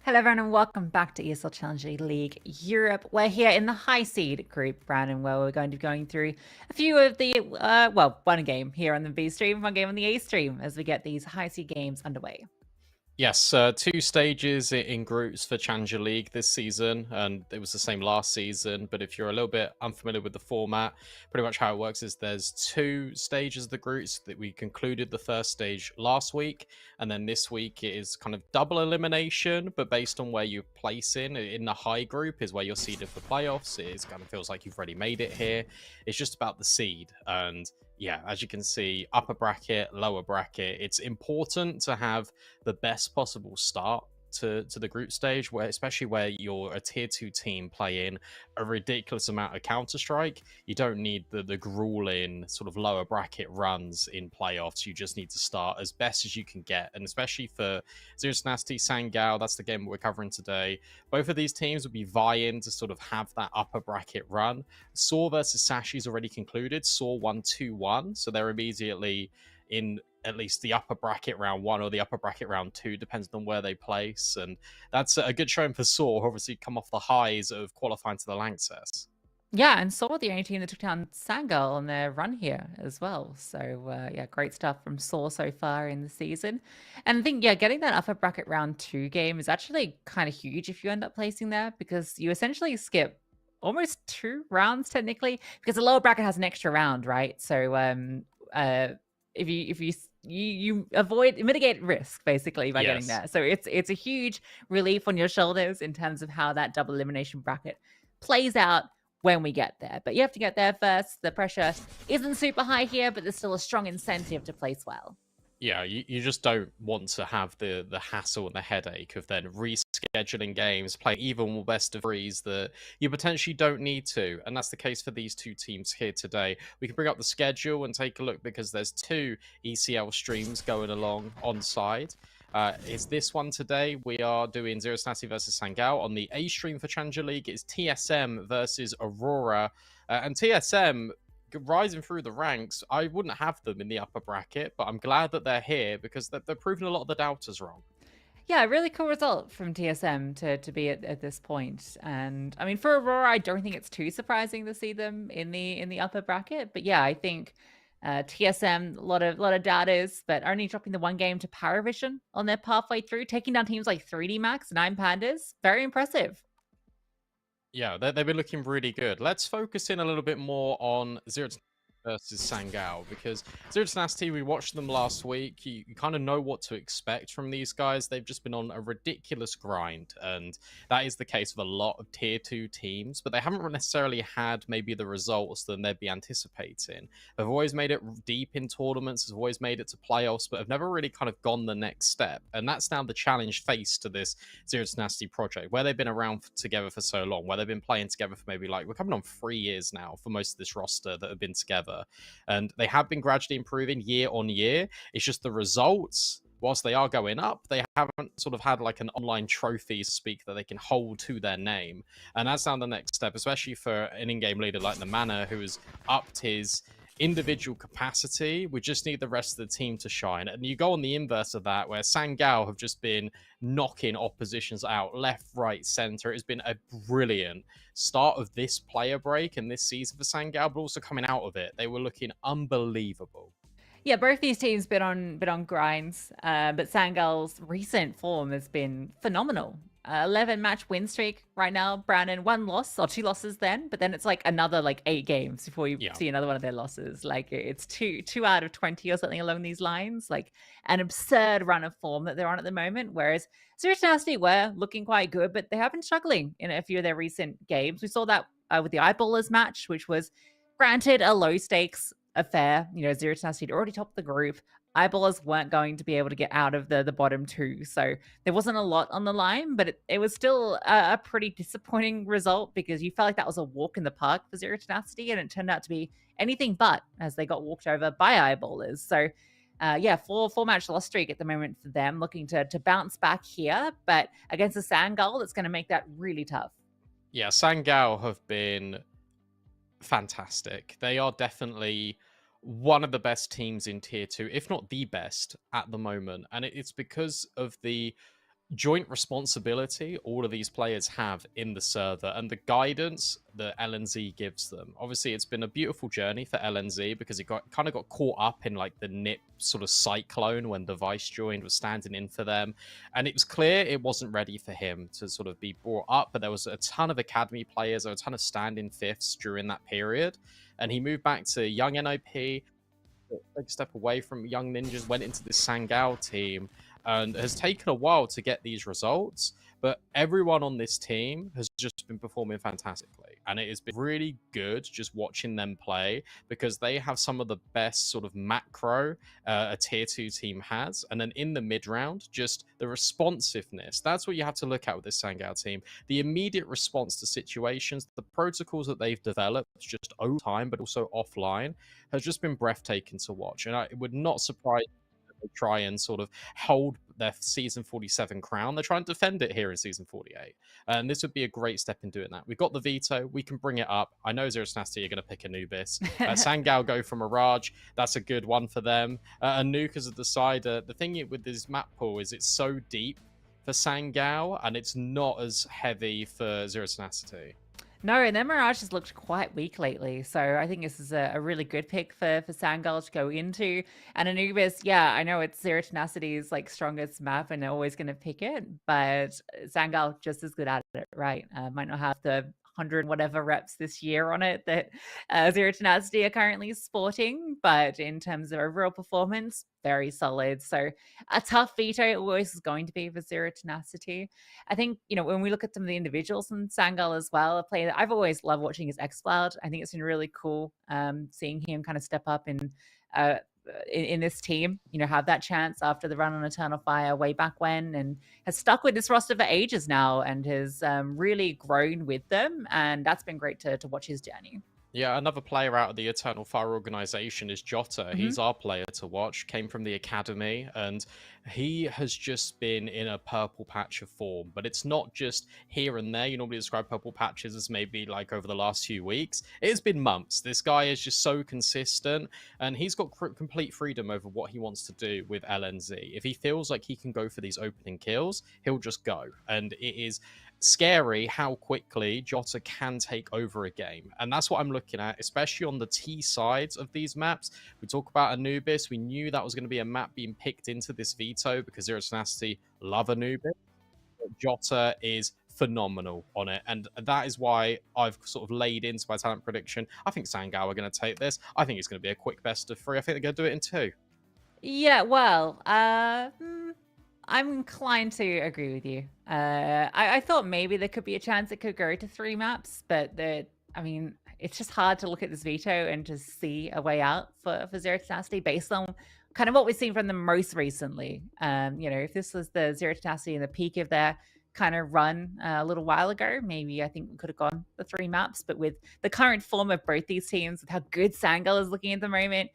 Hello everyone and welcome back to ESL Challenger League Europe. We're here in the high seed group, Brandon, where we're going to be going through a few of the, one game here on the B stream, one game on the A stream as we get these high seed games underway. Yes, two stages in groups for Challenger League this season, and it was the same last season. But if you're a little bit unfamiliar with the format, pretty much how it works is there's two stages of the groups that we concluded the first stage last week, and then this week it is kind of double elimination, but based on where you place in the high group is where you're seeded for playoffs. It kind of feels like you've already made it here. It's just about the seed, and yeah, as you can see, upper bracket, lower bracket. It's important to have the best possible start to the group stage, where especially where you're a tier 2 team playing a ridiculous amount of Counter-Strike. You don't need the grueling sort of lower bracket runs in playoffs. You just need to start as best as you can get, and especially for Zero Tenacity, Sangal, that's the game we're covering today. Both of these teams would be vying to sort of have that upper bracket run. Saw versus Sashi's already concluded. Saw won 2-1, so they're immediately in at least the upper bracket round 1 or the upper bracket round 2, depends on where they place. And that's a good showing for Saw, obviously come off the highs of qualifying to the Lanxess. Yeah, and Saw the only team that took down Sangal on their run here as well. So yeah, great stuff from Saw so far in the season. And I think, yeah, getting that upper bracket round 2 game is actually kind of huge if you end up placing there, because you essentially skip almost 2 rounds technically, because the lower bracket has an extra round, right? So if you avoid mitigate risk basically by getting there. So it's a huge relief on your shoulders in terms of how that double elimination bracket plays out when we get there. But you have to get there first. The pressure isn't super high here, but there's still a strong incentive to place well. Yeah, you just don't want to have the hassle and the headache of then rescheduling games, playing even more best of threes that you potentially don't need to. And that's the case for these two teams here today. We can bring up the schedule and take a look, because there's 2 ECL streams going along on side. It's this one today. We are doing Zero Tenacity versus Sangal. On the A stream for Challenger League, it's TSM versus Aurora. And TSM rising through the ranks. I wouldn't have them in the upper bracket, but I'm glad that they're here because they're proving a lot of the doubters wrong. Yeah, really cool result from TSM to be at this point. And I mean, for Aurora, I don't think it's too surprising to see them in the upper bracket. But yeah, I think TSM, a lot of doubters, but only dropping the 1 game to Paravision on their pathway through, taking down teams like 3D Max, 9 Pandas. Very impressive. Yeah, they've been looking really good. Let's focus in a little bit more on Zero versus Sangal, because Zero Tenacity, we watched them last week. You kind of know what to expect from these guys. They've just been on a ridiculous grind, and that is the case with a lot of tier 2 teams, but they haven't necessarily had maybe the results that they'd be anticipating. They've always made it deep in tournaments, have always made it to playoffs, but have never really kind of gone the next step. And that's now the challenge faced to this Zero Tenacity project, where they've been around together for so long, where they've been playing together for maybe, like, we're coming on 3 years now for most of this roster that have been together. And they have been gradually improving year on year. It's just the results, whilst they are going up, they haven't sort of had like an online trophy, to speak, that they can hold to their name. And that's now the next step, especially for an in-game leader like the Mana, who has upped his individual capacity. We just need the rest of the team to shine. And you go on the inverse of that, where Sangal have just been knocking oppositions out left, right, center. It's been a brilliant start of this player break and this season for Sangal, but also coming out of it, they were looking unbelievable. Yeah, both these teams been on grinds, but Sangal's recent form has been phenomenal. 11 match win streak right now. Brandon, 1 loss or 2 losses then, but then it's like another like 8 games before you see another one of their losses. Like it's two out of 20 or something along these lines. Like an absurd run of form that they're on at the moment. Whereas Zero Tenacity were looking quite good, but they have been struggling in a few of their recent games. We saw that with the Eyeballers match, which was granted a low stakes affair. You know, Zero Tenacity had already topped the group. Eyeballers weren't going to be able to get out of the bottom 2. So there wasn't a lot on the line, but it was still a pretty disappointing result, because you felt like that was a walk in the park for Zero Tenacity, and it turned out to be anything but, as they got walked over by Eyeballers. So yeah, 4-match loss streak at the moment for them, looking to bounce back here, but against a Sangal, that's going to make that really tough. Yeah, Sangal have been fantastic. They are definitely one of the best teams in tier 2, if not the best at the moment. And it's because of the joint responsibility all of these players have in the server and the guidance that LNZ gives them. Obviously, it's been a beautiful journey for LNZ because it got caught up in like the NIP sort of cyclone when Device joined, was standing in for them, and it was clear it wasn't ready for him to sort of be brought up. But there was a ton of academy players, a ton of stand-in fifths during that period, and he moved back to Young NOP, took a step away from Young Ninjas, went into this Sangal team, and has taken a while to get these results. But everyone on this team has just been performing fantastically. And it has been really good just watching them play because they have some of the best sort of macro a tier 2 team has. And then in the mid round, just the responsiveness. That's what you have to look at with this Sangal team. The immediate response to situations, the protocols that they've developed just over time, but also offline, has just been breathtaking to watch. And it would not surprise try and sort of hold their season 47 crown. They're trying to defend it here in season 48, and this would be a great step in doing that. We've got the veto, we can bring it up. I know Zero Tenacity are going to pick Anubis. Sangal go for Mirage, that's a good one for them. And Nuke as a decider. The thing with this map pool is it's so deep for Sangal and it's not as heavy for Zero Tenacity. No, and then Mirage has looked quite weak lately. So I think this is a really good pick for Sangal to go into. And Anubis, yeah, I know it's Zero Tenacity's like strongest map and they're always going to pick it, but Sangal just as good at it, right? Might not have the 100 whatever reps this year on it that Zero Tenacity are currently sporting, but in terms of overall performance, very solid. So a tough veto always is going to be for Zero Tenacity. I think, you know, when we look at some of the individuals in Sangal as well, a player that I've always loved watching is xCloud. I think it's been really cool seeing him kind of step up in this team, you know, have that chance after the run on Eternal Fire way back when, and has stuck with this roster for ages now and has really grown with them. And that's been great to watch his journey. Yeah, another player out of the Eternal Fire organization is Jota. He's our player to watch, came from the academy, and he has just been in a purple patch of form. But it's not just here and there. You normally describe purple patches as maybe like over the last few weeks. It's been months. This guy is just so consistent, and he's got complete freedom over what he wants to do with LNZ. If he feels like he can go for these opening kills, he'll just go. And it is scary how quickly Jota can take over a game. And that's what I'm looking at, especially on the T sides of these maps. We talk about Anubis. We knew that was going to be a map being picked into this veto because Zero Tenacity love Anubis. But Jota is phenomenal on it. And that is why I've sort of laid into my talent prediction. I think Sangal are going to take this. I think it's going to be a quick best of 3. I think they're going to do it in 2. Yeah, well, I'm inclined to agree with you. I thought maybe there could be a chance it could go to 3 maps, but I mean, it's just hard to look at this veto and just see a way out for Zero Tenacity based on kind of what we've seen from them most recently. You know, if this was the Zero Tenacity in the peak of their kind of run a little while ago, maybe I think we could have gone the 3 maps. But with the current form of both these teams, with how good Sangal is looking at the moment,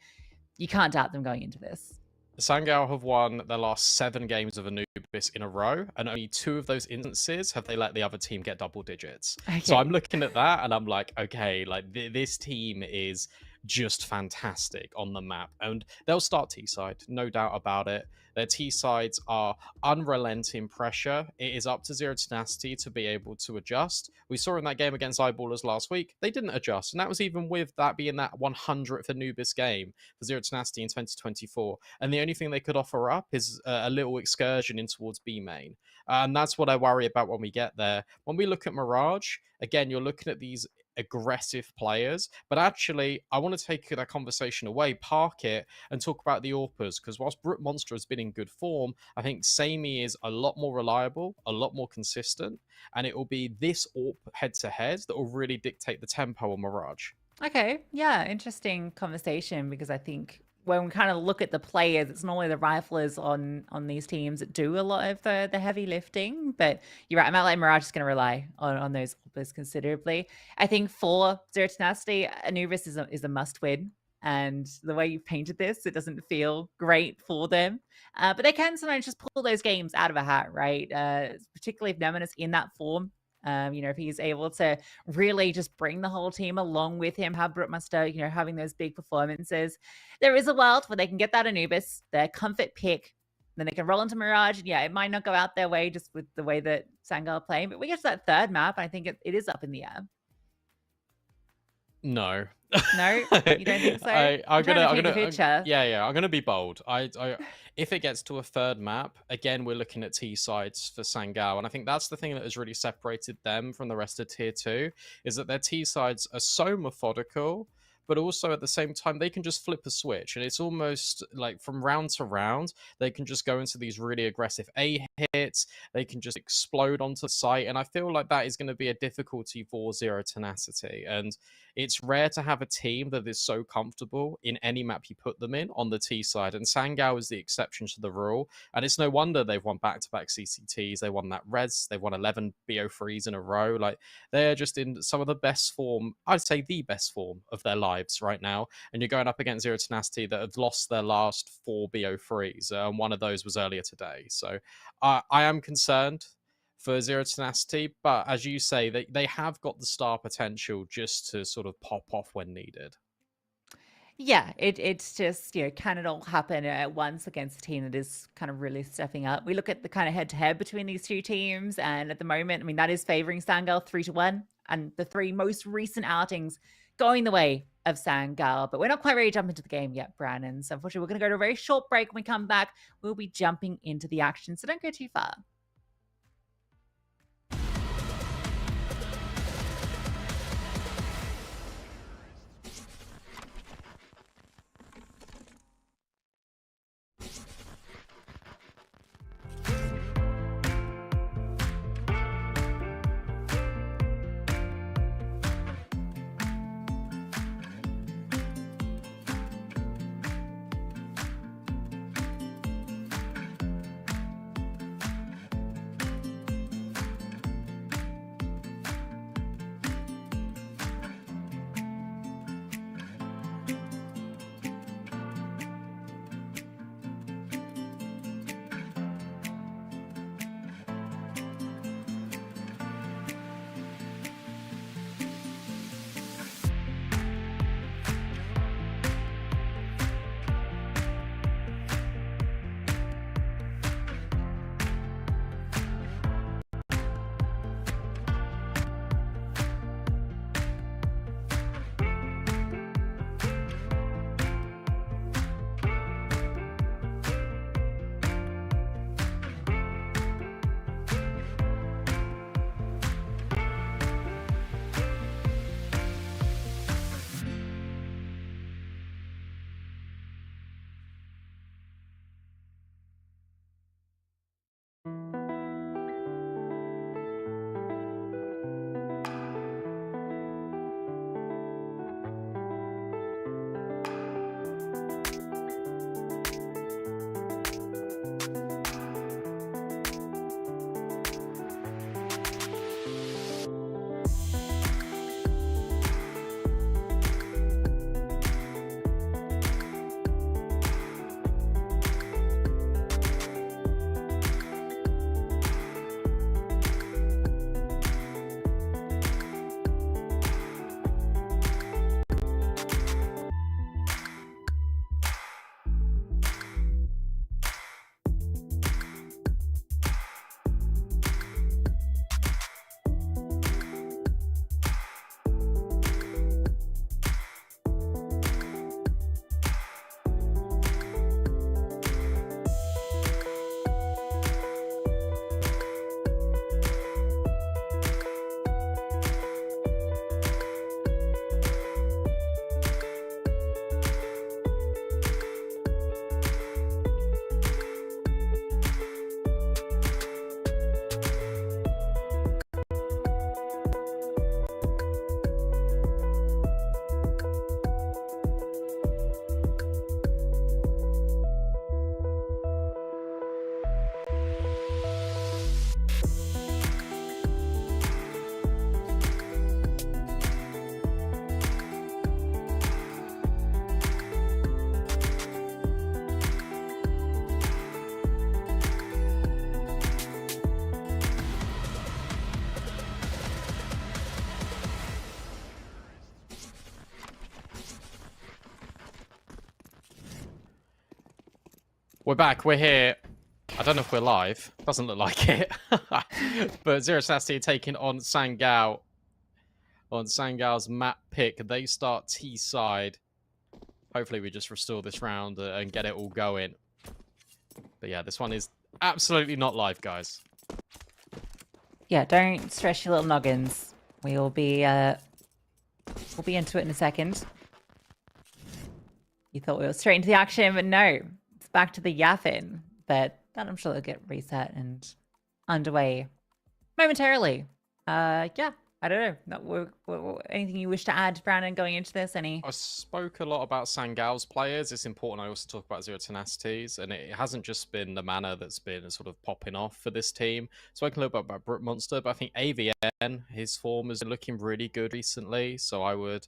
you can't doubt them going into this. Sangal have won their last 7 games of Anubis in a row, and only 2 of those instances have they let the other team get double digits. Okay. So I'm looking at that and I'm like, okay, like this team is just fantastic on the map, and they'll start T side, no doubt about it. Their T sides are unrelenting pressure. It is up to Zero Tenacity to be able to adjust. We saw in that game against Eyeballers last week, they didn't adjust, and that was even with that being that 100th Anubis game for Zero Tenacity in 2024. And the only thing they could offer up is a little excursion in towards B main. And that's what I worry about when we get there. When we look at Mirage, again, you're looking at these aggressive players, but actually I want to take that conversation away, park it, and talk about the AWPers, because whilst Brute Monster has been in good form, I think Samey is a lot more reliable, a lot more consistent, and it will be this AWP head-to-head that will really dictate the tempo on Mirage. Okay, yeah, interesting conversation, because I think when we kind of look at the players, it's normally the riflers on these teams that do a lot of the heavy lifting. But you're right, I might like Mirage is going to rely on those AWPers considerably. I think for Zero Tenacity, Anubis is a must win. And the way you've painted this, it doesn't feel great for them. But they can sometimes just pull those games out of a hat, right? Particularly if Neman is in that form. You know, if he's able to really just bring the whole team along with him, have Brookmaster, you know, having those big performances, there is a world where they can get that Anubis, their comfort pick, then they can roll into Mirage. And yeah, it might not go out their way just with the way that Sangal are playing, but we get to that third map, I think it is up in the air. No. No, you don't think so? I'm gonna be bold. If it gets to a third map, again, we're looking at T sides for Sangal, and I think that's the thing that has really separated them from the rest of tier 2, is that their T sides are so methodical, but also at the same time they can just flip a switch, and it's almost like from round to round they can just go into these really aggressive A hits. They can just explode onto the site, and I feel like that is going to be a difficulty for Zero Tenacity. And it's rare to have a team that is so comfortable in any map you put them in on the T side, and Sangal is the exception to the rule. And it's no wonder they've won back-to-back CCTs. They won that Res. They won 11 BO3s in a row. Like, they're just in some of the best form, I'd say the best form of their lives right now. And you're going up against Zero Tenacity that have lost their last 4 BO3s, and one of those was earlier today. So I am concerned for Zero Tenacity, but as you say, they have got the star potential just to sort of pop off when needed. Yeah, it's just, can it all happen at once against a team that is kind of really stepping up? We look at the kind of head-to-head between these two teams, and at the moment, I mean, that is favoring Sangal 3-1, and the 3 most recent outings going the way of Sangal. But we're not quite ready to jump into the game yet, Brandon. So unfortunately, we're going to go to a very short break. When we come back, we'll be jumping into the action, so don't go too far. We're back. We're here. I don't know if we're live. Doesn't look like it. But Zero Tenacity taking on Sangal. On Sangal's map pick. They start T side. Hopefully we just restore this round and get it all going. But yeah, this one is absolutely not live, guys. Yeah, don't stress your little noggins. We'll be into it in a second. You thought we were straight into the action, but no. It's back to the yapping. But then I'm sure they'll get reset and underway momentarily. Yeah, I don't know. Anything you wish to add, Brandon, going into this? Any? I spoke a lot about Sangal's players. It's important I also talk about Zero Tenacities, and it hasn't just been the mana that's been sort of popping off for this team. Spoke a little bit about Brute Monster, but I think AVN, his form has been looking really good recently, so I would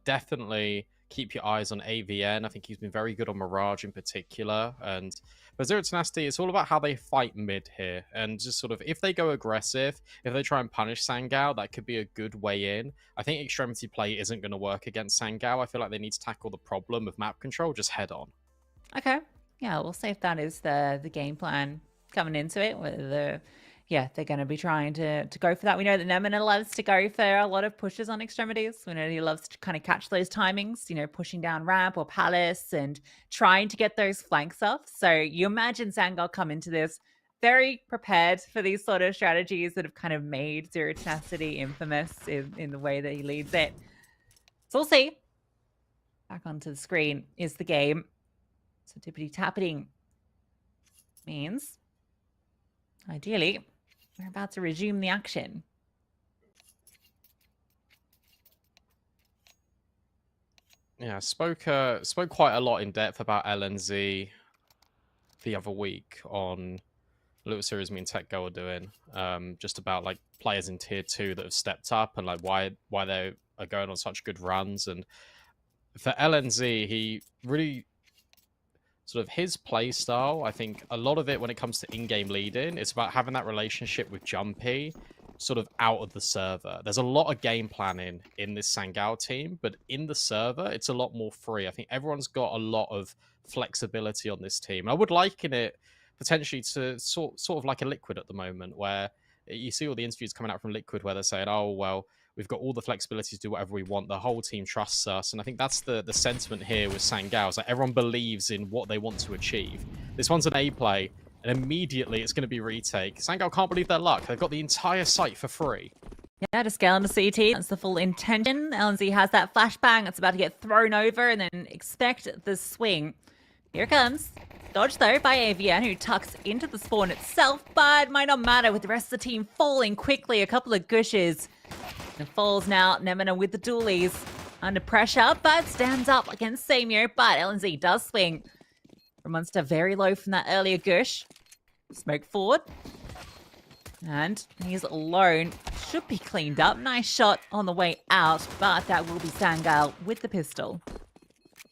definitely keep your eyes on AVN. I think he's been very good on Mirage in particular, and but Zero Tenacity, it's all about how they fight mid here, and just sort of if they go aggressive, if they try and punish Sangal, that could be a good way in. I think extremity play isn't going to work against Sangal. I feel like they need to tackle the problem of map control just head on. Okay, yeah, we'll see if that is the game plan coming into it. Whether they're going to be trying to go for that. We know that Nemina loves to go for a lot of pushes on extremities. We know he loves to kind of catch those timings, you know, pushing down ramp or palace and trying to get those flanks off. So you imagine Sangal come into this very prepared for these sort of strategies that have kind of made Zero Tenacity infamous in the way that he leads it. So we'll see. Back onto the screen is the game. So tippity tapping means ideally we're about to resume the action. Yeah, spoke quite a lot in depth about LNZ the other week on a little series me and Tech Go are doing, just about like players in tier 2 that have stepped up and like why they are going on such good runs. And for LNZ, he really sort of his play style, I think a lot of it when it comes to in-game leading, it's about having that relationship with Jumpy sort of out of the server. There's a lot of game planning in this Sangal team, but in the server, it's a lot more free. I think everyone's got a lot of flexibility on this team. I would liken it potentially to sort of like a Liquid at the moment, where you see all the interviews coming out from Liquid where they're saying, oh, well, we've got all the flexibility to do whatever we want. The whole team trusts us. And I think that's the sentiment here with Sangal. It's like everyone believes in what they want to achieve. This one's an A play, and immediately it's going to be retake. Sangal can't believe their luck. They've got the entire site for free. Yeah, to scale into CT. That's the full intention. LNZ has that flashbang. It's about to get thrown over, and then expect the swing. Here it comes. Dodge, though, by AVN, who tucks into the spawn itself, but might not matter with the rest of the team falling quickly. A couple of gushes. And falls now. Nemina with the dualies. Under pressure, but stands up against Samio. But LNZ does swing. Monster very low from that earlier gush. Smoke forward. And he's alone. Should be cleaned up. Nice shot on the way out, but that will be Sangal with the pistol.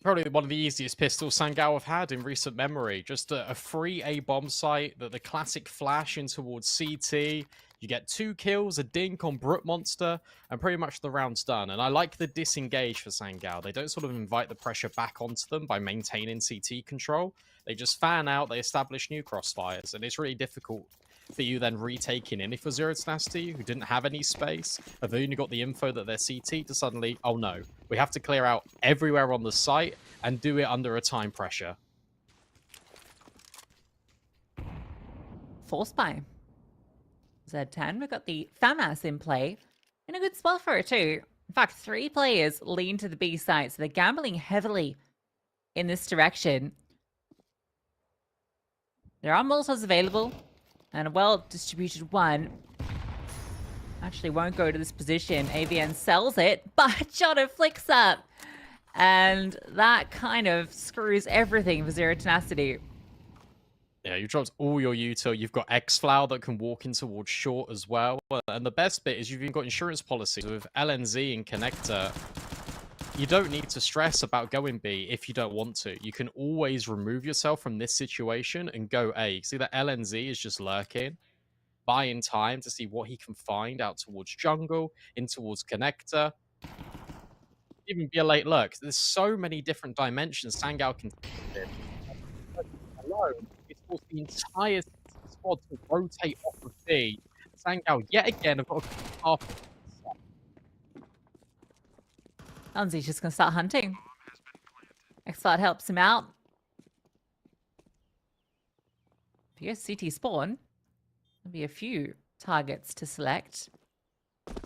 Probably one of the easiest pistols Sangal have had in recent memory. Just a free A-bomb site, the classic flash in towards CT. You get 2 kills, a dink on Brute Monster, and pretty much the round's done. And I like the disengage for Sangal. They don't sort of invite the pressure back onto them by maintaining CT control. They just fan out, they establish new crossfires, and it's really difficult for you then retaking in. If you're Zero Tenacity, who didn't have any space, have only got the info that they're CT, to suddenly, oh no, we have to clear out everywhere on the site and do it under a time pressure. Force buy. Z10, we've got the FAMAS in play. In a good spot for it too. In fact, 3 players lean to the B site, so they're gambling heavily in this direction. There are Molotovs available, and a well-distributed one. Actually won't go to this position. AVN sells it, but Jono flicks up. And that kind of screws everything for Zero Tenacity. Yeah, you dropped all your util. You've got X-Flower that can walk in towards short as well. And the best bit is you've even got insurance policies. With LNZ and Connector, you don't need to stress about going B if you don't want to. You can always remove yourself from this situation and go A. See that LNZ is just lurking, buying time to see what he can find out towards jungle, in towards Connector. Even be a late lurk. There's so many different dimensions Sangal can take. Alone, it's forced the entire squad to rotate off of B. Sangal, yet again, have got a half. Unzi's just gonna start hunting. Xplat helps him out. If you go CT spawn, there'll be a few targets to select.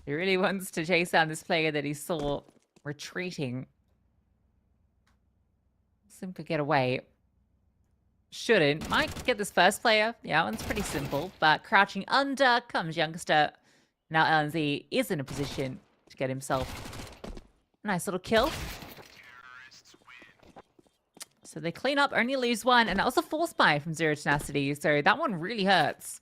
He really wants to chase down this player that he saw retreating. Sim could get away. Shouldn't. Might get this first player. Yeah, that one's pretty simple. But crouching under comes Youngster. Now LNZ is in a position to get himself a nice little kill. So they clean up, only lose one. And that was a force buy from Zero Tenacity. So that one really hurts.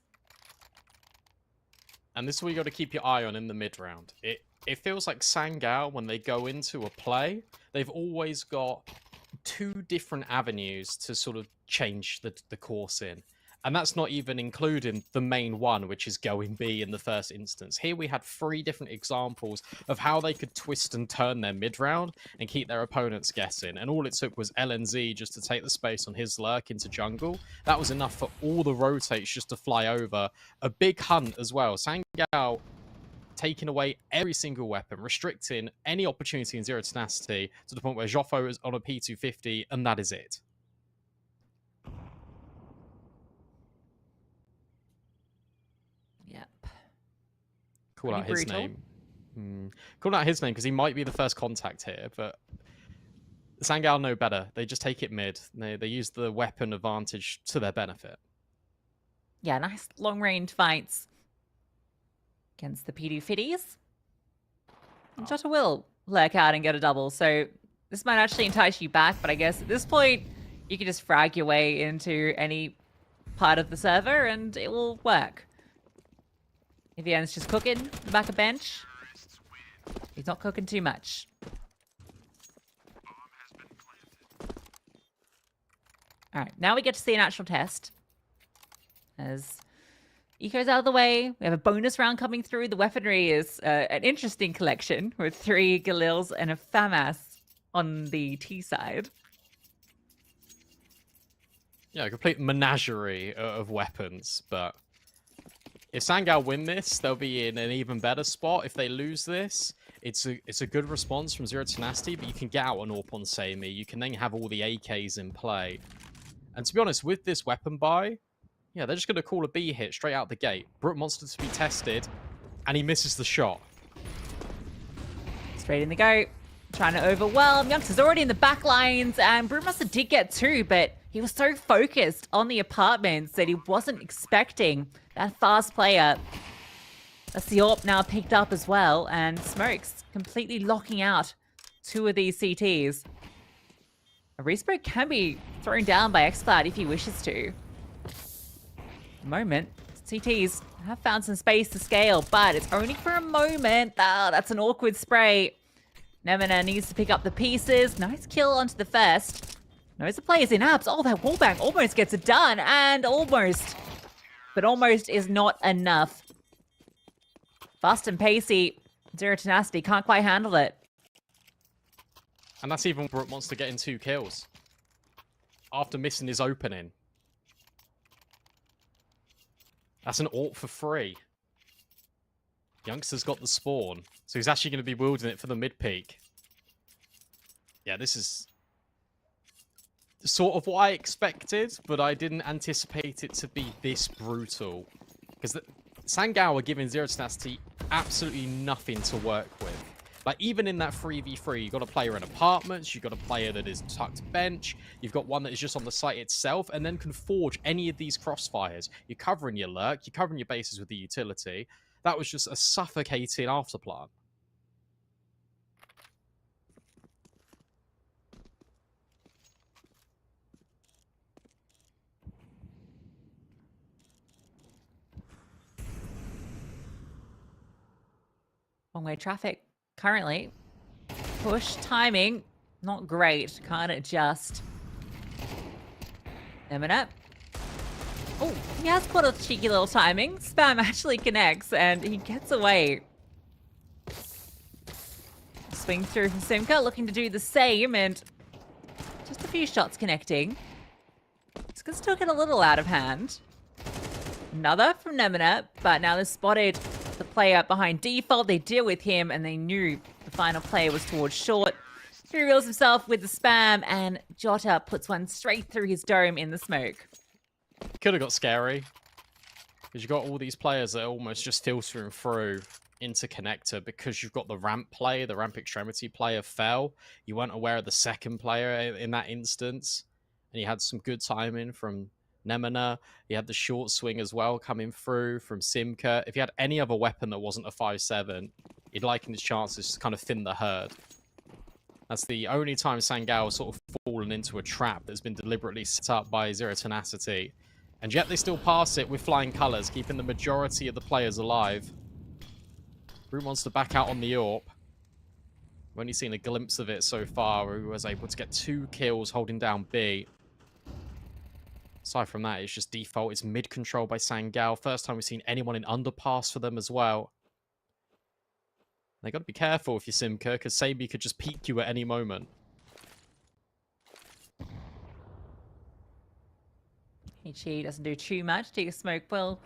And this is what you got to keep your eye on in the mid round. It feels like Sangal, when they go into a play, they've always got two different avenues to sort of change the course in. And that's not even including the main one, which is going B in the first instance. Here we had 3 different examples of how they could twist and turn their mid round and keep their opponents guessing. And all it took was LNZ just to take the space on his lurk into jungle. That was enough for all the rotates just to fly over. A big hunt as well. Sangal taking away every single weapon, restricting any opportunity in Zero Tenacity to the point where Joffo is on a P250, and that is it. Yep. Call out his name. Call out his name because he might be the first contact here, but Sangal know better. They just take it mid. They use the weapon advantage to their benefit. Yeah, nice long-range fights against the P250s. And Jota will lurk out and get a double, so this might actually entice you back, but I guess at this point, you can just frag your way into any part of the server and it will work. Evian's just cooking the back of bench. He's not cooking too much. Alright, now we get to see an actual test. As Eco's out of the way, we have a bonus round coming through. The weaponry is an interesting collection with 3 Galils and a FAMAS on the T side. Yeah, a complete menagerie of weapons, but if Sangal win this, they'll be in an even better spot. If they lose this, it's a good response from Zero Tenacity, but you can get out an AWP on Samey. You can then have all the AKs in play. And to be honest, with this weapon buy, yeah, they're just going to call a B hit straight out the gate. Brute Monster to be tested, and he misses the shot. Straight in the go. Trying to overwhelm. Youngster's already in the back lines, and Brute Monster did get 2, but he was so focused on the apartments that he wasn't expecting that fast player. That's the AWP now picked up as well, and Smokes completely locking out 2 of these CTs. A respawn can be thrown down by Xplat if he wishes to. At the moment, CTs have found some space to scale, but it's only for a moment. Oh, that's an awkward spray. Nemina needs to pick up the pieces. Nice kill onto the first. Knows the player's in abs. Oh, that wallbang almost gets it done. And almost. But almost is not enough. Fast and pacey. Zero Tenacity can't quite handle it. And that's even Brute Monster getting 2 kills. After missing his opening. That's an AWP for free. Youngster's got the spawn. So he's actually going to be wielding it for the mid peak. Yeah, this is sort of what I expected, but I didn't anticipate it to be this brutal. Because Sangal are giving Zero Tenacity absolutely nothing to work with. Like, even in that 3v3, you've got a player in apartments, you've got a player that is tucked bench, you've got one that is just on the site itself, and then can forge any of these crossfires. You're covering your lurk, you're covering your bases with the utility. That was just a suffocating afterplan. One-way traffic currently. Push timing, not great. Can't adjust. Eminem. Oh, he has quite a cheeky little timing. Spam actually connects and he gets away. Swing through from Simka, looking to do the same, and just a few shots connecting. He's could still get a little out of hand. Another from Nemina, but now they've spotted the player behind default. They deal with him, and they knew the final player was towards short. He reveals himself with the spam, and Jota puts one straight through his dome in the smoke. Could have got scary. Because you've got all these players that are almost just filtering through into connector because you've got the ramp player, the ramp extremity player fell. You weren't aware of the second player in that instance. And you had some good timing from Nemina. You had the short swing as well coming through from Simka. If you had any other weapon that wasn't a 5-7, you'd liken his chances to kind of thin the herd. That's the only time Sangal has sort of fallen into a trap that's been deliberately set up by Zero Tenacity. And yet they still pass it with flying colours, keeping the majority of the players alive. Brute Monster back out on the AWP. We've only seen a glimpse of it so far, where he was able to get 2 kills holding down B. Aside from that, it's just default. It's mid-control by Sangal. First time we've seen anyone in underpass for them as well. They got to be careful if you're Simka, because Sabi could just peek you at any moment. HE doesn't do too much. Take a smoke will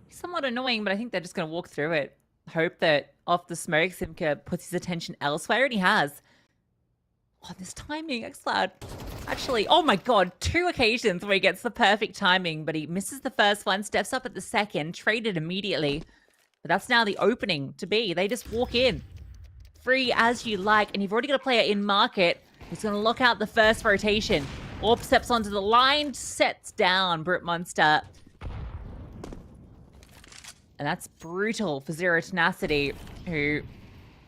be somewhat annoying, but I think they're just going to walk through it. Hope that off the smoke, Simka puts his attention elsewhere, and he has. Oh, this timing, Xcloud. Actually, oh my god, 2 occasions where he gets the perfect timing, but he misses the first one, steps up at the second, traded immediately. But that's now the opening to B. They just walk in. Free as you like, and you've already got a player in market who's going to lock out the first rotation. Orb steps onto the line, sets down Brute Monster. And that's brutal for Zero Tenacity, who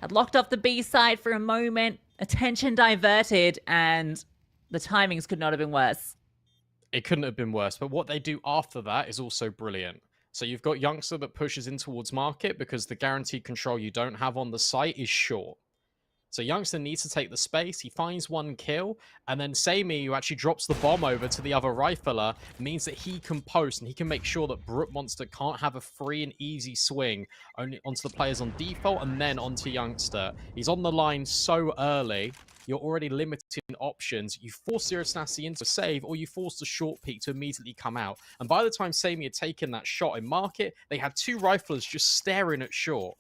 had locked off the B side for a moment, attention diverted, and the timings could not have been worse. It couldn't have been worse, but what they do after that is also brilliant. So you've got Youngster that pushes in towards market because the guaranteed control you don't have on the site is short. So Youngster needs to take the space. He finds 1 kill, and then Sammy, who actually drops the bomb over to the other rifler, means that he can post and he can make sure that Brute Monster can't have a free and easy swing only onto the players on default and then onto Youngster. He's on the line so early, you're already limited in options. You force Zero Tenacity into a save, or you force the short peak to immediately come out. And by the time Sammy had taken that shot in market, they had 2 riflers just staring at short.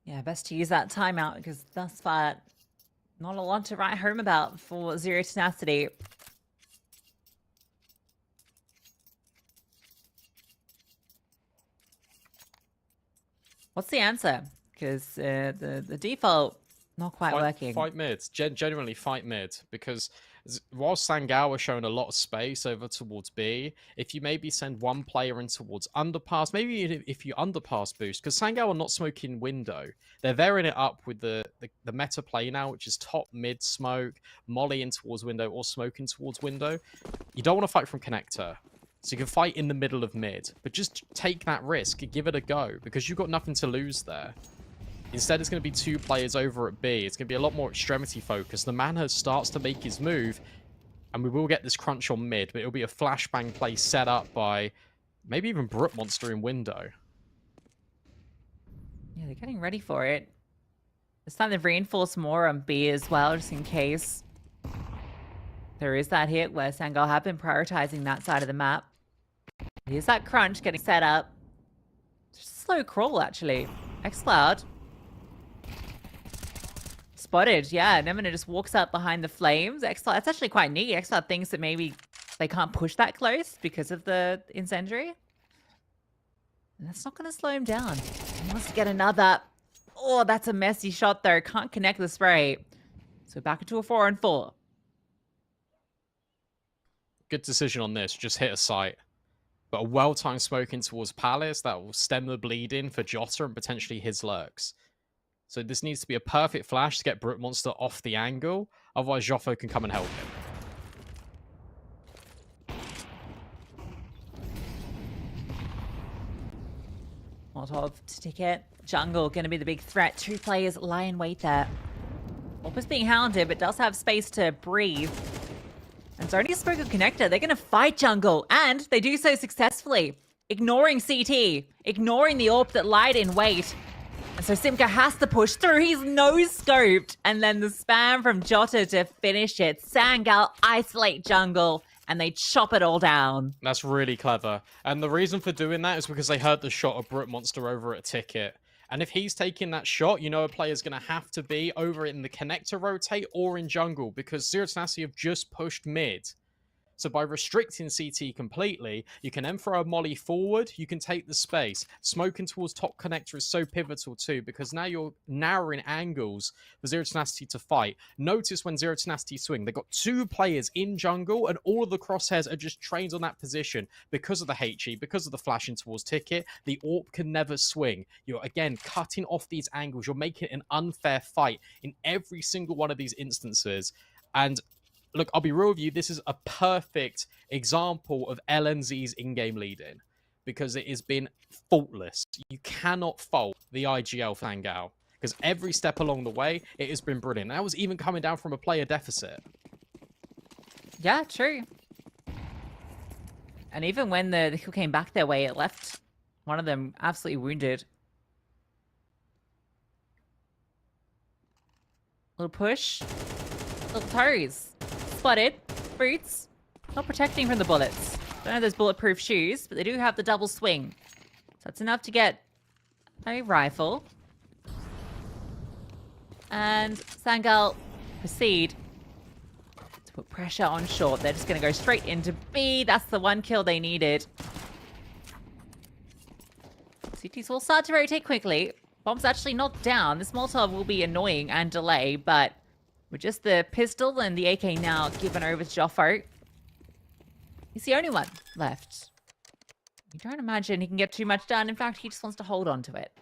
Yeah, best to use that timeout because thus far, not a lot to write home about for Zero Tenacity. What's the answer? Because the default not quite working. Fight mid. Genuinely fight mid, because while Sangal was showing a lot of space over towards B, if you maybe send 1 player in towards underpass, maybe if you underpass boost, because Sangal are not smoking window. They're varying it up with the meta play now, which is top mid smoke, molly in towards window, or smoking towards window. You don't want to fight from connector. So you can fight in the middle of mid, but just take that risk, give it a go, because you've got nothing to lose there. Instead, it's going to be 2 players over at B. It's going to be a lot more extremity focused. The Manhurst starts to make his move, and we will get this crunch on mid, but it'll be a flashbang play set up by maybe even Brute Monster in window. Yeah, they're getting ready for it. This time they've reinforced more on B as well, just in case there is that hit where Sangal have been prioritizing that side of the map. Here's that crunch getting set up. Just a slow crawl, actually. Xcloud. Spotted, yeah. Nemina just walks up behind the flames. Xcloud, that's actually quite neat. Xcloud thinks that maybe they can't push that close because of the incendiary. And that's not going to slow him down. He wants to get another. Oh, that's a messy shot, though. Can't connect the spray. So back into a 4-on-4. Good decision on this. Just hit a site. But a well-timed smoke in towards Palace that will stem the bleeding for Jota and potentially his lurks. So this needs to be a perfect flash to get Brute Monster off the angle. Otherwise, Joffo can come and help him. Molotov to ticket. Jungle going to be the big threat. 2 players lie in wait there. Opus being hounded, but does have space to breathe. And it's only a smoke of connector. They're going to fight jungle, and they do so successfully. Ignoring CT, ignoring the AWP that lied in wait. And So Simka has to push through. He's no-scoped. And then the spam from Jota to finish it. Sangal isolate jungle, and they chop it all down. That's really clever. And the reason for doing that is because they heard the shot of Brute Monster over at Ticket. And if he's taking that shot, you know a player's going to have to be over in the connector rotate or in jungle, because Zero Tenacity have just pushed mid. So by restricting CT completely, you can then throw a molly forward, you can take the space. Smoking towards top connector is so pivotal too, because now you're narrowing angles for Zero Tenacity to fight. Notice when Zero Tenacity swing, they've got 2 players in jungle, and all of the crosshairs are just trained on that position because of the HE, because of the flashing towards Ticket. The AWP can never swing. You're, again, cutting off these angles. You're making it an unfair fight in every single one of these instances. And look, I'll be real with you, this is a perfect example of LNZ's in-game leading, because it has been faultless. You cannot fault the IGL Sangal, because every step along the way, it has been brilliant. That was even coming down from a player deficit. Yeah, true. And even when the kill came back their way, it left one of them absolutely wounded. Little push. Little toes. Spotted. Boots. Not protecting from the bullets. Don't have those bulletproof shoes, but they do have the double swing. So that's enough to get a rifle. And Sangal proceed to put pressure on short. They're just going to go straight into B. That's the 1 kill they needed. CTs will start to rotate quickly. Bomb's actually not down. This Molotov will be annoying and delay, but with just the pistol and the AK now given over to Joffo, he's the only one left. You don't imagine he can get too much done. In fact, he just wants to hold on to it.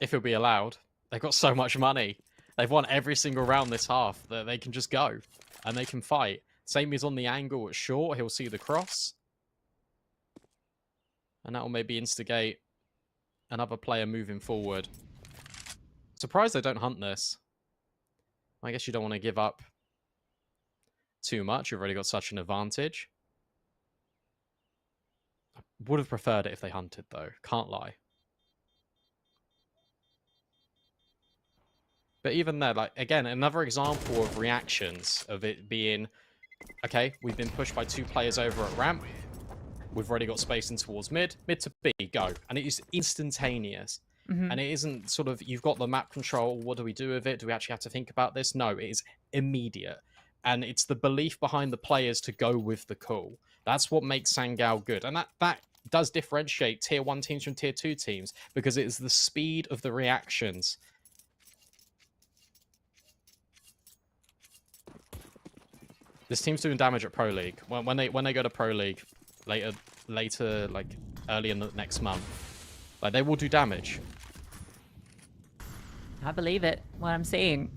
If he'll be allowed. They've got so much money. They've won every single round this half that they can just go and they can fight. Same as on the angle at short. He'll see the cross. And that will maybe instigate another player moving forward. Surprised they don't hunt this. I guess you don't want to give up too much. You've already got such an advantage. I would have preferred it if they hunted, though. Can't lie. But even there, like, again, another example of reactions of it being, okay, we've been pushed by 2 players over at ramp. We've already got space in towards mid. Mid to B, go. And it is instantaneous. And it isn't sort of, you've got the map control, what do we do with it? Do we actually have to think about this? No, it is immediate. And it's the belief behind the players to go with the call. That's what makes Sangal good. And that does differentiate tier 1 teams from tier 2 teams, because it is the speed of the reactions. This team's doing damage at Pro League. When they go to Pro League later, like early in the next month, like, they will do damage. I believe it, what I'm seeing.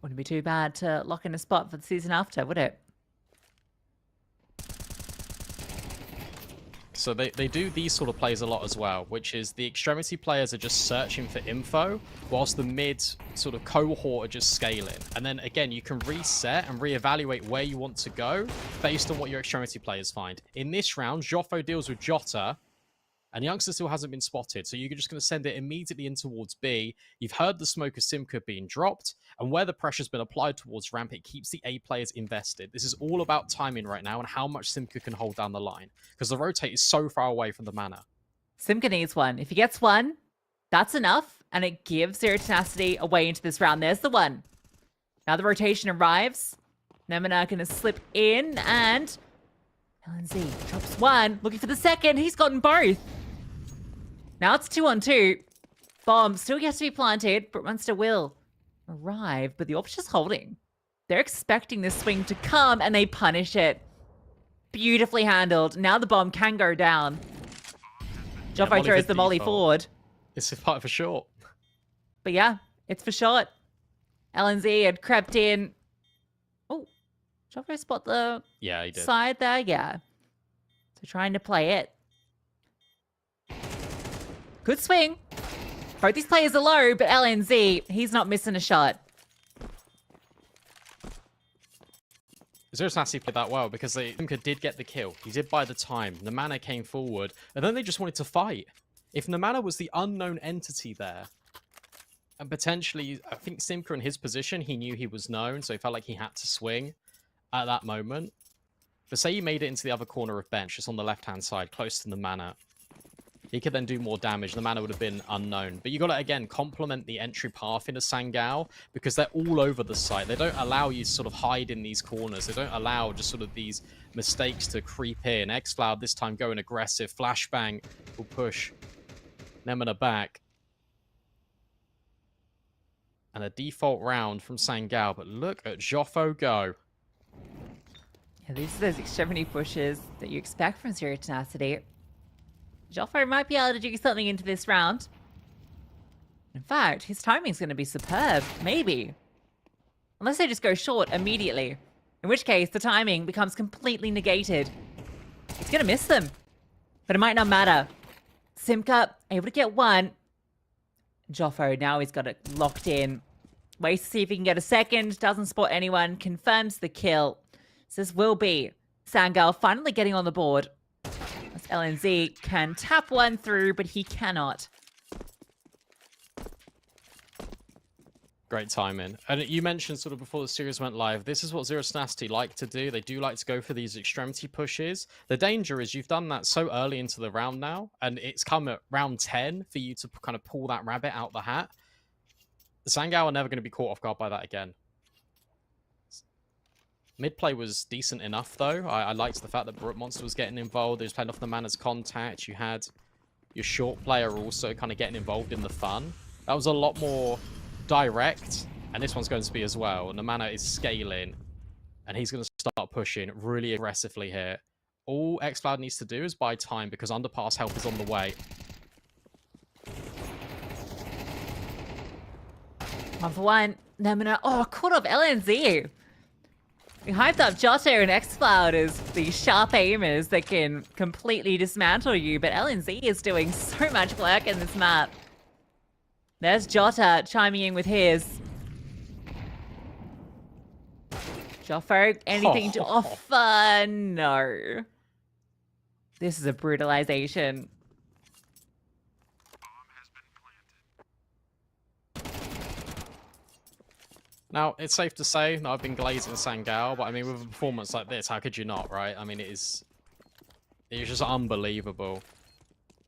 Wouldn't be too bad to lock in a spot for the season after, would it? So they do these sort of plays a lot as well, which is the extremity players are just searching for info, whilst the mid sort of cohort are just scaling. And then again, you can reset and reevaluate where you want to go based on what your extremity players find. In this round, Joffo deals with Jota, and Youngster still hasn't been spotted, so you're just going to send it immediately in towards B. You've heard the smoke of Simka being dropped, and where the pressure's been applied towards ramp, it keeps the A players invested. This is all about timing right now and how much Simka can hold down the line, because the rotate is so far away from the mana. Simka needs one. If he gets one, that's enough, and it gives Zero Tenacity a way into this round. There's the one. Now the rotation arrives. Nemina going to slip in, and LNZ drops one, looking for the second. He's gotten both. Now it's 2-on-2. Bomb still gets to be planted, but Munster will arrive. But the AWP's just holding. They're expecting this swing to come, and they punish it. Beautifully handled. Now the bomb can go down. Joffo throws the molly forward. This is part for short. But yeah, it's for short. LNZ had crept in. Oh, Joffo spot the he did. Side there. Yeah. So trying to play it. Good swing. Both these players are low, but LNZ, he's not missing a shot. Zero Tenacity played that well because Nuke did get the kill. He did buy the time. Namana came forward, and then they just wanted to fight. If Namana was the unknown entity there, and potentially, I think Simka in his position, he knew he was known, so he felt like he had to swing at that moment. But say you made it into the other corner of bench, just on the left-hand side, close to the mana. He could then do more damage. The mana would have been unknown. But you got to, again, complement the entry path into Sangal, because they're all over the site. They don't allow you to sort of hide in these corners. They don't allow just sort of these mistakes to creep in. xCloud this time going aggressive. Flashbang will push Nemana back. And a default round from Sangal. But look at Joffo go. Yeah, these are those extremity pushes that you expect from Zero Tenacity. Joffo might be able to do something into this round. In fact, his timing's going to be superb. Maybe. Unless they just go short immediately. In which case, the timing becomes completely negated. He's going to miss them. But it might not matter. Simka able to get one. Joffo, now he's got it locked in. Waits to see if he can get a second. Doesn't spot anyone. Confirms the kill. So this will be Sangal finally getting on the board. As LNZ can tap one through, but he cannot. Great timing. And you mentioned sort of before the series went live, this is what Zero Tenacity like to do. They do like to go for these extremity pushes. The danger is you've done that so early into the round now, and it's come at round 10 for you to kind of pull that rabbit out the hat. The Sangal are never going to be caught off guard by that again. Mid play was decent enough, though. I liked the fact that Brute Monster was getting involved. He was playing off the mana's contact. You had your short player also kind of getting involved in the fun. That was a lot more direct, and this one's going to be as well. And the mana is scaling, and he's going to start pushing really aggressively here. All xCloud needs to do is buy time, because underpass help is on the way. One for one. Nemana. Oh, caught off LNZ. We hyped up Jotto and xCloud as the sharp aimers that can completely dismantle you, but LNZ is doing so much work in this map. There's Jota chiming in with his. Joffo, anything to offer? No. This is a brutalization. Now, it's safe to say that I've been glazing Sangal, but I mean, with a performance like this, how could you not, right? I mean, it's just unbelievable.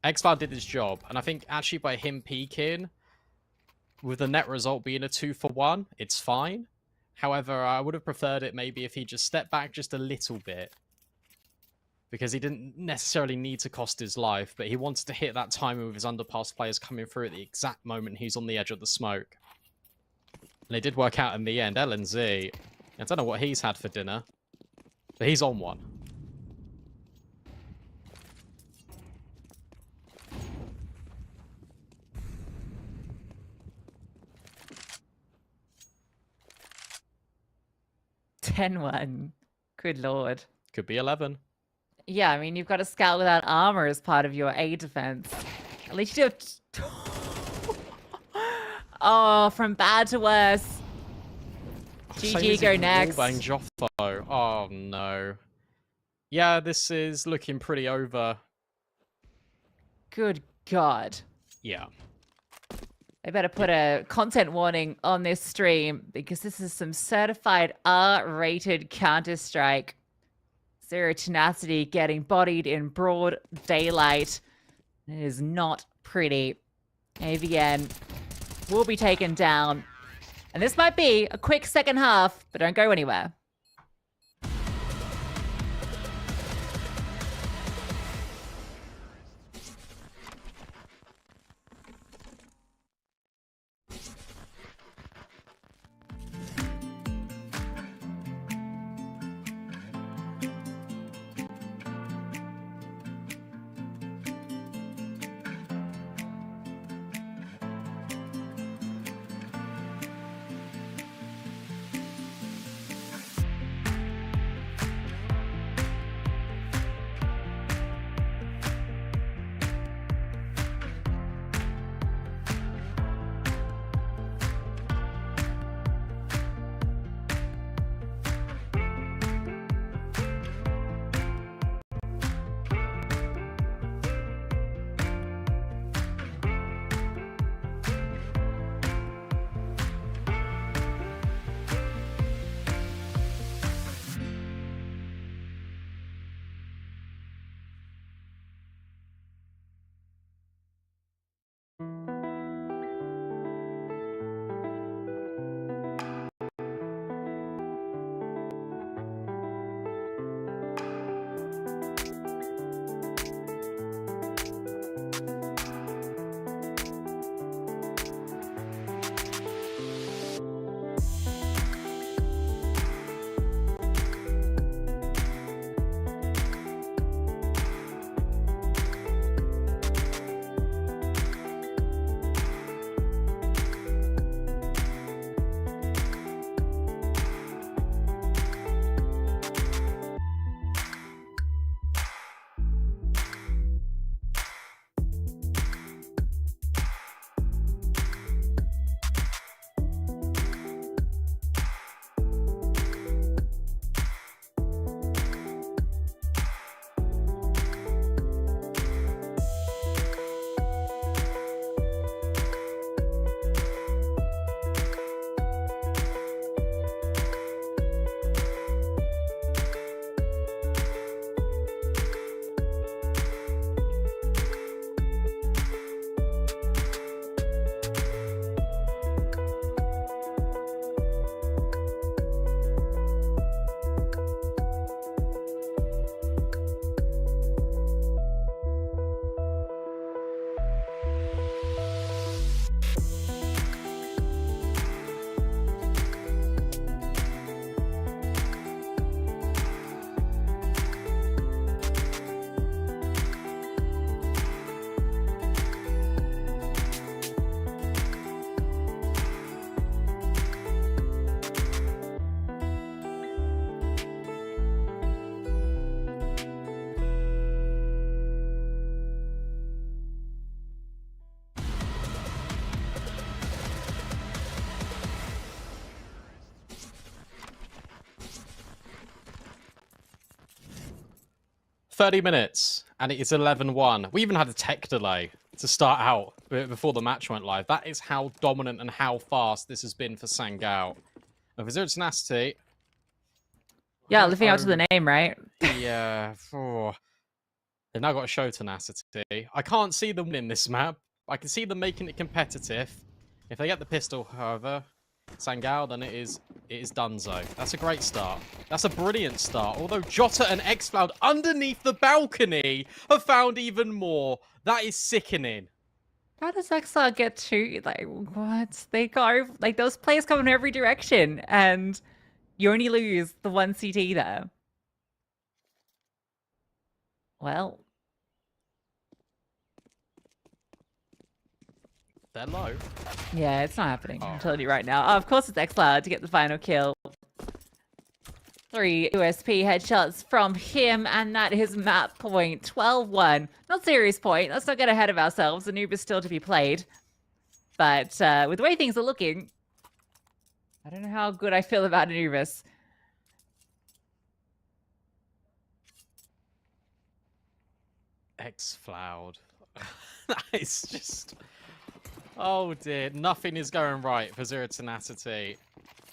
xCloud did his job, and I think actually by him peaking, with the net result being a 2-for-1, it's fine. However, I would have preferred it maybe if he just stepped back just a little bit, because he didn't necessarily need to cost his life, but he wanted to hit that timing with his underpass players coming through at the exact moment he's on the edge of the smoke. And it did work out in the end. LNZ, I don't know what he's had for dinner, but he's on one. $10-1. Good lord. Could be 11. Yeah, I mean, you've got a scout without armor as part of your A defense. At least you have... Oh, from bad to worse. GG, go next. Bang Joffo. Oh, no. Yeah, this is looking pretty over. Good God. Yeah. I better put a content warning on this stream, because this is some certified R-rated Counter-Strike. Zero Tenacity getting bodied in broad daylight. It is not pretty. AVN will be taken down. And this might be a quick second half, but don't go anywhere. 30 minutes, and it is 11-1. We even had a tech delay to start out before the match went live. That is how dominant and how fast this has been for Sangal. And for Zero Tenacity... Yeah, living out to the name, right? Yeah. They've now got to show Tenacity. I can't see them winning this map. I can see them making it competitive. If they get the pistol, however, Sangal, then it is donezo. That's a great start. That's a brilliant start. Although Jota and xCloud underneath the balcony have found even more. That is sickening. How does xCloud get to, like, what? They go, like, those players come in every direction, and you only lose the one CT there. Well, They're low. yeah, it's not happening. I'm telling you right now. Oh, of course it's xCloud to get the final kill. 3 USP headshots from him, and that is map point. 12-1. Not serious point. Let's not get ahead of ourselves. Anubis still to be played. But with the way things are looking, I don't know how good I feel about Anubis. xCloud. It's just... Oh dear, nothing is going right for Zero Tenacity.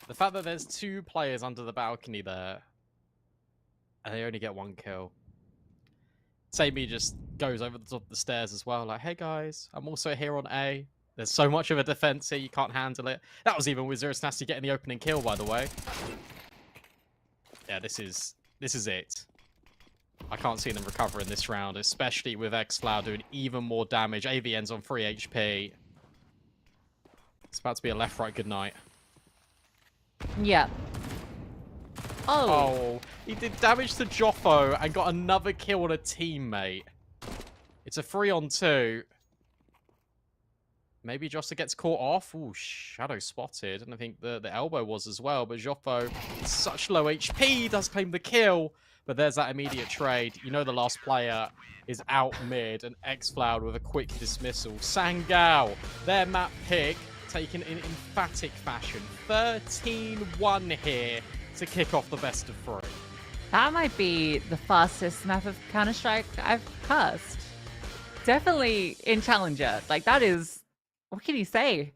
The fact that there's 2 players under the balcony there, and they only get 1 kill. Sammy just goes over the top of the stairs as well, like, hey guys, I'm also here on A. There's so much of a defense here, you can't handle it. That was even with Zero Tenacity getting the opening kill, by the way. Yeah, this is it. I can't see them recovering this round, especially with xCloud doing even more damage. AVN's on 3 HP. It's about to be a left-right goodnight. Yeah. Oh, he did damage to Joffo and got another kill on a teammate. It's a 3-on-2. Maybe Jossa gets caught off. Ooh, Shadow spotted. And I think the elbow was as well. But Joffo, such low HP, does claim the kill. But there's that immediate trade. You know the last player is out mid. And xCloud with a quick dismissal. Sangal, their map pick, taken in emphatic fashion. 13-1 here to kick off the best of 3. That might be the fastest map of Counter-Strike I've cast. Definitely in Challenger. Like, that is, what can you say?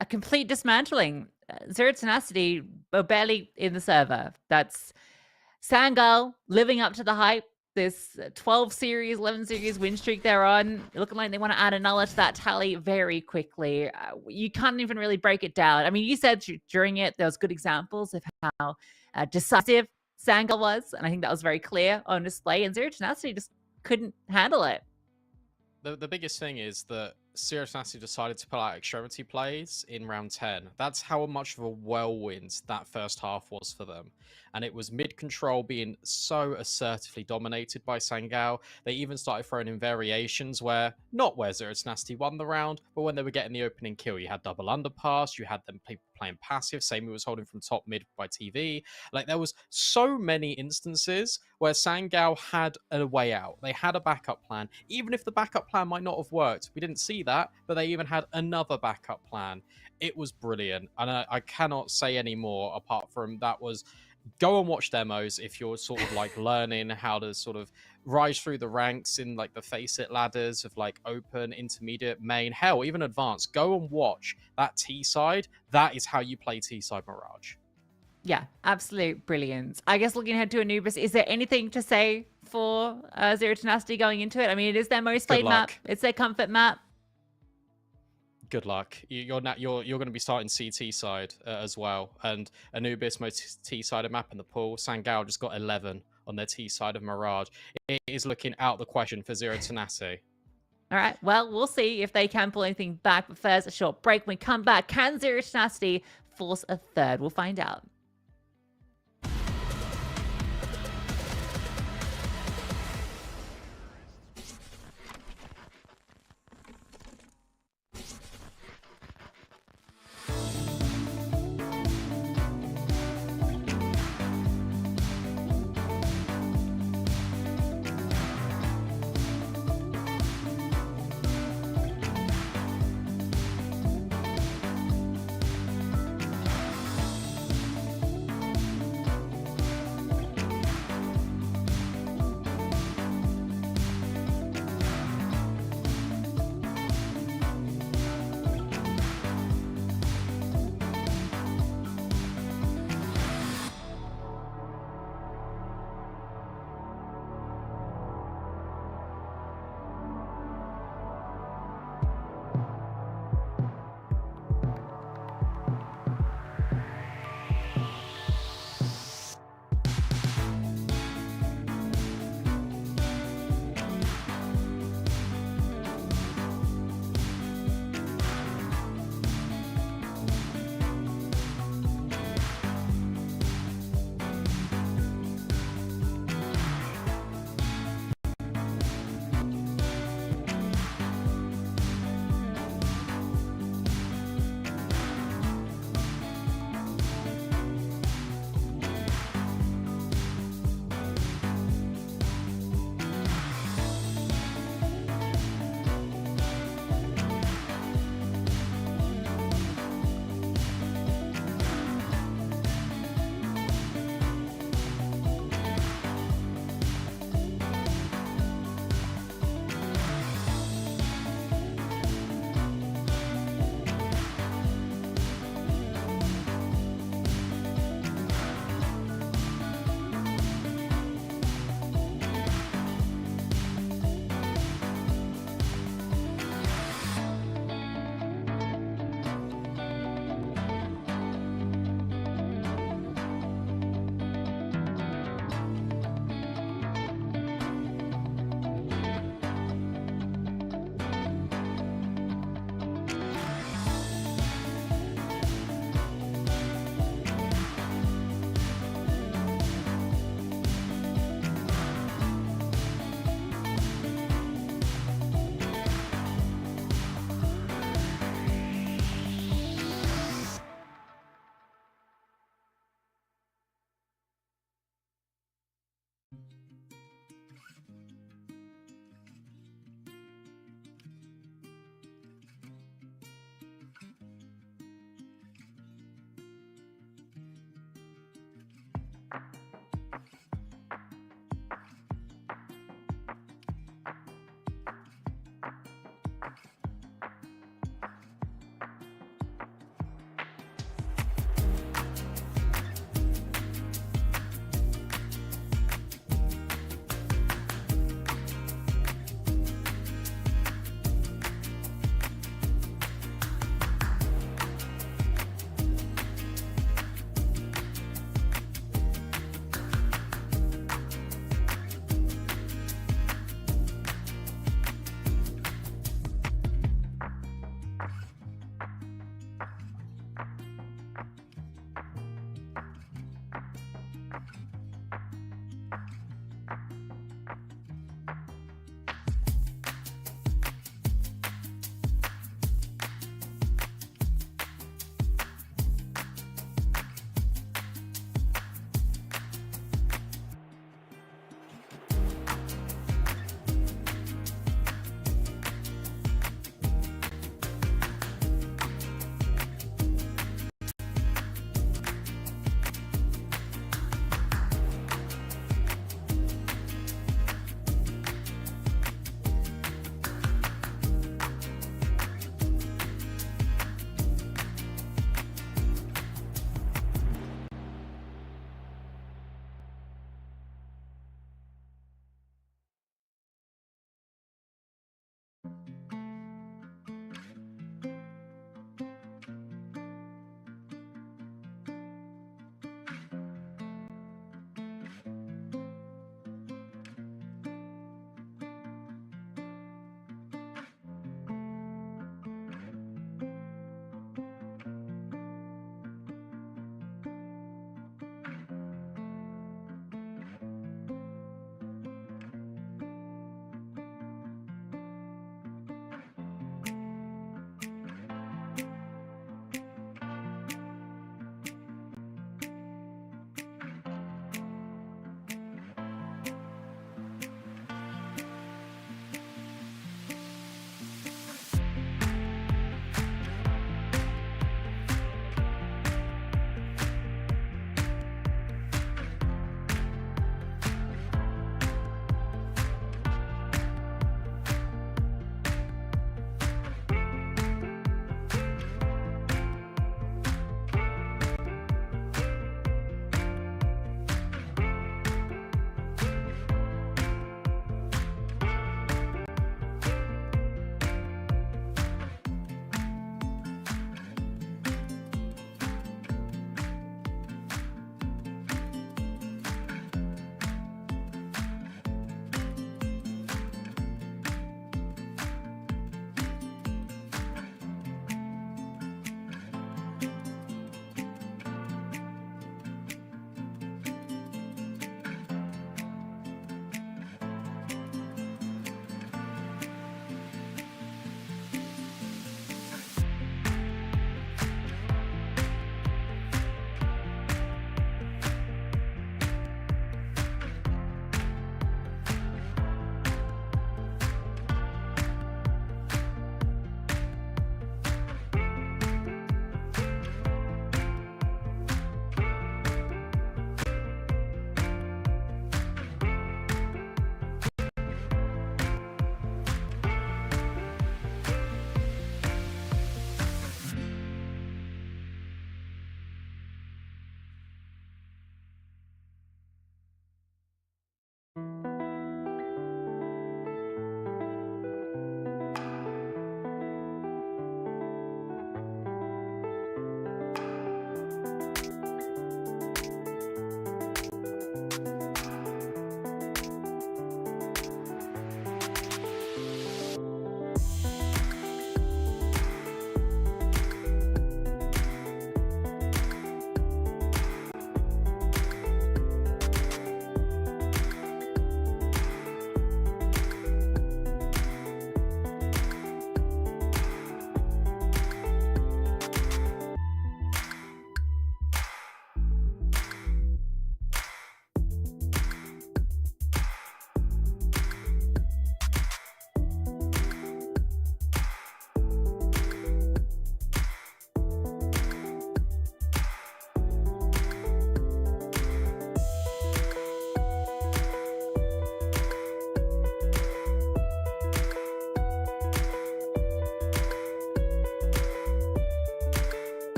A complete dismantling. Zero Tenacity were barely in the server. That's Sangal living up to the hype. This 12 series, 11 series win streak they're on, looking like they want to add another to that tally very quickly. You can't even really break it down. I mean, you said during it, there was good examples of how decisive Sangal was, and I think that was very clear on display, and Zero Tenacity just couldn't handle it. The biggest thing is that Zero Tenacity decided to pull out extremity plays in round 10. That's how much of a whirlwind that first half was for them. And it was mid-control being so assertively dominated by Sangal. They even started throwing in variations where, not where Zero Tenacity won the round, but when they were getting the opening kill. You had double underpass, you had them playing passive, Sammy was holding from top mid by TV. Like, there was so many instances where Sangal had a way out. They had a backup plan. Even if the backup plan might not have worked, we didn't see that, but they even had another backup plan. It was brilliant, and I cannot say any more apart from that was... Go and watch demos if you're sort of like learning how to sort of rise through the ranks in like the face it ladders of like open, intermediate, main, hell, even advanced. Go and watch that T side. That is how you play T side Mirage. Yeah, absolute brilliance. I guess looking ahead to Anubis, is there anything to say for Zero Tenacity going into it? I mean, it is their most played map. It's their comfort map. Good luck. You're going to be starting CT side as well, and Anubis most T side of map in the pool. Sangal just got 11 on their T side of Mirage. It is looking out the question for Zero Tenacity. All right, well, we'll see if they can pull anything back. But first, a short break. When we come back, can Zero Tenacity force a third? We'll find out.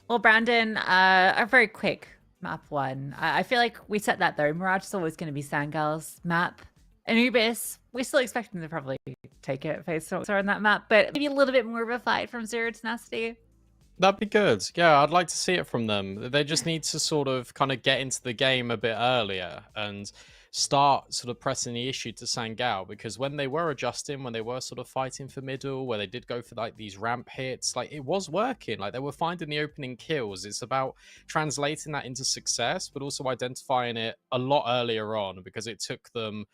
Well, Brandon, a very quick map one. I feel like we set that though. Mirage is always going to be Sangal's map. Anubis, we still expect them to probably take it based on what's on that map, but maybe a little bit more of a fight from Zero Tenacity. That'd be good. Yeah, I'd like to see it from them. They just need to sort of kind of get into the game a bit earlier and start sort of pressing the issue to Sangal, because when they were adjusting, when they were sort of fighting for middle, where they did go for like these ramp hits, like it was working. Like they were finding the opening kills. It's about translating that into success, but also identifying it a lot earlier on, because it took them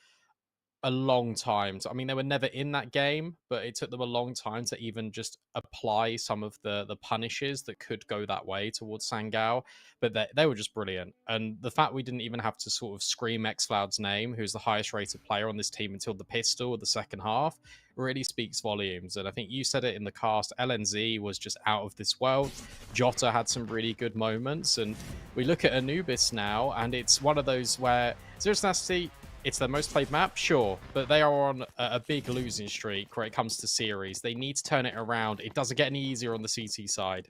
a long time. I mean, they were never in that game, but it took them a long time to even just apply some of the punishes that could go that way towards Sangal. But they were just brilliant. And the fact we didn't even have to sort of scream xCloud's name, who's the highest rated player on this team, until the pistol of the second half, really speaks volumes. And I think you said it in the cast, LNZ was just out of this world. Jota had some really good moments. And we look at Anubis now, and it's one of those where Zero Tenacity, it's their most played map, sure, but they are on a big losing streak where it comes to series. They need to turn it around. It doesn't get any easier on the CT side.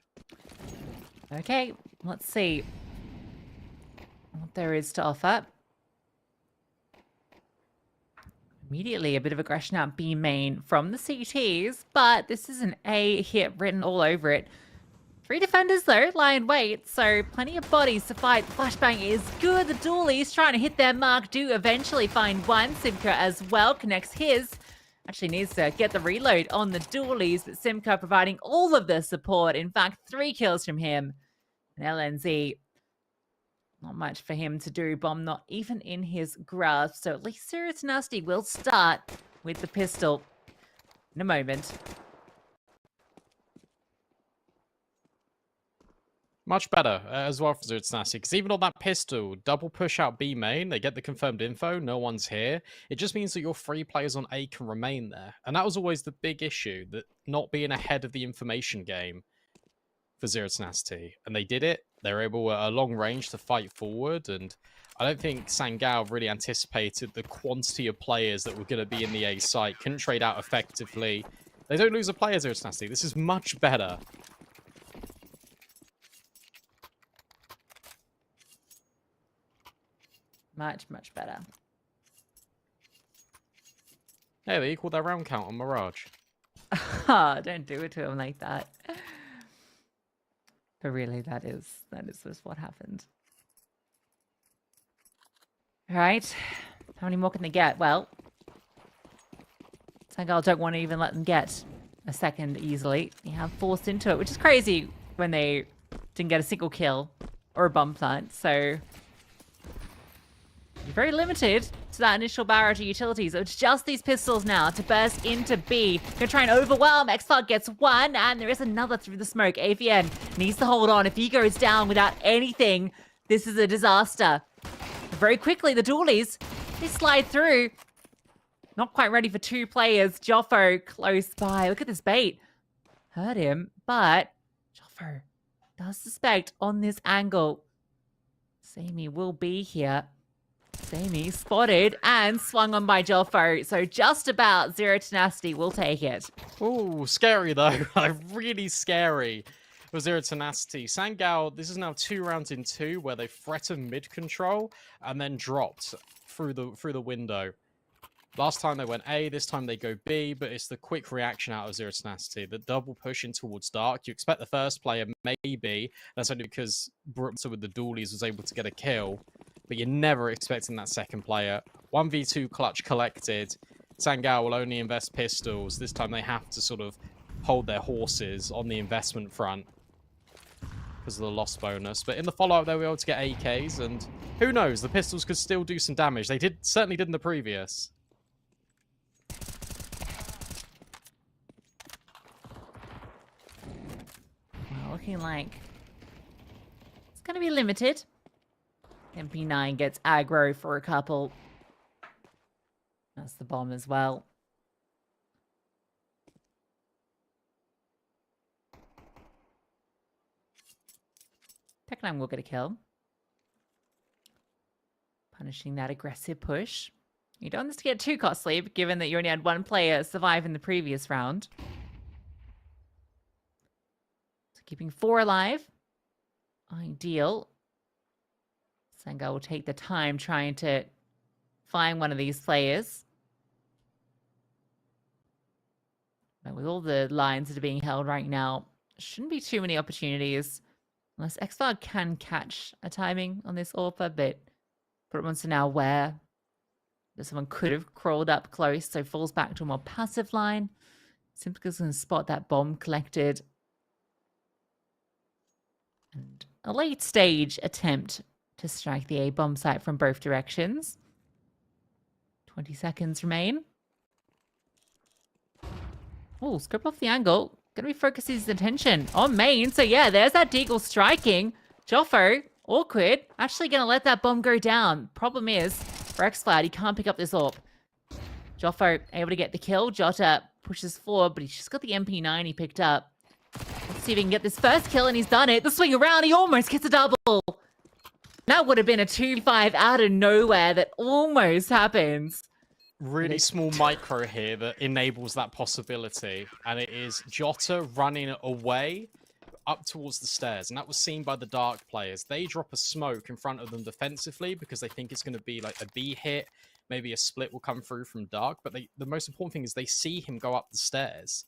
Okay, let's see what there is to offer. Immediately, a bit of aggression out B main from the CTs, but this is an A hit written all over it. 3 defenders, though, lie in wait, so plenty of bodies to fight. Flashbang is good. The dualies trying to hit their mark do eventually find one. Simka as well connects his. Actually needs to get the reload on the dualies, but Simka providing all of the support. In fact, 3 kills from him. And LNZ, not much for him to do. Bomb not even in his grasp, so at least Zero Tenacity will start with the pistol in a moment. Much better as well for Zero Tenacity, because even on that pistol, double push out B main, they get the confirmed info, no one's here. It just means that your 3 players on A can remain there. And that was always the big issue, that not being ahead of the information game for Zero Tenacity. And they did it. They were able at a long range to fight forward. And I don't think Sangal really anticipated the quantity of players that were going to be in the A site. Couldn't trade out effectively. They don't lose a player, Zero Tenacity. This is much better. Much, much better. Hey, they equaled their round count on Mirage. Don't do it to him like that. But really, that is just what happened. All right. How many more can they get? Well, Sangal don't want to even let them get a second easily. They have forced into it, which is crazy when they didn't get a single kill or a bomb plant. So very limited to that initial barrage of utilities. So it's just these pistols now to burst into B. Gonna try and overwhelm. xCloud gets one, and there is another through the smoke. AVN needs to hold on. If he goes down without anything, this is a disaster. Very quickly, the dualies, they slide through. Not quite ready for 2 players. Joffo close by. Look at this bait. Hurt him, but Joffo does suspect on this angle Sammy will be here. Sammy spotted and swung on by Joffo. So just about Zero Tenacity will take it. Ooh, scary though. Really scary for Zero Tenacity. Sangal, this is now 2 rounds in 2 where they threatened mid control and then dropped through the window. Last time they went A, this time they go B, but it's the quick reaction out of Zero Tenacity. The double push in towards dark. You expect the first player maybe. That's only because Brooks with the dualies was able to get a kill. But you're never expecting that second player. 1v2 clutch collected. Sangal will only invest pistols. This time they have to sort of hold their horses on the investment front because of the loss bonus. But in the follow-up, they were able to get AKs, and who knows? The pistols could still do some damage. They certainly did in the previous. Well, looking like it's going to be limited. MP9 gets aggro for a couple. That's the bomb as well. Tech9 will get a kill. Punishing that aggressive push. You don't want this to get too costly, given that you only had 1 player survive in the previous round. So keeping 4 alive. ideal. Sangal will take the time trying to find one of these players. But with all the lines that are being held right now, shouldn't be too many opportunities. Unless Xfloud can catch a timing on this AWPer, but Brute wants to now aware that someone could have crawled up close, so falls back to a more passive line. Simply because can spot that bomb collected. And a late stage attempt to strike the A bomb site from both directions. 20 seconds remain. Oh, scope off the angle. Gonna refocus his attention on main. So yeah, there's that Deagle striking. Joffo, awkward. Actually gonna let that bomb go down. Problem is, for Xcloud, he can't pick up this AWP. Joffo able to get the kill. Jota pushes forward, but he's just got the MP9 he picked up. Let's see if he can get this first kill, and he's done it. The swing around, he almost gets a double. That would have been a 2-5 out of nowhere that almost happens. Really small micro here that enables that possibility, and it is Jota running away up towards the stairs, and that was seen by the Dark players. They drop a smoke in front of them defensively because they think it's going to be like a B hit, maybe a split will come through from Dark, but the most important thing is they see him go up the stairs.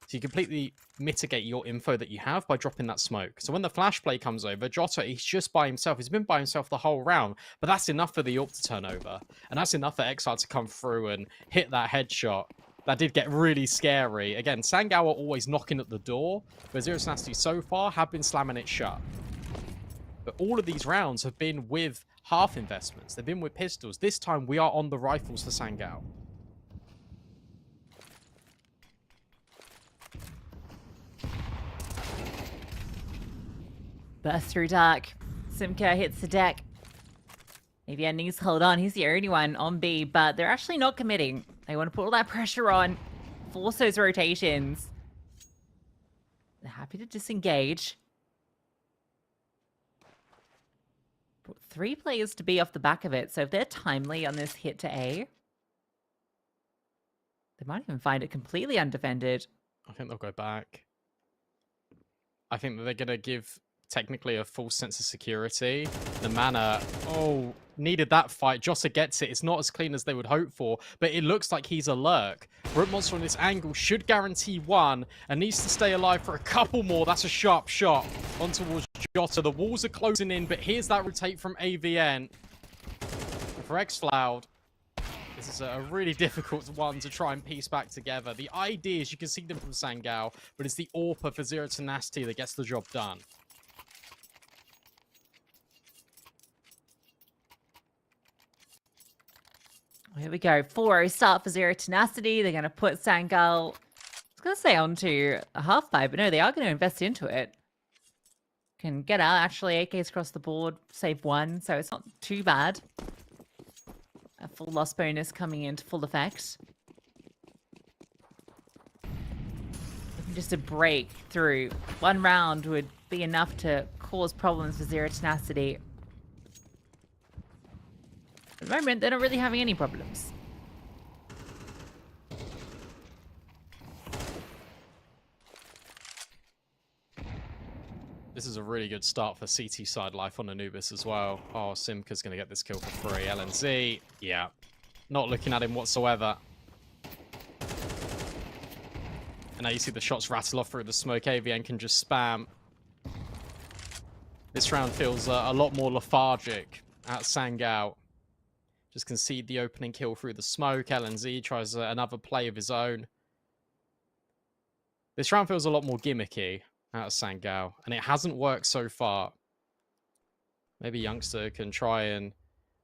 So you completely mitigate your info that you have by dropping that smoke. So when the flash play comes over, Jota, he's just by himself. He's been by himself the whole round, but that's enough for the AWP to turn over. And that's enough for Exile to come through and hit that headshot. That did get really scary. Again, Sangal are always knocking at the door, but Zero Tenacity so far have been slamming it shut. But all of these rounds have been with half investments. They've been with pistols. This time we are on the rifles for Sangal. Burst through Dark. Simka hits the deck. AVN needs to hold on. He's the only one on B, but they're actually not committing. They want to put all that pressure on, force those rotations. They're happy to disengage. But 3 players to be off the back of it, so if they're timely on this hit to A, they might even find it completely undefended. I think they'll go back. I think that they're going to give technically a false sense of security. The mana, oh, needed that fight. Jota gets it. It's not as clean as they would hope for, but it looks like he's a lurk. Brute Monster on this angle should guarantee 1 and needs to stay alive for a couple more. That's a sharp shot on towards Jota. The walls are closing in, but here's that rotate from AVN. For Xcloud, this is a really difficult one to try and piece back together. The idea is you can see them from Sangal, but it's the AWPer for Zero Tenacity that gets the job done. Here we go. 4-0 start for Zero Tenacity. They're going to put Sangal, I was going to say onto a half five, but no, they are going to invest into it. Can get out, actually, AKs across the board, save 1, so it's not too bad. A full loss bonus coming into full effect. Just a break through. 1 round would be enough to cause problems for Zero Tenacity. At the moment, they're not really having any problems. This is a really good start for CT side life on Anubis as well. Oh, Simka's going to get this kill for free. LNZ, yeah. Not looking at him whatsoever. And now you see the shots rattle off through the smoke. AVN can just spam. This round feels a lot more lethargic at Sangal. Just concede the opening kill through the smoke. LNZ tries another play of his own. This round feels a lot more gimmicky out of Sangal, and it hasn't worked so far. Maybe Youngster can try and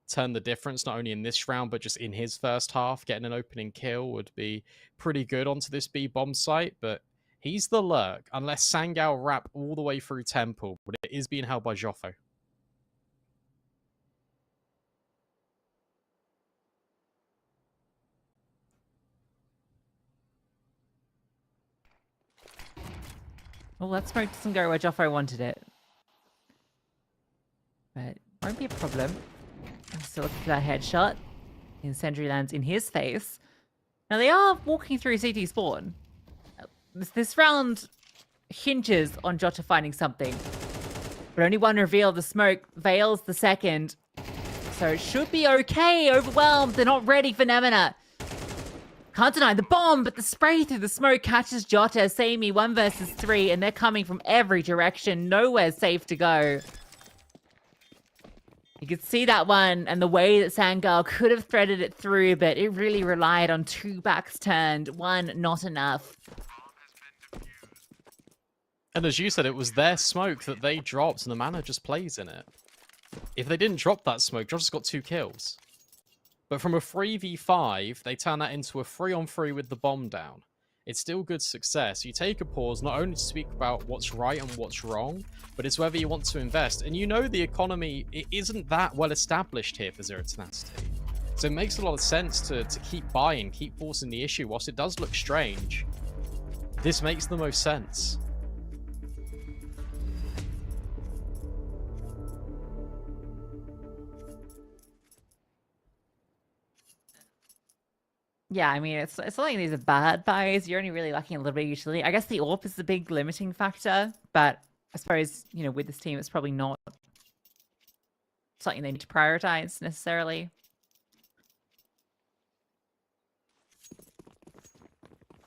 turn the difference, not only in this round, but just in his first half. Getting an opening kill would be pretty good onto this B bomb site, but he's the lurk, unless Sangal wrap all the way through Temple, but it is being held by Joffo. Well, that smoke doesn't go where Joffo wanted it. But won't be a problem. I'm still looking for that headshot. Incendiary lands in his face. Now, they are walking through CT spawn. This round hinges on Jota finding something. But only one reveal. The smoke veils the second. So it should be okay. Overwhelmed. They're not ready for Nemina. Can't deny the bomb, but the spray through the smoke catches Jota, Sammy 1 versus 3, and they're coming from every direction. Nowhere's safe to go. You could see that one and the way that Sangal could have threaded it through, but it really relied on 2 backs turned. 1 not enough. And as you said, it was their smoke that they dropped, and the mana just plays in it. If they didn't drop that smoke, Jota's got 2 kills. But from a 3v5, they turn that into a 3-on-3 with the bomb down. It's still good success. You take a pause, not only to speak about what's right and what's wrong, but it's whether you want to invest. And you know the economy, it isn't that well established here for Zero Tenacity. So it makes a lot of sense to keep buying, keep forcing the issue. Whilst it does look strange, this makes the most sense. Yeah, I mean, it's not like these are bad buys. You're only really lacking a little bit of utility. I guess the AWP is the big limiting factor, but I suppose, you know, with this team, it's probably not something they need to prioritize necessarily.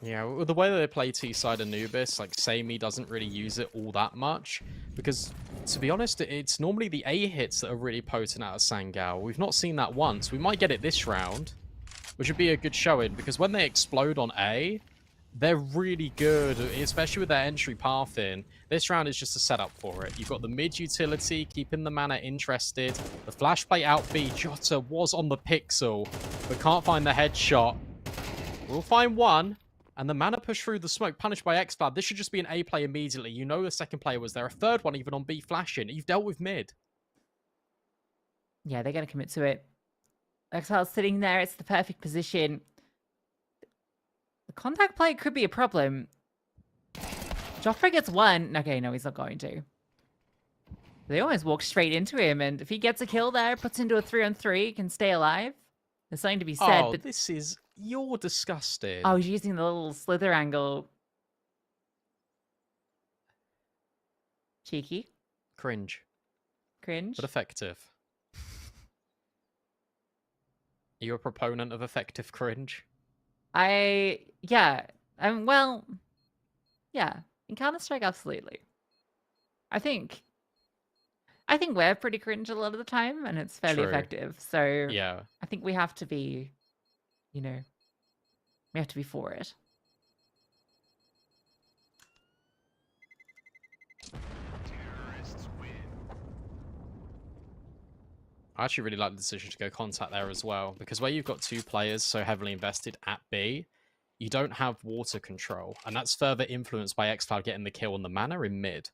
Yeah, with the way that they play T-side Anubis, like, Sammy doesn't really use it all that much, because, to be honest, it's normally the A hits that are really potent out of Sangal. We've not seen that once. We might get it this round, which would be a good showing, because when they explode on A, they're really good, especially with their entry path in. This round is just a setup for it. You've got the mid utility, keeping the mana interested. The flash play out B. Jota was on the pixel, but can't find the headshot. We'll find one, and the mana push through the smoke, punished by xCloud. This should just be an A play immediately. You know the second player was there. A third one even on B flashing. You've dealt with mid. Yeah, they're going to commit to it. xCloud's sitting there. It's the perfect position. The contact play could be a problem. Joffrey gets one. Okay, no, he's not going to. They almost walk straight into him, and if he gets a kill there, puts into a 3-on-3, can stay alive. There's something to be said. Oh, but this is... You're disgusting. Oh, he's using the little slither angle. Cheeky. Cringe. Cringe. But effective. Are you a proponent of effective cringe? Yeah. Well, yeah. In Counter-Strike, absolutely. I think we're pretty cringe a lot of the time, and it's fairly effective. So yeah, I think we have to be, you know, we have to be for it. I actually really like the decision to go contact there as well, because where you've got 2 players so heavily invested at B, you don't have water control, and that's further influenced by xCloud getting the kill on the mana in mid.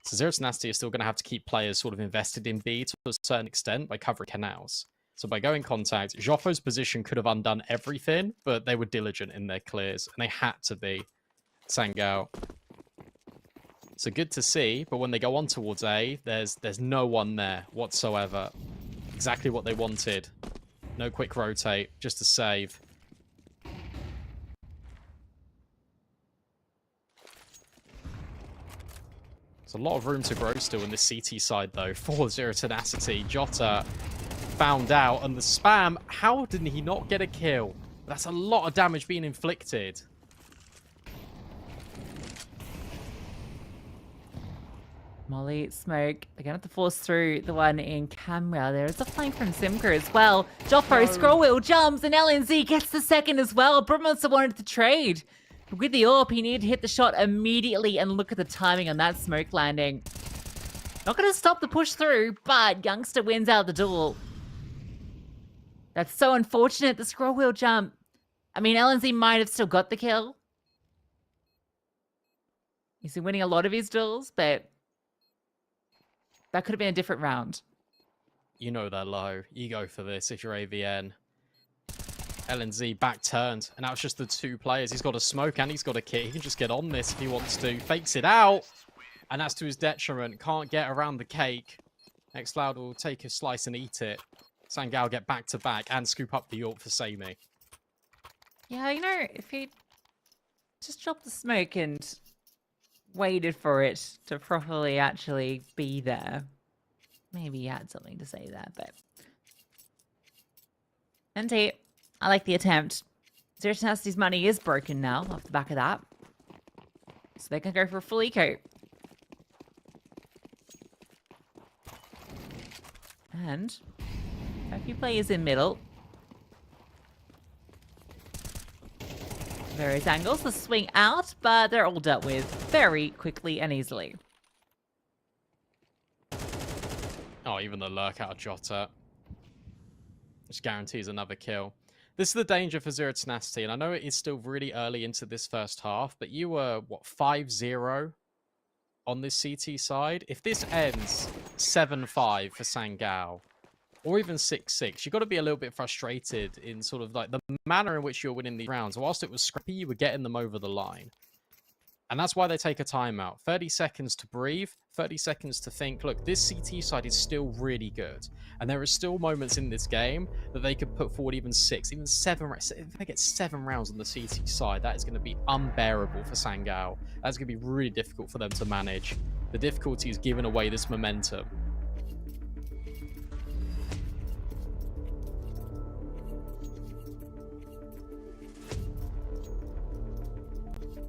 So Zero Tenacity is still going to have to keep players sort of invested in B to a certain extent by covering canals. So by going contact, Joffo's position could have undone everything, but they were diligent in their clears, and they had to be. Sangal. So good to see, but when they go on towards A, there's no one there whatsoever. Exactly what they wanted. No quick rotate, just a save. There's a lot of room to grow still in the CT side, though, for Zero Tenacity. Jota found out, and the spam, how did he not get a kill? That's a lot of damage being inflicted. Molly, Smoke, they're going to have to force through the one in camera. There is a flank from Simker as well. Joffro, scroll wheel jumps, and LNZ gets the second as well. Brummonster wanted to trade. With the AWP, he needed to hit the shot immediately, and look at the timing on that smoke landing. Not going to stop the push through, but Youngster wins out the duel. That's so unfortunate, the scroll wheel jump. I mean, LNZ might have still got the kill. He's been winning a lot of his duels, but that could have been a different round. You know they're low. You go for this if you're AVN. LNZ back turned, and now it's just the 2 players. He's got a smoke and he's got a kit. He can just get on this if he wants to. Fakes it out, and that's to his detriment. Can't get around the cake. xCloud will take a slice and eat it. Sangal get back to back and scoop up the AWP for Sammy. Yeah, you know, if he just dropped the smoke and waited for it to properly actually be there. Maybe he had something to say there, but... NT, I like the attempt. Zero Tenacity's money is broken now off the back of that. So they can go for a full eco. And a few players in middle. Various angles to swing out, but they're all dealt with very quickly and easily. Oh, even the lurk out of Jota. Which guarantees another kill. This is the danger for Zero Tenacity, and I know it is still really early into this first half, but you were, what, 5-0 on this CT side? If this ends 7-5 for Sangal, or even 6-6, you've got to be a little bit frustrated in sort of like the manner in which you're winning these rounds. Whilst it was scrappy, you were getting them over the line. And that's why they take a timeout. 30 seconds to breathe, 30 seconds to think, look, this CT side is still really good. And there are still moments in this game that they could put forward even 6, even 7. If they get 7 rounds on the CT side, that is going to be unbearable for Sangal. That's going to be really difficult for them to manage. The difficulty is giving away this momentum.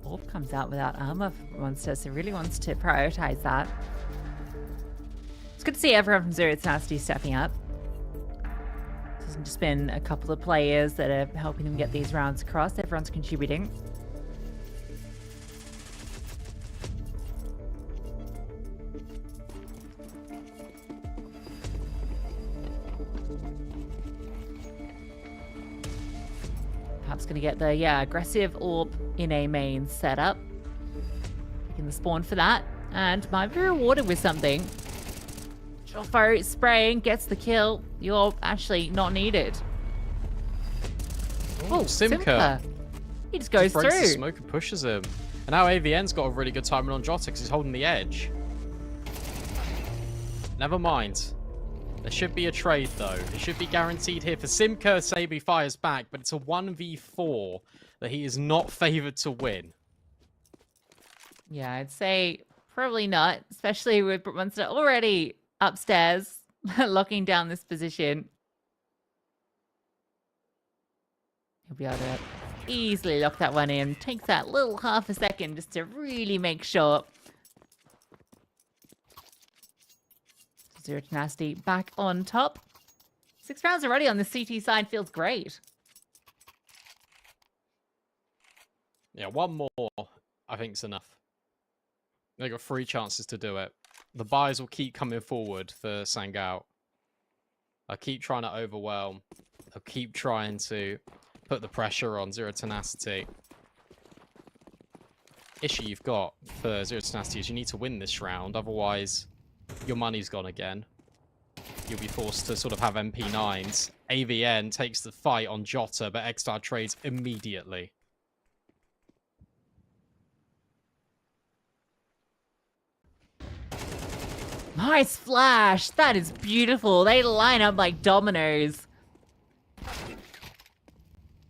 Orb comes out without armor for Monster, so really wants to prioritize that. It's good to see everyone from Zero Tenacity stepping up. It hasn't just been a couple of players that are helping them get these rounds across. Everyone's contributing. Perhaps going to get the, aggressive orb in a main setup. Taking the spawn for that. And might be rewarded with something. Joffo spraying, gets the kill. The orb actually not needed. Oh, Simka. He just goes through. The smoke and pushes him. And now AVN's got a really good timing on Jota because he's holding the edge. Never mind. There should be a trade, though. It should be guaranteed here for Simka. Sabi fires back, but it's a 1v4 that he is not favored to win. Yeah, I'd say probably not, especially with Monster already upstairs, locking down this position. He'll be able to easily lock that one in. Takes that little half a second just to really make sure. Zero Tenacity back on top. 6 rounds already on the CT side feels great. Yeah, one more, I think, is enough. They got 3 chances to do it. The buys will keep coming forward for Sangal. I'll keep trying to overwhelm. I'll keep trying to put the pressure on Zero Tenacity. Issue you've got for Zero Tenacity is you need to win this round, otherwise your money's gone again. You'll be forced to sort of have MP9s. AVN takes the fight on Jota, but X-Star trades immediately. Nice flash. That is beautiful. They line up like dominoes.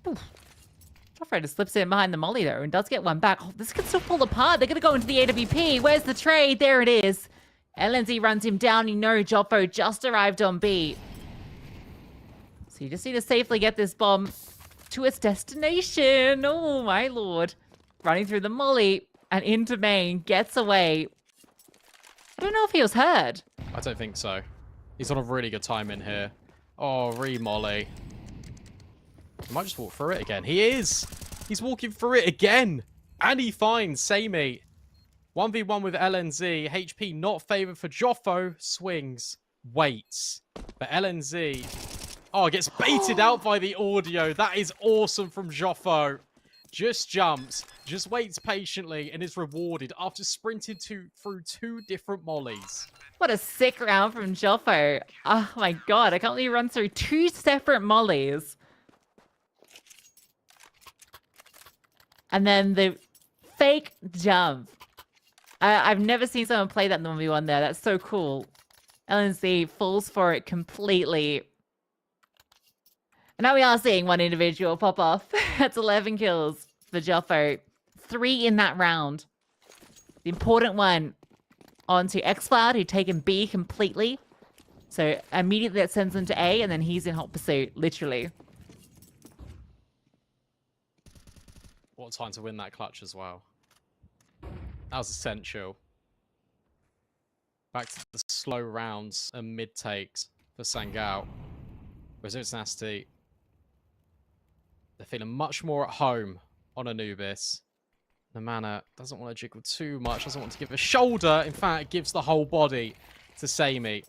Joffrey just slips in behind the molly, though, and does get one back. Oh, this could still fall apart. They're going to go into the AWP. Where's the trade? There it is. LNZ runs him down. You know Joffo just arrived on B. So you just need to safely get this bomb to its destination. Oh, my lord. Running through the molly and into main. Gets away. I don't know if he was heard. I don't think so. He's on a really good time in here. Oh, re-molly. He might just walk through it again. He is! He's walking through it again! And he finds Samey. 1v1 with LNZ. HP not favored for Joffo. Swings. Waits. But LNZ... Oh, gets baited out by the audio. That is awesome from Joffo. Just jumps. Just waits patiently and is rewarded after sprinting through 2 different mollies. What a sick round from Joffo. Oh my god, I can't believe he runs through 2 separate mollies. And then the fake jump. I've never seen someone play that in the 1v1 there. That's so cool. LNZ falls for it completely. And now we are seeing one individual pop off. That's 11 kills for Joffo. 3 in that round. The important one onto xCloud, who'd taken B completely. So immediately that sends him to A, and then he's in hot pursuit, literally. What time to win that clutch as well. That was essential. Back to the slow rounds and mid takes for Sangal. Whereas Tenacity, they're feeling much more at home on Anubis. The mana doesn't want to jiggle too much, doesn't want to give a shoulder. In fact, it gives the whole body to Samey.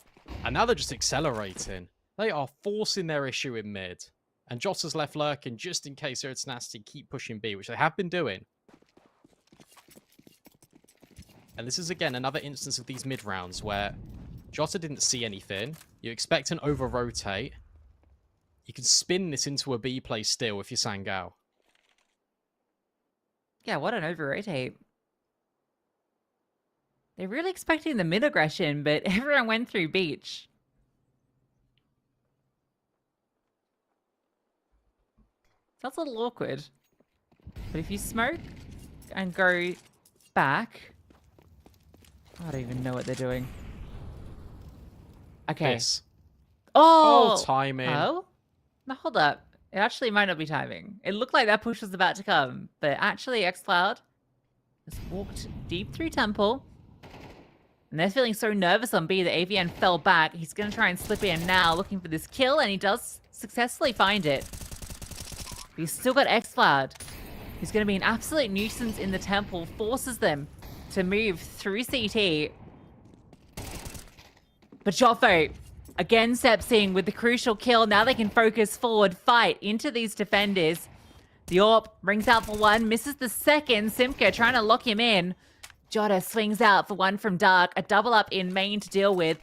And now they're just accelerating. They are forcing their issue in mid. And Jota's left lurking just in case Tenacity keep pushing B, which they have been doing. And this is, again, another instance of these mid rounds where Jota didn't see anything. You expect an over-rotate. You can spin this into a B play still if you're Sangal. Yeah, what an over-rotate. They're really expecting the mid-aggression, but everyone went through beach. That's a little awkward. But if you smoke and go back... I don't even know what they're doing. Okay. This. Oh! Timing. Oh? No, hold up. It actually might not be timing. It looked like that push was about to come, but actually xCloud has walked deep through Temple. And they're feeling so nervous on B that AVN fell back. He's going to try and slip in now, looking for this kill, and he does successfully find it. But he's still got xCloud. He's going to be an absolute nuisance in the Temple, forces them to move through CT. But Joffo again steps in with the crucial kill. Now they can focus forward, fight into these defenders. The AWP brings out for one, misses the second. Simka trying to lock him in. Jota swings out for one from Dark. A double up in main to deal with.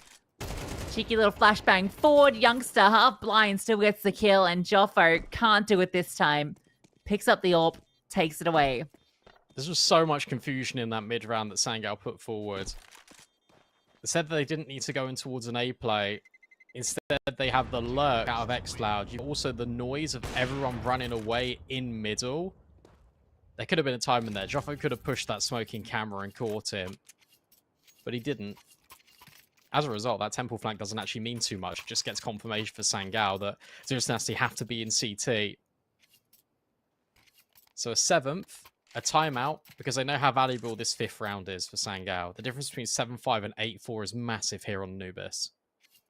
Cheeky little flashbang forward. Youngster, half blind, still gets the kill. And Joffo can't do it this time. Picks up the AWP, takes it away. There's just so much confusion in that mid round that Sangal put forward. They said that they didn't need to go in towards an A play. Instead, they have the lurk out of xCloud. You've also the noise of everyone running away in middle. There could have been a time in there. Joffo could have pushed that smoking camera and caught him. But he didn't. As a result, that temple flank doesn't actually mean too much. It just gets confirmation for Sangal that Tenacity have to be in CT. So a 7th, a timeout, because they know how valuable this 5th round is for Sangal. The difference between 7-5 and 8-4 is massive here on Anubis.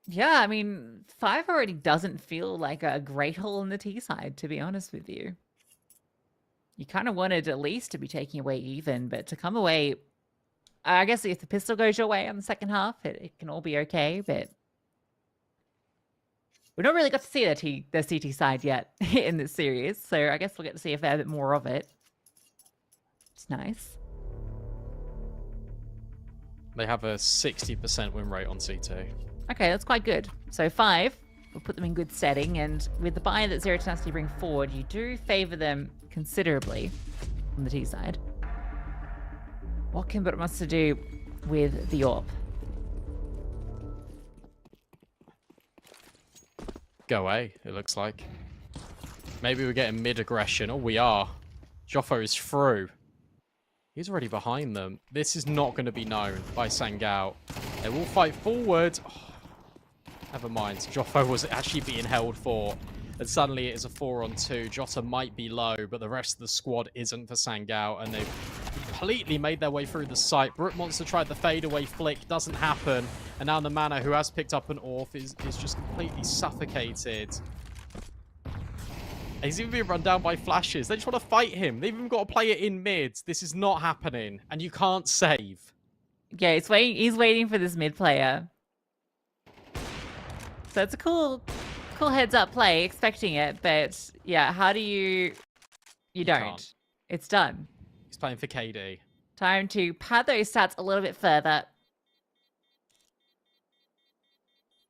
Yeah, I mean, 5 already doesn't feel like a great hole in the T side, to be honest with you. You kind of wanted at least to be taking away even, but to come away... I guess if the pistol goes your way on the second half, it can all be okay, but... We've not really got to see their CT side yet in this series, so I guess we'll get to see a fair bit more of it. It's nice. They have a 60% win rate on CT. Okay, that's quite good. So 5, we'll put them in good setting, and with the buy that Tenacity bring forward, you do favour them considerably on the T side. What Kimbert wants to do with the AWP? Go away, it looks like. Maybe we're getting mid-aggression. Oh, we are. Joffo is through. He's already behind them. This is not going to be known by Sangal. They will fight forward. Oh, never mind. Joffo was actually being held for. And suddenly it is a 4-on-2. Jota might be low, but the rest of the squad isn't for Sangal. And they've completely made their way through the site. Brook Monster tried the fadeaway flick. Doesn't happen. And now the Mana, who has picked up an AWP, is just completely suffocated. And he's even being run down by flashes. They just want to fight him. They've even got to play it in mid. This is not happening. And you can't save. Yeah, he's waiting for this mid player. So it's a cool heads up play, expecting it, but yeah, how do you don't. Can't. It's done. He's playing for KD. Time to pad those stats a little bit further.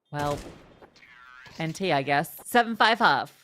Well, NT, I guess. 7-5 half.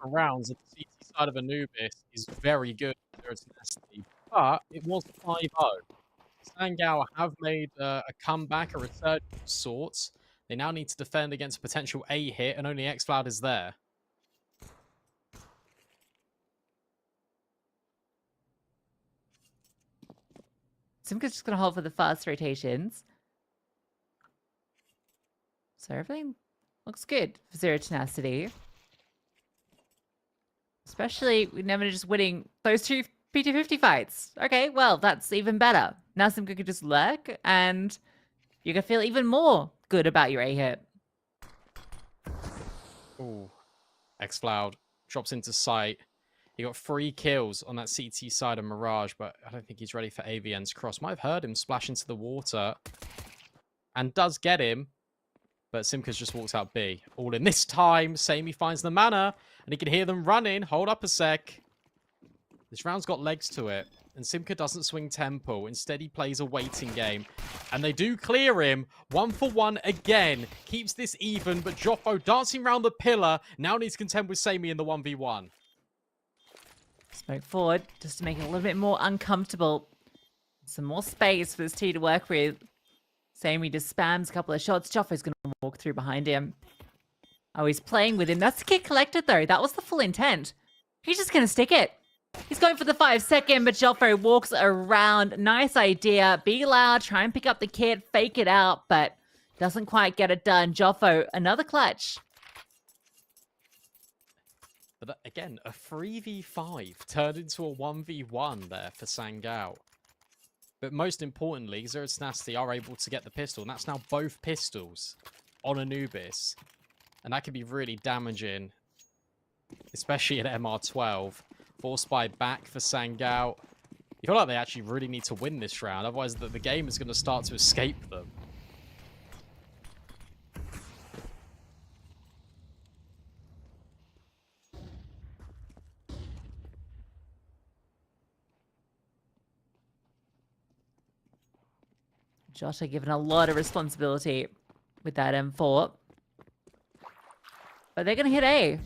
for rounds, and the CT side of Anubis is very good for Tenacity, but it was 5-0. Sangal have made a comeback, a resurgence of sorts. They now need to defend against a potential A hit, and only xCloud is there. Simka's just going to hold for the fast rotations. So everything looks good for Zero Tenacity. Especially with Nemanja just winning those 2 PT50 fights. Okay, well, that's even better. Now Simka could just lurk, and you can feel even more good about your A hit. Ooh. xCloud drops into sight. He got 3 kills on that CT side of Mirage, but I don't think he's ready for AVN's cross. Might have heard him splash into the water. And does get him. But Simka's just walked out B. All in this time, Sammy finds the mana, and he can hear them running. Hold up a sec. This round's got legs to it, and Simka doesn't swing tempo. Instead, he plays a waiting game. And they do clear him. 1 for 1 again. Keeps this even, but Joffo dancing around the pillar. Now needs to contend with Sammy in the 1v1. Smoke forward, just to make it a little bit more uncomfortable. Some more space for this T to work with. Sammy just spams a couple of shots. Joffo's going to walk through behind him. Oh, he's playing with him. That's the kit collected, though. That was the full intent. He's just going to stick it. He's going for the 5-second, but Joffo walks around. Nice idea. Be loud. Try and pick up the kit. Fake it out, but doesn't quite get it done. Joffo, another clutch. But again, a 3v5 turned into a 1v1 there for Sangal. But most importantly, Zero Tenacity are able to get the pistol, and that's now both pistols on Anubis. And that could be really damaging, especially at MR12. Force buy back for Sangal. You feel like they actually really need to win this round, otherwise the game is going to start to escape them. Jota given a lot of responsibility with that M4. But they're going to hit A.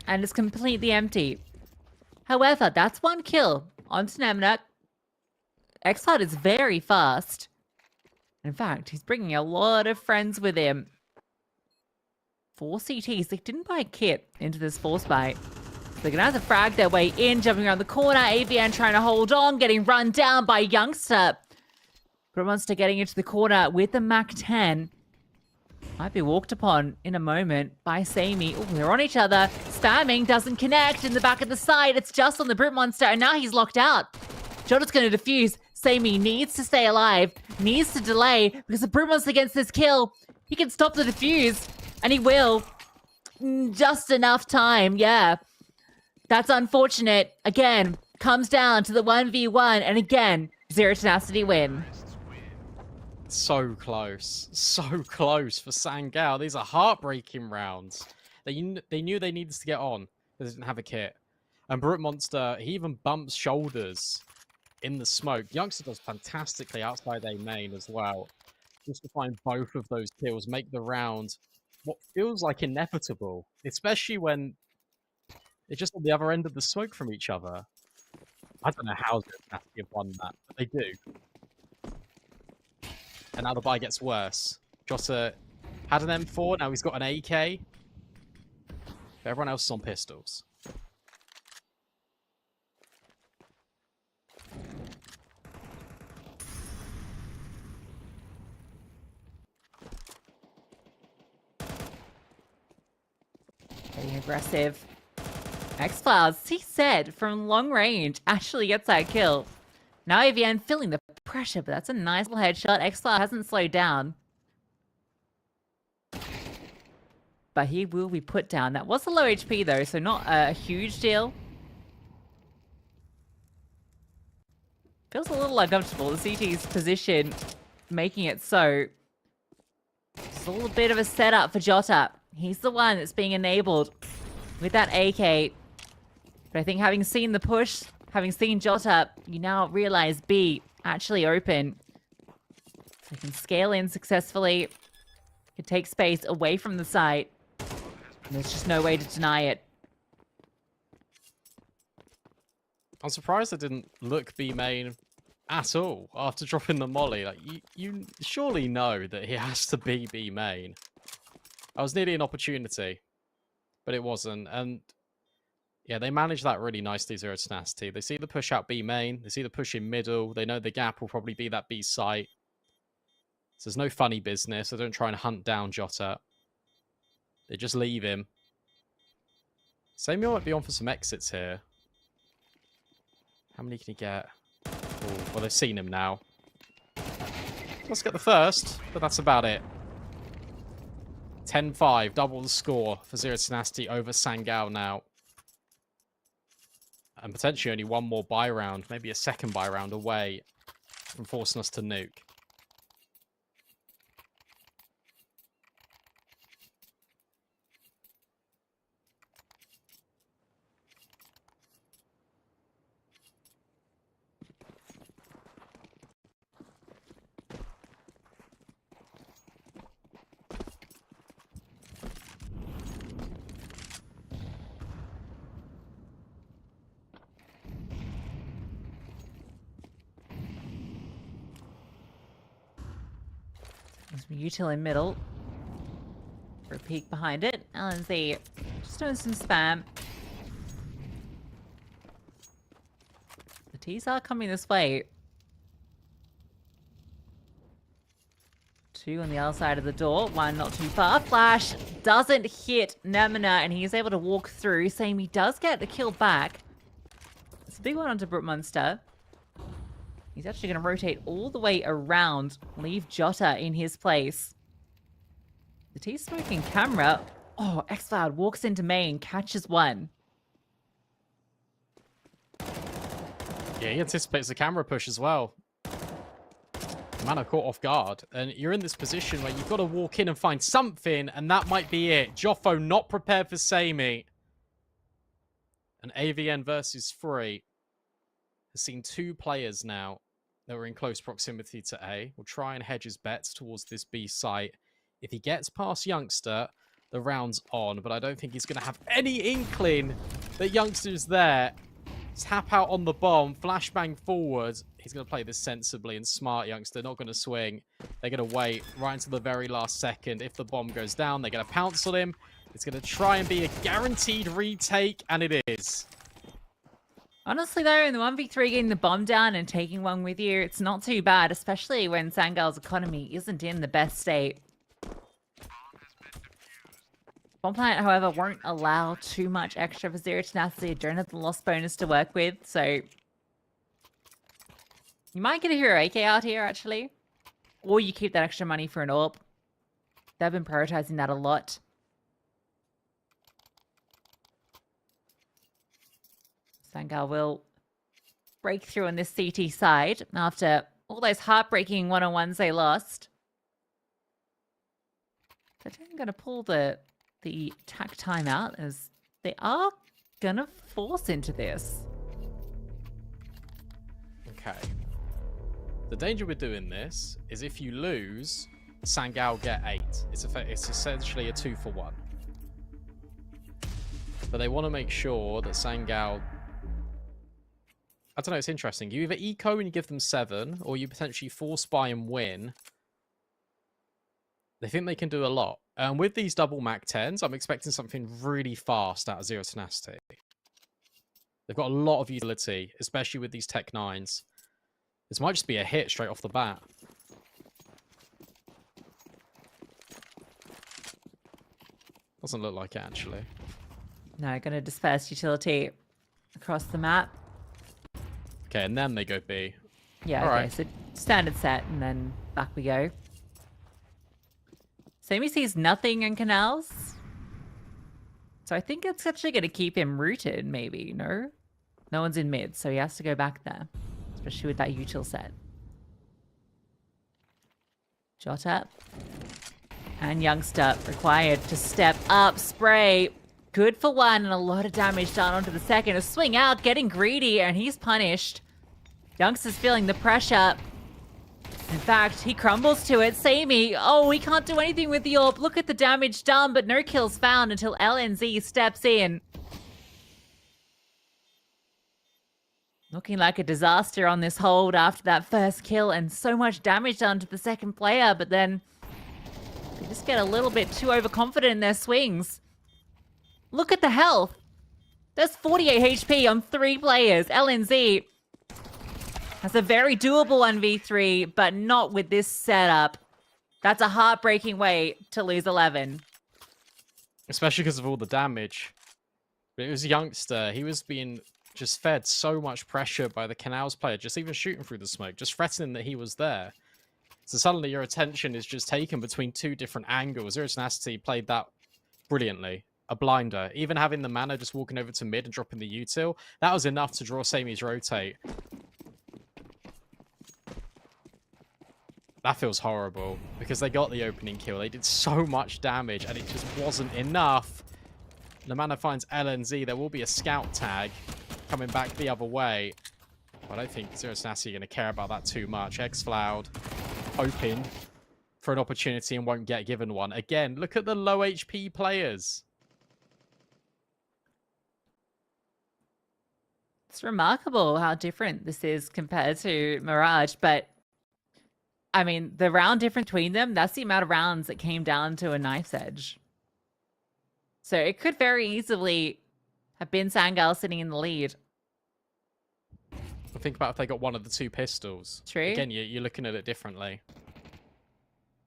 And it's completely empty. However, that's 1 kill onto Nemanja. xCloud is very fast. In fact, he's bringing a lot of friends with him. 4 CTs. They didn't buy a kit into this force buy. They're going to have to frag their way in, jumping around the corner. AVN trying to hold on, getting run down by Youngster. Monster getting into the corner with the MAC-10. Might be walked upon in a moment by Sammy. Oh, they're on each other. Spamming doesn't connect in the back of the side. It's just on the Brute Monster, and now he's locked out. Jota's going to defuse. Sammy needs to stay alive, needs to delay, because the Brute Monster gets this kill. He can stop the defuse, and he will. Just enough time, yeah. That's unfortunate. Again, comes down to the 1v1, and again, Zero Tenacity win. So close for Sangal. These are heartbreaking rounds. They knew they needed to get on. They didn't have a kit. And Brute Monster, he even bumps shoulders in the smoke. Youngster does fantastically outside A main as well. Just to find both of those kills, make the round what feels like inevitable. Especially when it's just on the other end of the smoke from each other. I don't know how they have won that, but they do. And now the buy gets worse. Jota had an M4, now he's got an AK. But everyone else is on pistols. Getting aggressive. xCloud, he said, from long range, actually gets that kill. Now AVN feeling the pressure, but that's a nice little headshot. xCloud hasn't slowed down. But he will be put down. That was a low HP though, so not a huge deal. Feels a little uncomfortable. The CT's position making it so. It's a little bit of a setup for Jota. He's the one that's being enabled with that AK. But I think having seen the push, having seen Jota, you now realize B actually open. So he can scale in successfully. Can take space away from the site. There's just no way to deny it. I'm surprised they didn't look B main at all after dropping the molly. Like, you surely know that he has to be B main. I was nearly an opportunity, but it wasn't. And yeah, they managed that really nicely, Zero Tenacity. They see the push out B main. They see the push in middle. They know the gap will probably be that B site. So there's no funny business. They don't try and hunt down Jota. They just leave him. Samuel might be on for some exits here. How many can he get? Ooh, well, they've seen him now. Let's get the first, but that's about it. 10-5, double the score for Zero Tenacity over Sangal now. And potentially only one more buy round, maybe a second buy round away from forcing us to nuke. Util in middle. For a peek behind it. LNZ just doing some spam. The T's are coming this way. 2 on the other side of the door. 1 not too far. Flash doesn't hit Nemina, and he's able to walk through. Sammy does get the kill back. It's a big one onto Brookmonster. He's actually going to rotate all the way around, leave Jota in his place. The T-smoking camera. Oh, xCloud walks into main, catches one. Yeah, he anticipates the camera push as well. Man, I caught off guard. And you're in this position where you've got to walk in and find something, and that might be it. Joffo not prepared for Sammy. And AVN versus Free has seen 2 players now that were in close proximity to A. Will try and hedge his bets towards this B site. If he gets past Youngster, the round's on, but I don't think he's going to have any inkling that Youngster's there. Tap out on the bomb, flashbang forward. He's going to play this sensibly and smart, Youngster. Not going to swing. They're going to wait right until the very last second. If the bomb goes down, they're going to pounce on him. It's going to try and be a guaranteed retake, and it is. Honestly, though, in the 1v3, getting the bomb down and taking one with you, it's not too bad, especially when Sangal's economy isn't in the best state. Bomb Planet, however, won't allow too much extra for Zero Tenacity. Don't have the loss bonus to work with, so you might get a hero AK out here, actually. Or you keep that extra money for an AWP. They've been prioritizing that a lot. Sangal will break through on this CT side after all those heartbreaking one-on-ones they lost. They're going to pull the tack timeout as they are going to force into this. Okay. The danger with doing this is if you lose, Sangal get 8. It's essentially a 2-for-1. But they want to make sure that Sangal... I don't know, it's interesting. You either eco and you give them 7, or you potentially force buy and win. They think they can do a lot. And with these double Mac 10s, I'm expecting something really fast out of Zero Tenacity. They've got a lot of utility, especially with these Tech 9s. This might just be a hit straight off the bat. Doesn't look like it, actually. No, going to disperse utility across the map. Okay, and then they go B. Yeah, all okay, right. So standard set, and then back we go. Sammy sees nothing in canals. So I think it's actually going to keep him rooted, maybe, no? No one's in mid, so he has to go back there. Especially with that util set. Jota. And Youngster required to step up. Spray. Good for 1 and a lot of damage done onto the second. A swing out, getting greedy, and he's punished. Youngster's feeling the pressure. In fact, he crumbles to it. Sammy, oh, he can't do anything with the orb. Look at the damage done, but no kills found until LNZ steps in. Looking like a disaster on this hold after that first kill, and so much damage done to the second player, but then they just get a little bit too overconfident in their swings. Look at the health. There's 48 HP on 3 players. LNZ has a very doable 1v3, but not with this setup. That's a heartbreaking way to lose 11. Especially because of all the damage. But it was a youngster. He was being just fed so much pressure by the Canals player, just even shooting through the smoke, just threatening that he was there. So suddenly your attention is just taken between 2 different angles. Zero Tenacity played that brilliantly. A blinder. Even having the mana just walking over to mid and dropping the util, that was enough to draw Samy's rotate. That feels horrible because they got the opening kill. They did so much damage and it just wasn't enough. The mana finds LNZ. There will be a scout tag coming back the other way. I don't think Zero Tenacity are going to care about that too much. Xfloud hoping for an opportunity and won't get given one. Again, look at the low HP players. It's remarkable how different this is compared to Mirage, but I mean, the round difference between them, that's the amount of rounds that came down to a knife's edge. So it could very easily have been Sangal sitting in the lead. Think about if they got one of the 2 pistols. True. Again, you're looking at it differently.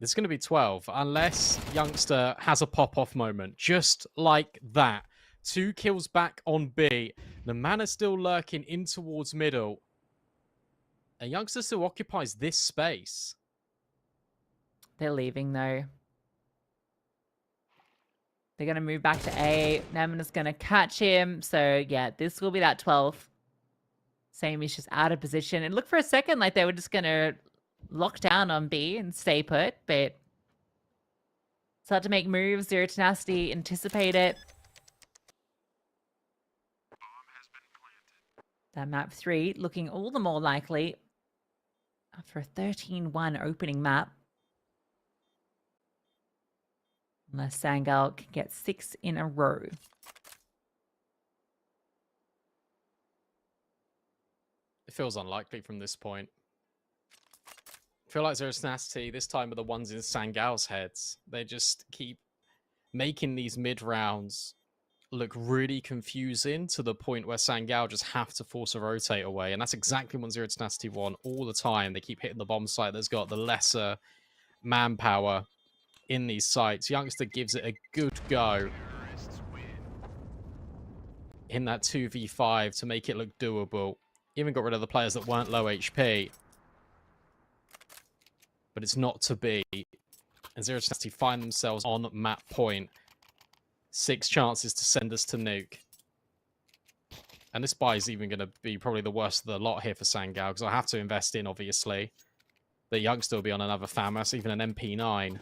This is going to be 12, unless Youngster has a pop-off moment. Just like that. 2 kills back on B. The mana's still lurking in towards middle. And Youngster still occupies this space. They're leaving, though. They're going to move back to A. Neman's going to catch him. So, yeah, this will be that 12th. Samy's just out of position. It looked for a second like they were just going to lock down on B and stay put, but start to make moves. Zero Tenacity, anticipate it. That map 3 looking all the more likely after a 13-1 opening map. Unless Sangal can get 6 in a row. It feels unlikely from this point. I feel like Zero Tenacity this time are the ones in Sangal's heads. They just keep making these mid rounds look really confusing to the point where Sangal just have to force a rotate away. And that's exactly what Zero Tenacity want all the time. They keep hitting the bomb site that's got the lesser manpower in these sites. Youngster gives it a good go in that 2v5 to make it look doable. Even got rid of the players that weren't low HP. But it's not to be. And Zero Tenacity find themselves on map point. 6 chances to send us to Nuke. And this buy is even going to be probably the worst of the lot here for Sangal, because I have to invest in, obviously. The Youngster will be on another FAMAS, even an MP9.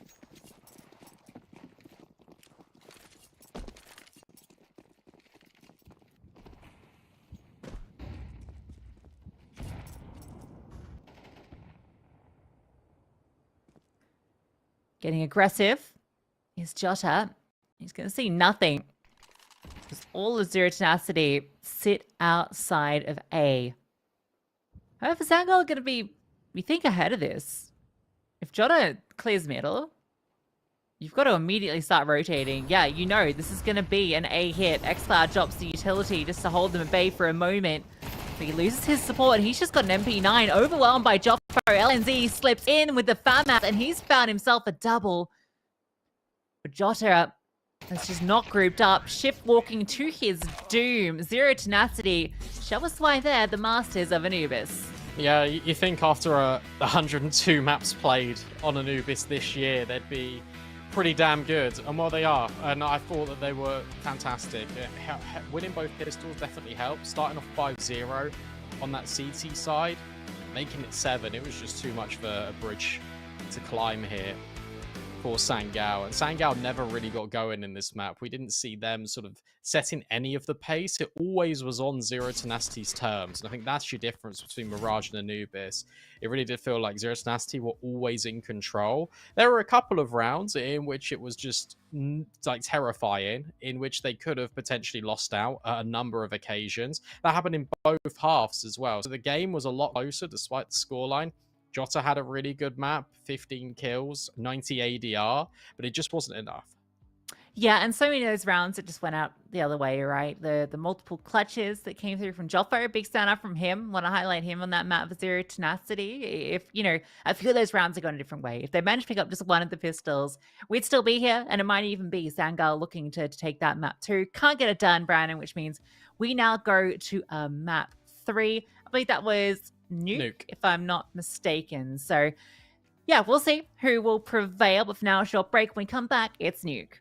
Getting aggressive is Jota. He's going to see nothing. Because all of Zero Tenacity sit outside of A. However, Sangal are going to be, we think, ahead of this. If Jota clears middle, you've got to immediately start rotating. Yeah, you know this is going to be an A hit. Xcloud drops the utility just to hold them at bay for a moment. But he loses his support, and he's just got an MP9. Overwhelmed by Joppo. LNZ slips in with the FAMAS, and he's found himself a double. But Jota has just not grouped up. Shift walking to his doom. Zero Tenacity. Show us why they're the masters of Anubis. Yeah, you think after 102 maps played on Anubis this year, they'd be pretty damn good. And well, they are. And I thought that they were fantastic. Winning both pistols definitely helped. Starting off 5-0 on that CT side, making it 7. It was just too much of a bridge to climb here. for Sangal, and Sangal never really got going in this map. We didn't see them sort of setting any of the pace. It always was on Zero Tenacity's terms, and I think that's your difference between Mirage and Anubis. It really did feel like Zero Tenacity were always in control. There were a couple of rounds in which it was just like terrifying, in which they could have potentially lost out at a number of occasions. That happened in both halves as well. So the game was a lot closer despite the scoreline. Jota had a really good map, 15 kills, 90 ADR, but it just wasn't enough. Yeah, and so many of those rounds it just went out the other way, right? The multiple clutches that came through from Joffo, big standout from him. Want to highlight him on that map for Zero Tenacity. If, you know, a few of those rounds have gone a different way. If they managed to pick up just one of the pistols, we'd still be here, and it might even be Sangal looking to take that map too. Can't get it done, Brandon, which means we now go to map 3. I believe that was Nuke, if I'm not mistaken. So, yeah, we'll see who will prevail. But for now, a short break. When we come back, it's Nuke.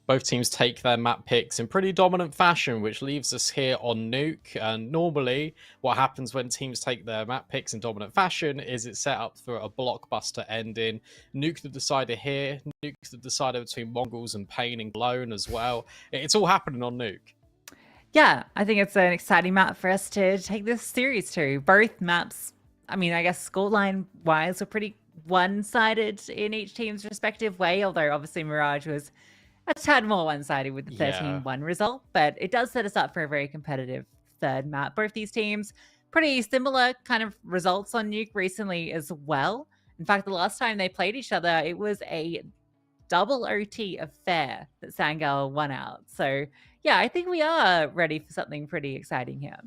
Both teams take their map picks in pretty dominant fashion, which leaves us here on Nuke. And normally, what happens when teams take their map picks in dominant fashion is it's set up for a blockbuster ending. Nuke the decider here, Nuke the decider between Mongols and Pain and Glown as well. It's all happening on Nuke. Yeah, I think it's an exciting map for us to take this series to. Both maps, I mean, I guess scoreline wise, were pretty one-sided in each team's respective way, although obviously Mirage was a tad more one-sided with the 13-1 result, but it does set us up for a very competitive third map. Both these teams, pretty similar kind of results on Nuke recently as well. In fact, the last time they played each other, it was a double OT affair that Sangal won out. So yeah, I think we are ready for something pretty exciting here.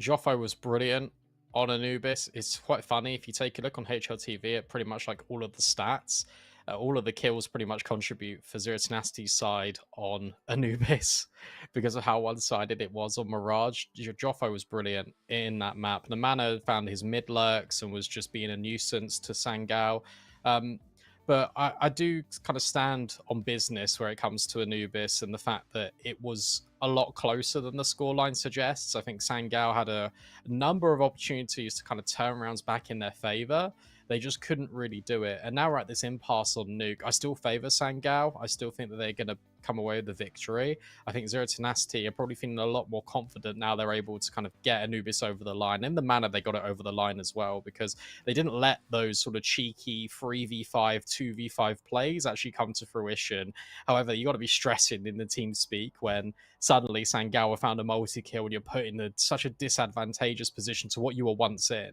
Joffo was brilliant on Anubis. It's quite funny if you take a look on HLTV at pretty much like all of the stats. All of the kills pretty much contribute for Zero Tenacity's side on Anubis because of how one-sided it was on Mirage. Joffo was brilliant in that map. Namana found his mid lurks and was just being a nuisance to Sangal. But I do kind of stand on business where it comes to Anubis and the fact that it was a lot closer than the scoreline suggests. I think Sangal had a number of opportunities to kind of turn rounds back in their favor. They just couldn't really do it. And now we're at this impasse on Nuke. I still favor Sangal. I still think that they're going to come away with the victory. I think Zero Tenacity are probably feeling a lot more confident now they're able to kind of get Anubis over the line. In the manner they got it over the line as well, because they didn't let those sort of cheeky 3v5, 2v5 plays actually come to fruition. However, you got to be stressing in the team speak when suddenly Sangal found a multi-kill and you're put in such a disadvantageous position to what you were once in.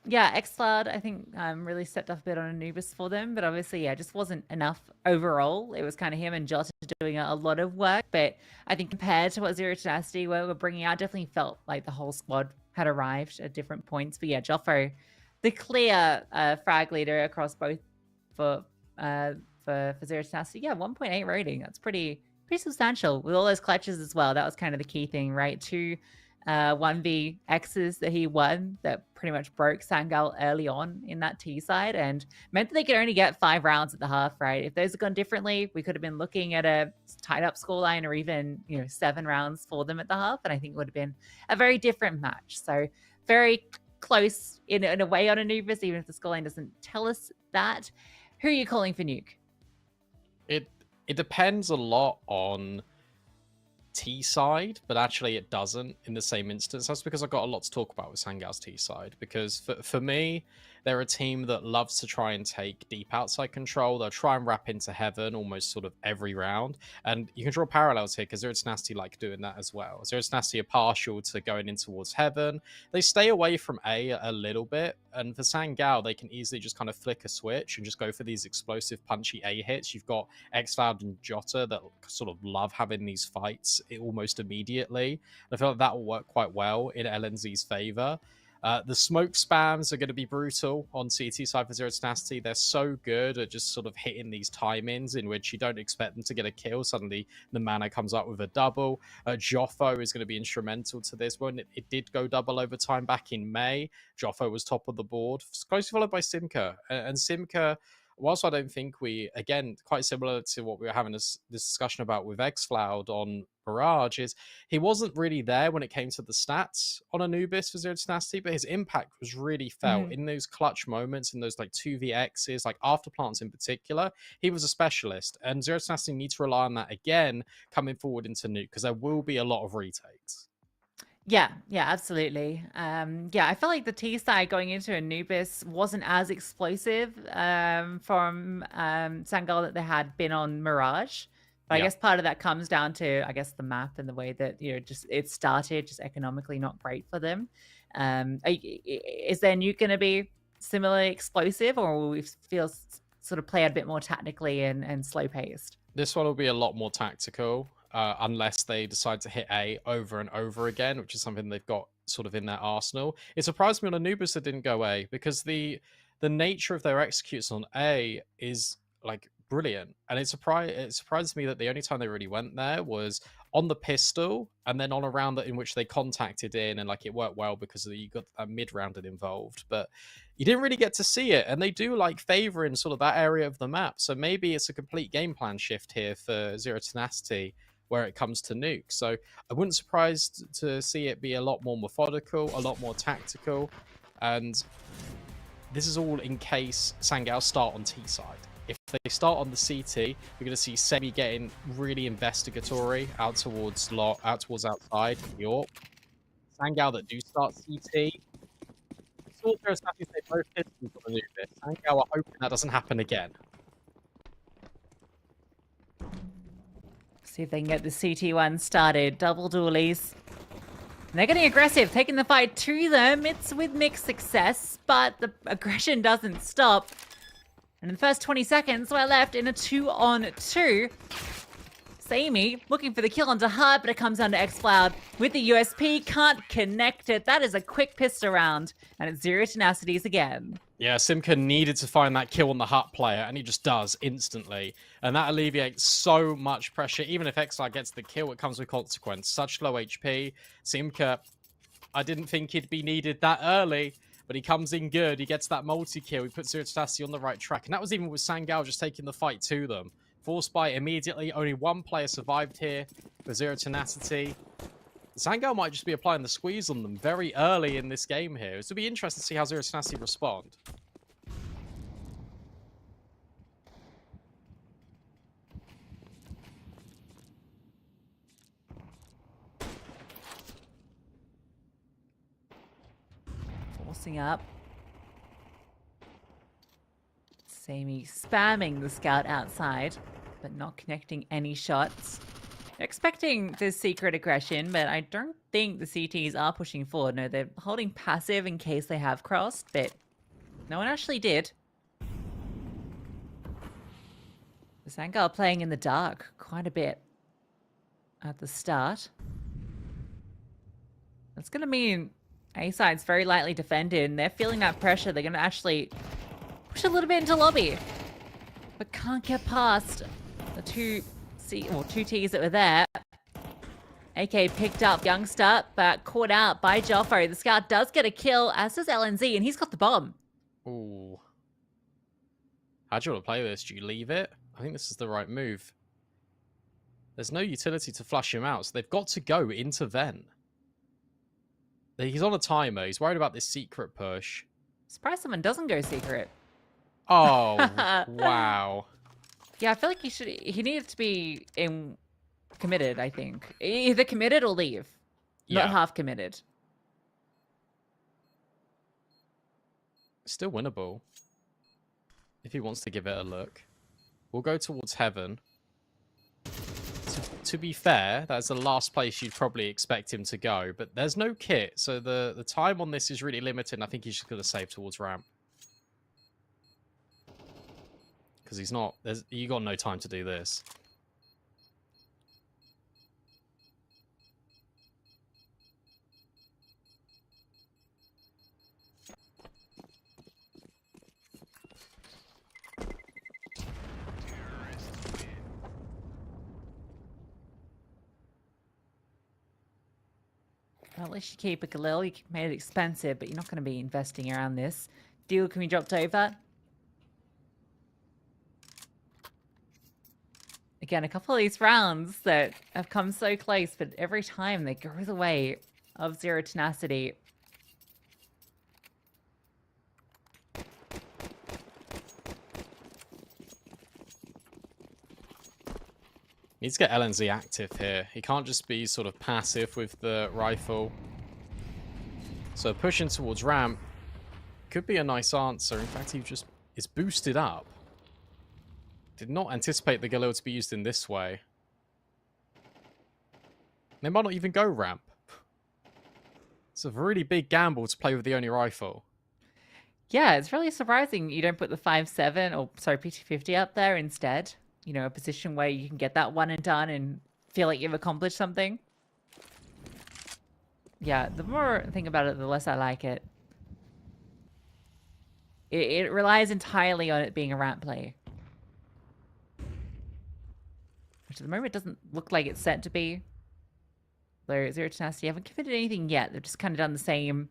Yeah, xCloud, I think, really stepped up a bit on Anubis for them, but obviously, yeah, just wasn't enough overall. It was kind of him and Jota doing a lot of work, but I think compared to what Zero Tenacity were bringing out, definitely felt like the whole squad had arrived at different points. But yeah, Joffo, the clear frag leader across both for Zero Tenacity. Yeah, 1.8 rating. That's pretty substantial with all those clutches as well. That was kind of the key thing, right? 1v-X's that he won that pretty much broke Sangal early on in that T side and meant that they could only get 5 rounds at the half, right? If those had gone differently, we could have been looking at a tied up scoreline or even, 7 rounds for them at the half. And I think it would have been a very different match. So very close in a way on Anubis, even if the scoreline doesn't tell us that. Who are you calling for Nuke? It depends a lot on T side, but actually it doesn't in the same instance. That's because I've got a lot to talk about with Sangal's T side, because for me, they're a team that loves to try and take deep outside control. They'll try and wrap into heaven almost sort of every round. And you can draw parallels here because Zero Tenacity like doing that as well. Zero Tenacity are partial to going in towards heaven. They stay away from a little bit. And for Sangal, they can easily just kind of flick a switch and just go for these explosive, punchy A hits. You've got xCloud and Jota that sort of love having these fights almost immediately. And I feel like that will work quite well in LNZ's favor. The smoke spams are going to be brutal on CT side for Zero Tenacity. They're so good at just sort of hitting these timings in which you don't expect them to get a kill. Suddenly, the mana comes up with a double. Joffo is going to be instrumental to this one. It did go double overtime back in May. Joffo was top of the board, closely followed by Simka. And Simka, whilst I don't think again, quite similar to what we were having this discussion about with xCloud on Mirage, is he wasn't really there when it came to the stats on Anubis for Zero Tenacity, but his impact was really felt in those clutch moments, in those like 2vx's, like after plants in particular. He was a specialist, and Zero Tenacity need to rely on that again coming forward into Nuke, because there will be a lot of retakes. Yeah, absolutely. I felt like the T side going into Anubis wasn't as explosive from Sangal that they had been on Mirage. But I guess part of that comes down to, I guess, the map and the way that, just it started just economically not great for them. Is their Nuke going to be similarly explosive, or will we feel sort of play a bit more tactically and slow paced? This one will be a lot more tactical. Unless they decide to hit A over and over again, which is something they've got sort of in their arsenal. It surprised me on Anubis that didn't go A, because the nature of their executes on A is like brilliant, and it surprised me that the only time they really went there was on the pistol, and then on a round that in which they contacted in, and like it worked well because you got a mid rounded involved, but you didn't really get to see it. And they do like favor in sort of that area of the map, so maybe it's a complete game plan shift here for Zero Tenacity where it comes to Nuke. So I wouldn't surprised to see it be a lot more methodical, a lot more tactical, and this is all in case Sangal start on T side. If they start on the CT, we're going to see Semi getting really investigatory out towards outside York. Sangal that do start CT. Soldier is happy they both Pistons on Anubis. Sangal are hoping that doesn't happen again. See if they can get the CT1 started. Double dualies. And they're getting aggressive, taking the fight to them. It's with mixed success, but the aggression doesn't stop. And in the first 20 seconds, we're left in a 2-on-2. Sammy looking for the kill onto Hart, but it comes down to X-Cloud with the USP. Can't connect it. That is a quick pistol round, and it's Zero Tenacities again. Yeah, Simka needed to find that kill on the Hut player, and he just does instantly. And that alleviates so much pressure. Even if X-Cloud gets the kill, it comes with consequence. Such low HP. Simka, I didn't think he'd be needed that early, but he comes in good. He gets that multi-kill. He puts Zero Tenacity on the right track. And that was even with Sangal just taking the fight to them. Forced by immediately. Only one player survived here for Zero Tenacity. Sangal might just be applying the squeeze on them very early in this game here. It'll be interesting to see how Zero Tenacity respond. Forcing up. Sammy spamming the scout outside, but not connecting any shots. Expecting this secret aggression, but I don't think the CTs are pushing forward. No, they're holding passive in case they have crossed, but no one actually did. The Sangal playing in the dark quite a bit at the start. That's going to mean A-side's very lightly defended, and they're feeling that pressure. They're going to actually push a little bit into lobby, but can't get past the two Ts that were there. AK picked up Youngster, but caught out by Joffo. The scout does get a kill, as does LNZ, and he's got the bomb. Ooh. How do you want to play this? Do you leave it? I think this is the right move. There's no utility to flush him out, so they've got to go into vent. He's on a timer. He's worried about this secret push. Surprised someone doesn't go secret. Oh, wow. Yeah, I feel like he needed to be committed, I think. Either committed or leave. Yeah. Not half committed. Still winnable. If he wants to give it a look. We'll go towards Heaven. To be fair, that's the last place you'd probably expect him to go. But there's no kit, so the time on this is really limited. And I think he's just going to save towards ramp. Because he's not... you got no time to do this. Well, at least you keep a Galil. You made it expensive, but you're not going to be investing around this. Deal can be dropped over. Again, a couple of these rounds that have come so close, but every time they go the way of Zero Tenacity. Needs to get LNZ active here. He can't just be sort of passive with the rifle. So pushing towards ramp could be a nice answer. In fact, he just is boosted up. Did not anticipate the Galil to be used in this way. They might not even go ramp. It's a really big gamble to play with the only rifle. Yeah, it's really surprising you don't put the 5.7 or sorry, PT50 up there instead. You know, a position where you can get that one and done and feel like you've accomplished something. Yeah, the more I think about it, the less I like it. It relies entirely on it being a ramp play. Which at the moment doesn't look like it's set to be. Though Zero Tenacity haven't committed anything yet. They've just kind of done the same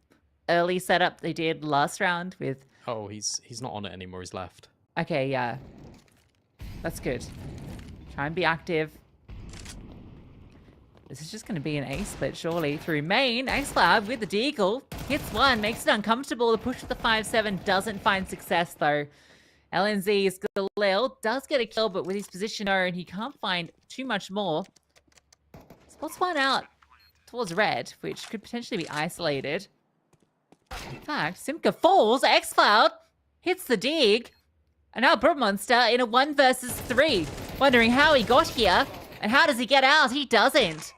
early setup they did last round with... Oh, he's not on it anymore. He's left. Okay, yeah. That's good. Try and be active. This is just going to be an A split, surely. Through main, xCloud with the deagle. Hits one, makes it uncomfortable. The push with the 5-7 doesn't find success, though. LNZ's Galil does get a kill, but with his position and he can't find too much more. Spots one out towards red, which could potentially be isolated. In fact, Simka falls. xCloud hits the dig. And now Brookmonster in a 1 versus 3. Wondering how he got here. And how does he get out? He doesn't.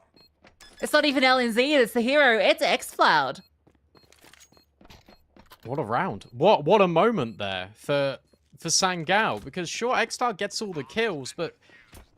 It's not even LNZ that's the hero. It's xCloud. What a round. What a moment there for Sangal. Because sure, xCloud gets all the kills, but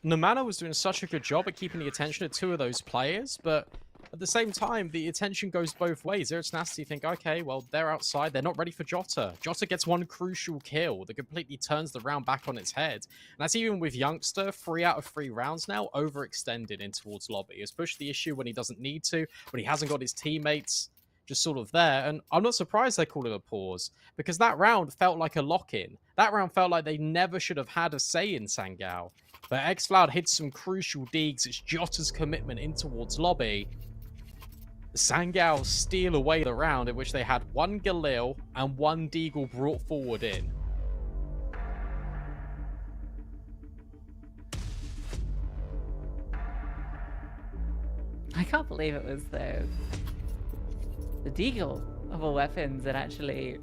Nomana was doing such a good job at keeping the attention of 2 of those players. But at the same time, the attention goes both ways. Zero Tenacity think, okay, well, they're outside. They're not ready for Jota. Jota gets one crucial kill that completely turns the round back on its head. And that's even with Youngster, 3 out of 3 rounds now, overextended in towards lobby. He's pushed the issue when he doesn't need to, when he hasn't got his teammates just sort of there. And I'm not surprised they call it a pause, because that round felt like a lock-in. That round felt like they never should have had a say in Sangal. But xCloud hits some crucial digs. It's Jota's commitment in towards lobby. Sangal steal away the round in which they had 1 Galil and 1 deagle brought forward in. I can't believe it was the deagle of all weapons that actually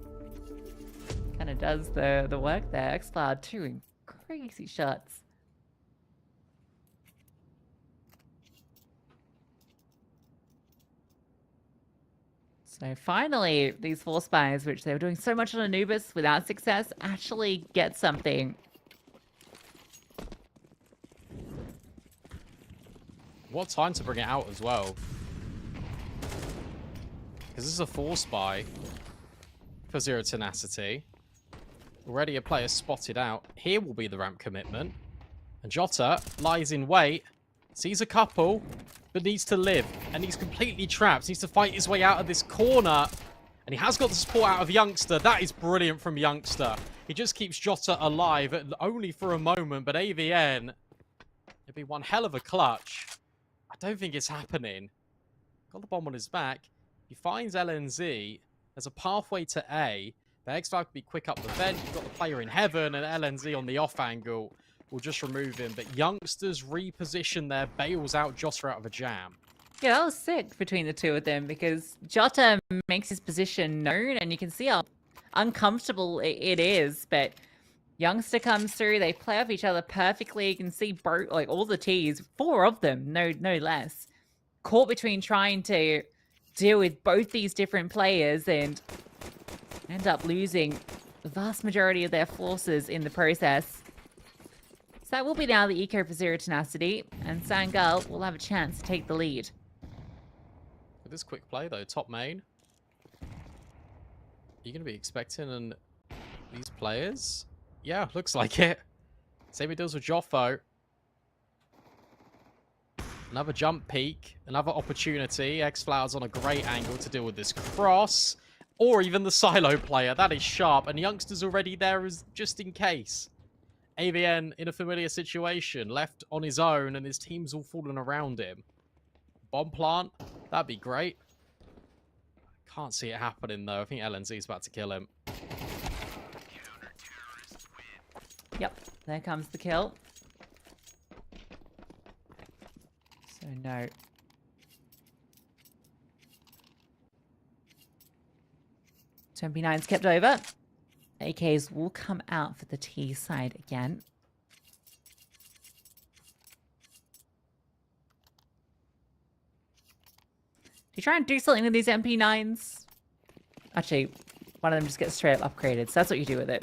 kind of does the work there. xCloud 2 crazy shots. So finally, these 4 spies, which they were doing so much on Anubis without success, actually get something. What time to bring it out as well. Because this is a 4 spy for Zero Tenacity. Already a player spotted out. Here will be the ramp commitment. And Jota lies in wait, sees a couple, but needs to live. And he's completely trapped. Needs to fight his way out of this corner. And he has got the support out of Youngster. That is brilliant from Youngster. He just keeps Jota alive, only for a moment. But AVN, it'd be one hell of a clutch. I don't think it's happening. Got the bomb on his back. He finds LNZ. There's a pathway to A. The xCloud can be quick up the vent. You've got the player in heaven, and LNZ on the off angle will just remove him. But Youngster's reposition there bails out Jota out of a jam. Yeah, that was sick between the 2 of them, because Jota makes his position known, and you can see how uncomfortable it is. But Youngster comes through. They play off each other perfectly. You can see both, like all the T's, 4 of them, no less, caught between trying to deal with both these different players and end up losing the vast majority of their forces in the process. So that will be now the eco for Zero Tenacity, and Sangal will have a chance to take the lead. With this quick play though, top main. You're going to be expecting these players? Yeah, looks like it. Same it does with Joffo. Another jump peak, another opportunity. xCloud's on a great angle to deal with this cross. Or even the silo player. That is sharp. And Youngster's already there as just in case. AVN in a familiar situation. Left on his own and his team's all falling around him. Bomb plant. That'd be great. Can't see it happening though. I think LNZ's about to kill him. Yep, there comes the kill. So no. MP9's kept over. AKs will come out for the T side again. Do you try and do something with these MP9s? Actually, one of them just gets straight up upgraded, so that's what you do with it.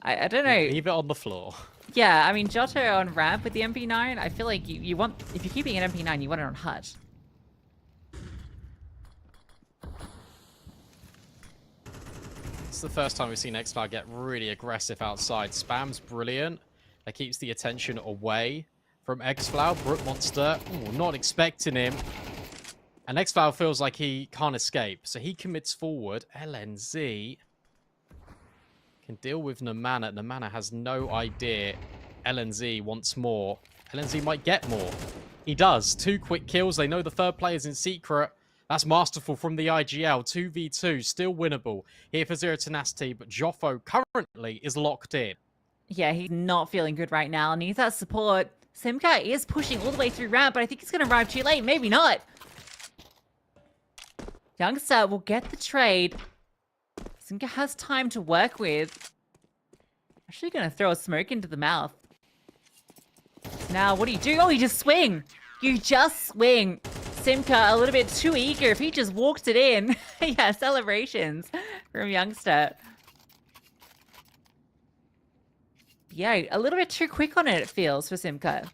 I don't know. Leave it on the floor. Yeah, I mean, Jota on ramp with the MP9, I feel like you want, if you're keeping an MP9, you want it on hut. It's the first time we've seen xCloud get really aggressive outside. Spam's brilliant. That keeps the attention away from xFlow. Brook Monster, ooh, not expecting him. And xFlow feels like he can't escape, so he commits forward. LNZ can deal with Namana. Namana has no idea LNZ wants more. LNZ might get more. He does. 2 quick kills. They know the third player's in secret. That's masterful from the IGL. 2v2, still winnable here for Zero Tenacity, but Joffo currently is locked in. Yeah, he's not feeling good right now. Needs that support. Simka is pushing all the way through ramp, but I think he's going to arrive too late. Maybe not. Youngster will get the trade. Simka has time to work with. Actually going to throw a smoke into the mouth. Now, what do? Oh, you just swing. You just swing. Simka a little bit too eager. If he just walked it in. Yeah, celebrations from Youngster. Yeah, a little bit too quick on it feels for Simka.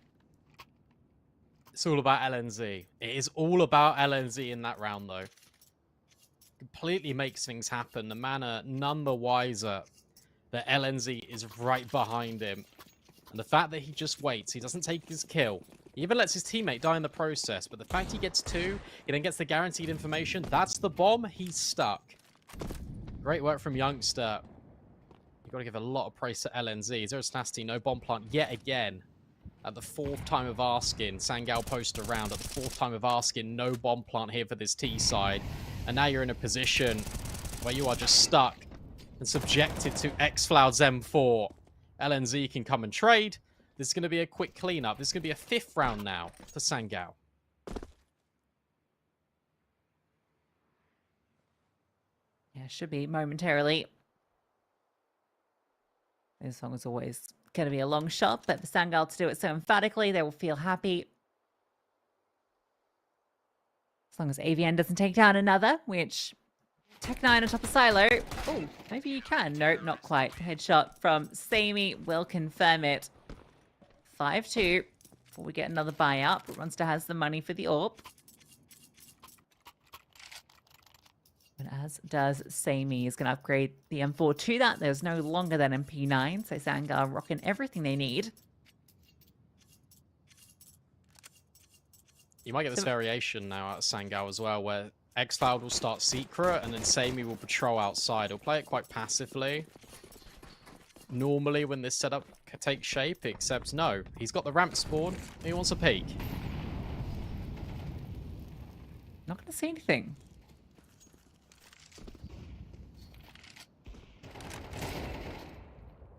It's all about LNZ. It is all about LNZ in that round, though. Completely makes things happen. The mana none the wiser that LNZ is right behind him. And the fact that he just waits, he doesn't take his kill. He even lets his teammate die in the process. But the fact he gets 2, he then gets the guaranteed information. That's the bomb. He's stuck. Great work from Youngster. You've got to give a lot of praise to LNZ. Zero Tenacity, no bomb plant yet again. At the 4th time of asking, Sangal post around. At the 4th time of asking, no bomb plant here for this T side. And now you're in a position where you are just stuck and subjected to xFloud's M4. LNZ can come and trade. This is going to be a quick cleanup. This is going to be a 5th round now for Sangal. Yeah, should be momentarily. This song is always going to be a long shot, but for Sangal to do it so emphatically, they will feel happy. As long as AVN doesn't take down another, which Tech9 on top of Silo. Oh, maybe you can. Nope, not quite. Headshot from Samey will confirm it. 5-2 before we get another buyout. But Monster has the money for the AWP. And as does Samey. Is going to upgrade the M4 to that. There's no longer than MP9, so Sangal rocking everything they need. You might get this variation now out of Sangal as well, where xFloud will start secret, and then Samey will patrol outside. He'll play it quite passively. Normally, when this setup takes shape, except no. He's got the ramp spawn, and he wants a peek. Not going to see anything.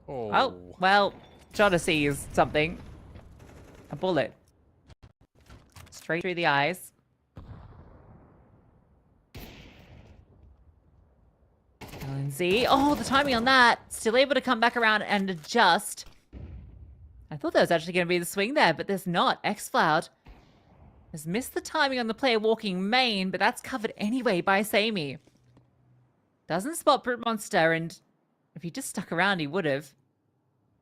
Oh, well, Jota sees something. A bullet. Straight through the eyes. LNZ. Oh, the timing on that. Still able to come back around and adjust. I thought there was actually going to be the swing there, but there's not. xFloud has missed the timing on the player walking main, but that's covered anyway by Samey. Doesn't spot Brute Monster, and if he just stuck around, he would have.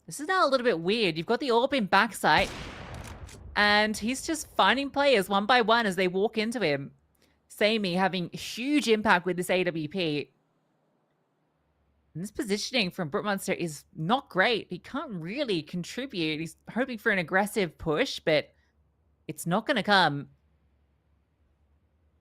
This is now a little bit weird. You've got the AWP in backside. And he's just finding players one by one as they walk into him. Samey having huge impact with this AWP. And this positioning from Brook Monster is not great. He can't really contribute. He's hoping for an aggressive push, but it's not going to come.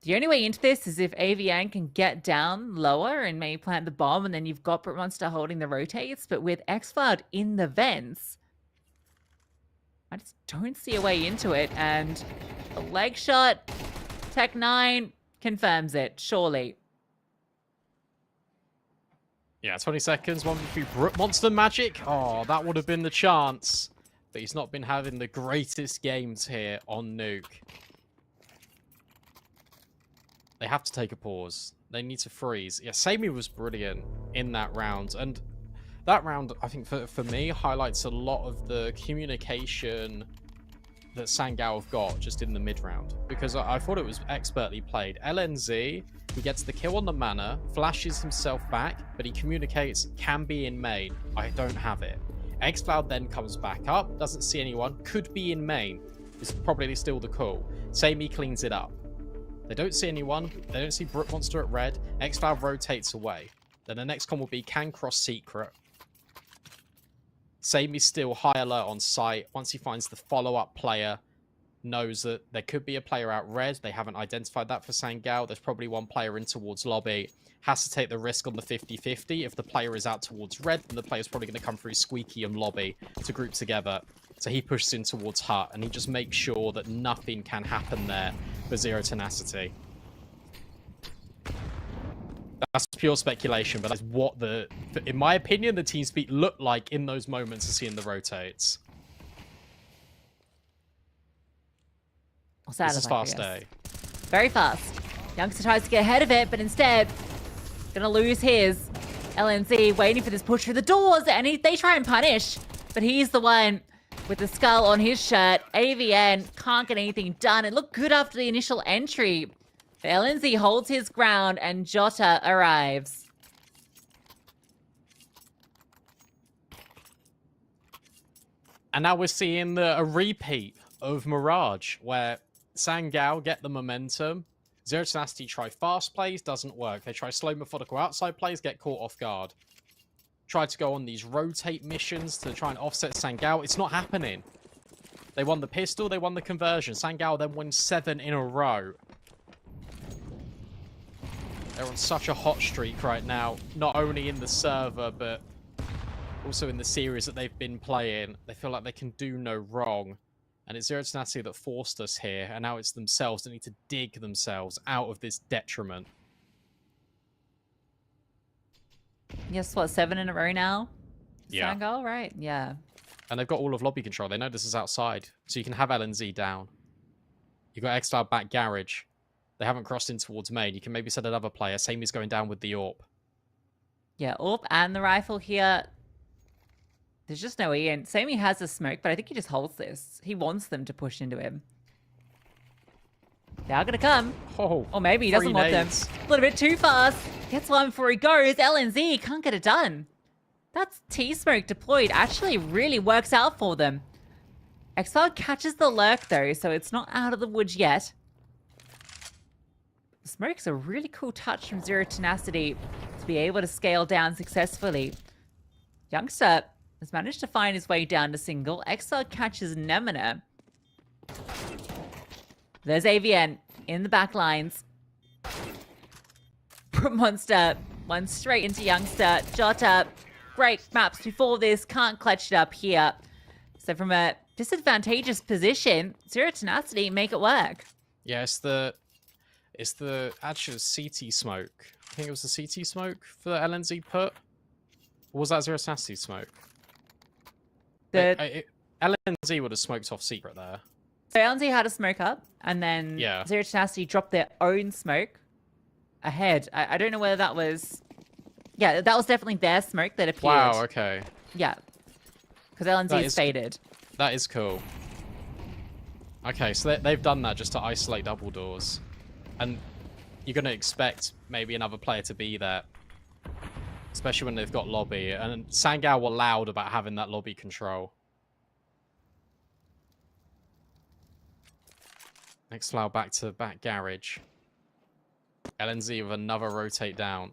The only way into this is if AVN can get down lower and maybe plant the bomb, and then you've got Brook Monster holding the rotates. But with xFloud in the vents, I just don't see a way into it, and a leg shot, Tech9 confirms it, surely. Yeah, 20 seconds, 1v3 Brook Monster magic. Oh, that would have been the chance. But he's not been having the greatest games here on Nuke. They have to take a pause. They need to freeze. Yeah, Samey was brilliant in that round, and that round, I think, for me, highlights a lot of the communication that Sangal have got just in the mid-round. Because I thought it was expertly played. LNZ, he gets the kill on the mana, flashes himself back, but he communicates, can be in main. I don't have it. xFloud then comes back up, doesn't see anyone, could be in main. Is probably still the call. Samey cleans it up. They don't see anyone, they don't see Brook Monster at red, xFloud rotates away. Then the next con will be can cross secret. Samey's still high alert on site. Once he finds the follow-up player, knows that there could be a player out red. They haven't identified that for Sangal. There's probably one player in towards lobby. Has to take the risk on the 50-50. If the player is out towards red, then the player's probably going to come through squeaky and lobby to group together. So he pushes in towards hut, and he just makes sure that nothing can happen there for Zero Tenacity. That's pure speculation, but that's what in my opinion, the team speak looked like in those moments of seeing the rotates. This is fast day. Very fast. Youngster tries to get ahead of it, but instead, gonna lose his. LNZ waiting for this push through the doors, and they try and punish, but he's the one with the skull on his shirt. AVN can't get anything done. It looked good after the initial entry. But LNZ holds his ground, and Jota arrives. And now we're seeing a repeat of Mirage, where Sangal get the momentum. Zero Tenacity try fast plays, doesn't work. They try slow, methodical outside plays, get caught off guard. Try to go on these rotate missions to try and offset Sangal. It's not happening. They won the pistol, they won the conversion. Sangal then wins 7 in a row. They're on such a hot streak right now, not only in the server, but also in the series that they've been playing. They feel like they can do no wrong. And it's Zero Tenacity that forced us here, and now it's themselves that need to dig themselves out of this detriment. Yes, what, 7 in a row now? Yeah. Sangal, right? Yeah. And they've got all of lobby control. They know this is outside, so you can have LNZ down. You've got XCloud back garage. They haven't crossed in towards main. You can maybe set another player. Same is going down with the AWP. Yeah, AWP and the rifle here. There's just no Ian. Sammy has a smoke, but I think he just holds this. He wants them to push into him. They are going to come. Oh, or maybe he doesn't want them. A little bit too fast. Gets one before he goes. LNZ can't get it done. That's T-Smoke deployed. Actually really works out for them. XCloud catches the lurk though, so it's not out of the woods yet. The smoke's a really cool touch from Zero Tenacity to be able to scale down successfully. Youngster has managed to find his way down to single. XCloud catches Nemina. There's AVN in the back lines. Monster, one straight into Youngster. Jota, great maps before this, can't clutch it up here. So from a disadvantageous position, Zero Tenacity make it work. Yeah, it's the actual CT smoke. I think it was the CT smoke for the LNZ put. Or was that Zero Tenacity smoke? LNZ would have smoked off secret there. So LNZ had a smoke up, and then Zero Tenacity dropped their own smoke ahead. I don't know whether that was... Yeah, that was definitely their smoke that appeared. Wow, okay. Yeah. Because LNZ is faded. That is cool. Okay, so they've done that just to isolate double doors. And you're going to expect maybe another player to be there. Especially when they've got lobby. And Sangal were loud about having that lobby control. Next flower back to back garage. LNZ with another rotate down.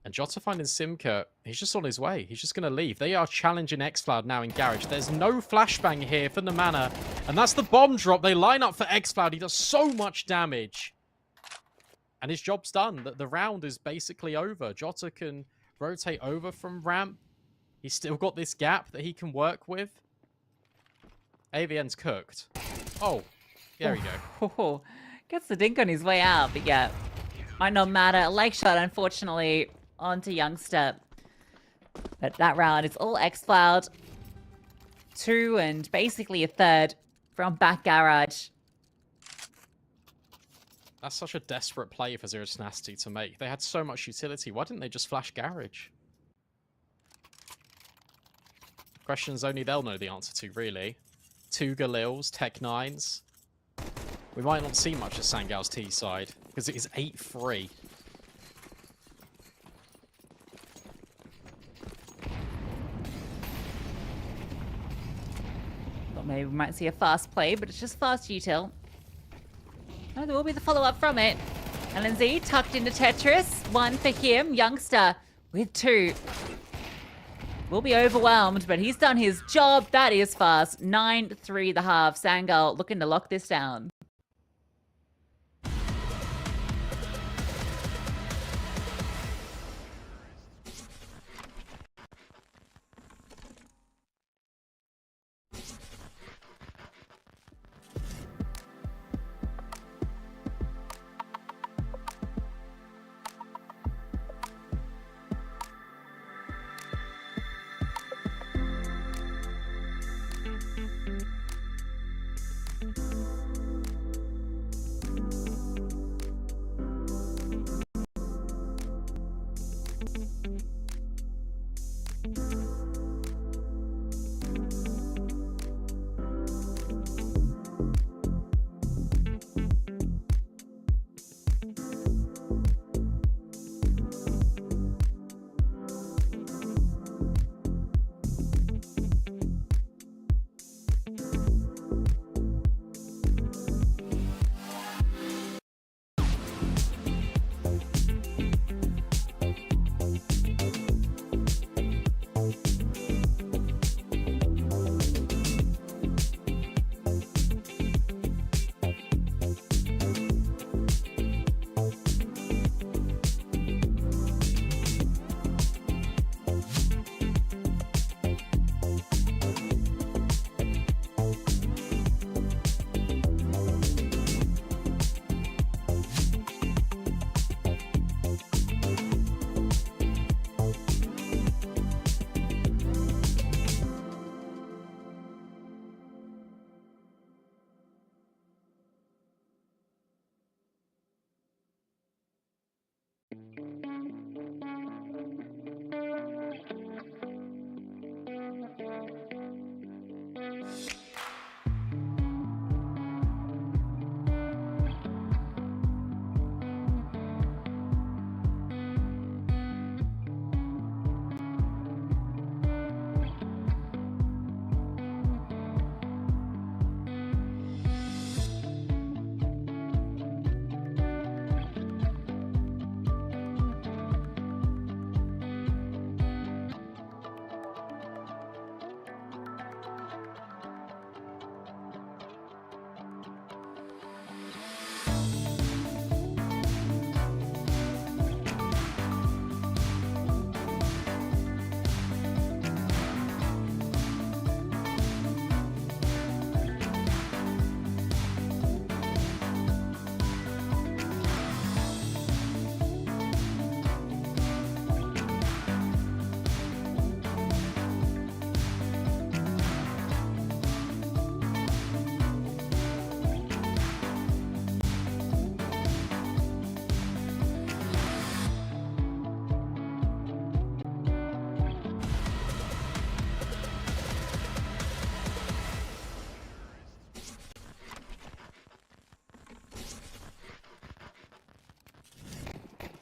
And Jota finding Simka, he's just on his way. He's just going to leave. They are challenging XCloud now in garage. There's no flashbang here for Nemana. And that's the bomb drop. They line up for XCloud. He does so much damage. And his job's done. The round is basically over. Jota can rotate over from ramp. He's still got this gap that he can work with. AVN's cooked. Oh, there we go. Gets the dink on his way out, but yeah. Might not matter. Lake shot, unfortunately, onto Youngster. But that round, it's all XCloud. 2 and basically a third from back garage. That's such a desperate play for Zero Tenacity to make. They had so much utility. Why didn't they just flash garage? Questions only they'll know the answer to, really. 2 Galils, Tech 9s. We might not see much of Sangal's T side, because it is 8-3. Thought maybe we might see a fast play, but it's just fast util. Oh, there will be the follow-up from it. LNZ tucked into Tetris. 1 for him. Youngster with 2. Will be overwhelmed, but he's done his job. That is fast. 9-3 the half. Sangal looking to lock this down.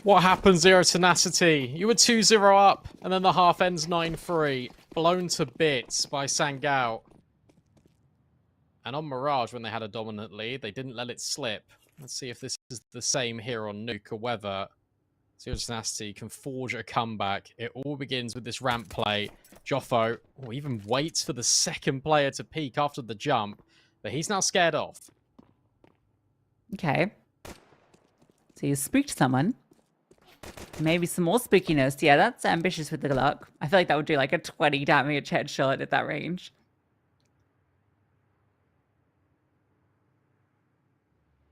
What happened, Zero Tenacity? You were 2-0 up, and then the half ends 9-3. Blown to bits by Sangal. And on Mirage, when they had a dominant lead, they didn't let it slip. Let's see if this is the same here on Nuke, or whether Zero Tenacity can forge a comeback. It all begins with this ramp play. Joffo even waits for the second player to peek after the jump, but he's now scared off. Okay. So you spooked someone. Maybe some more spookiness. Yeah, that's ambitious with the luck. I feel like that would do like a 20 damage headshot at that range.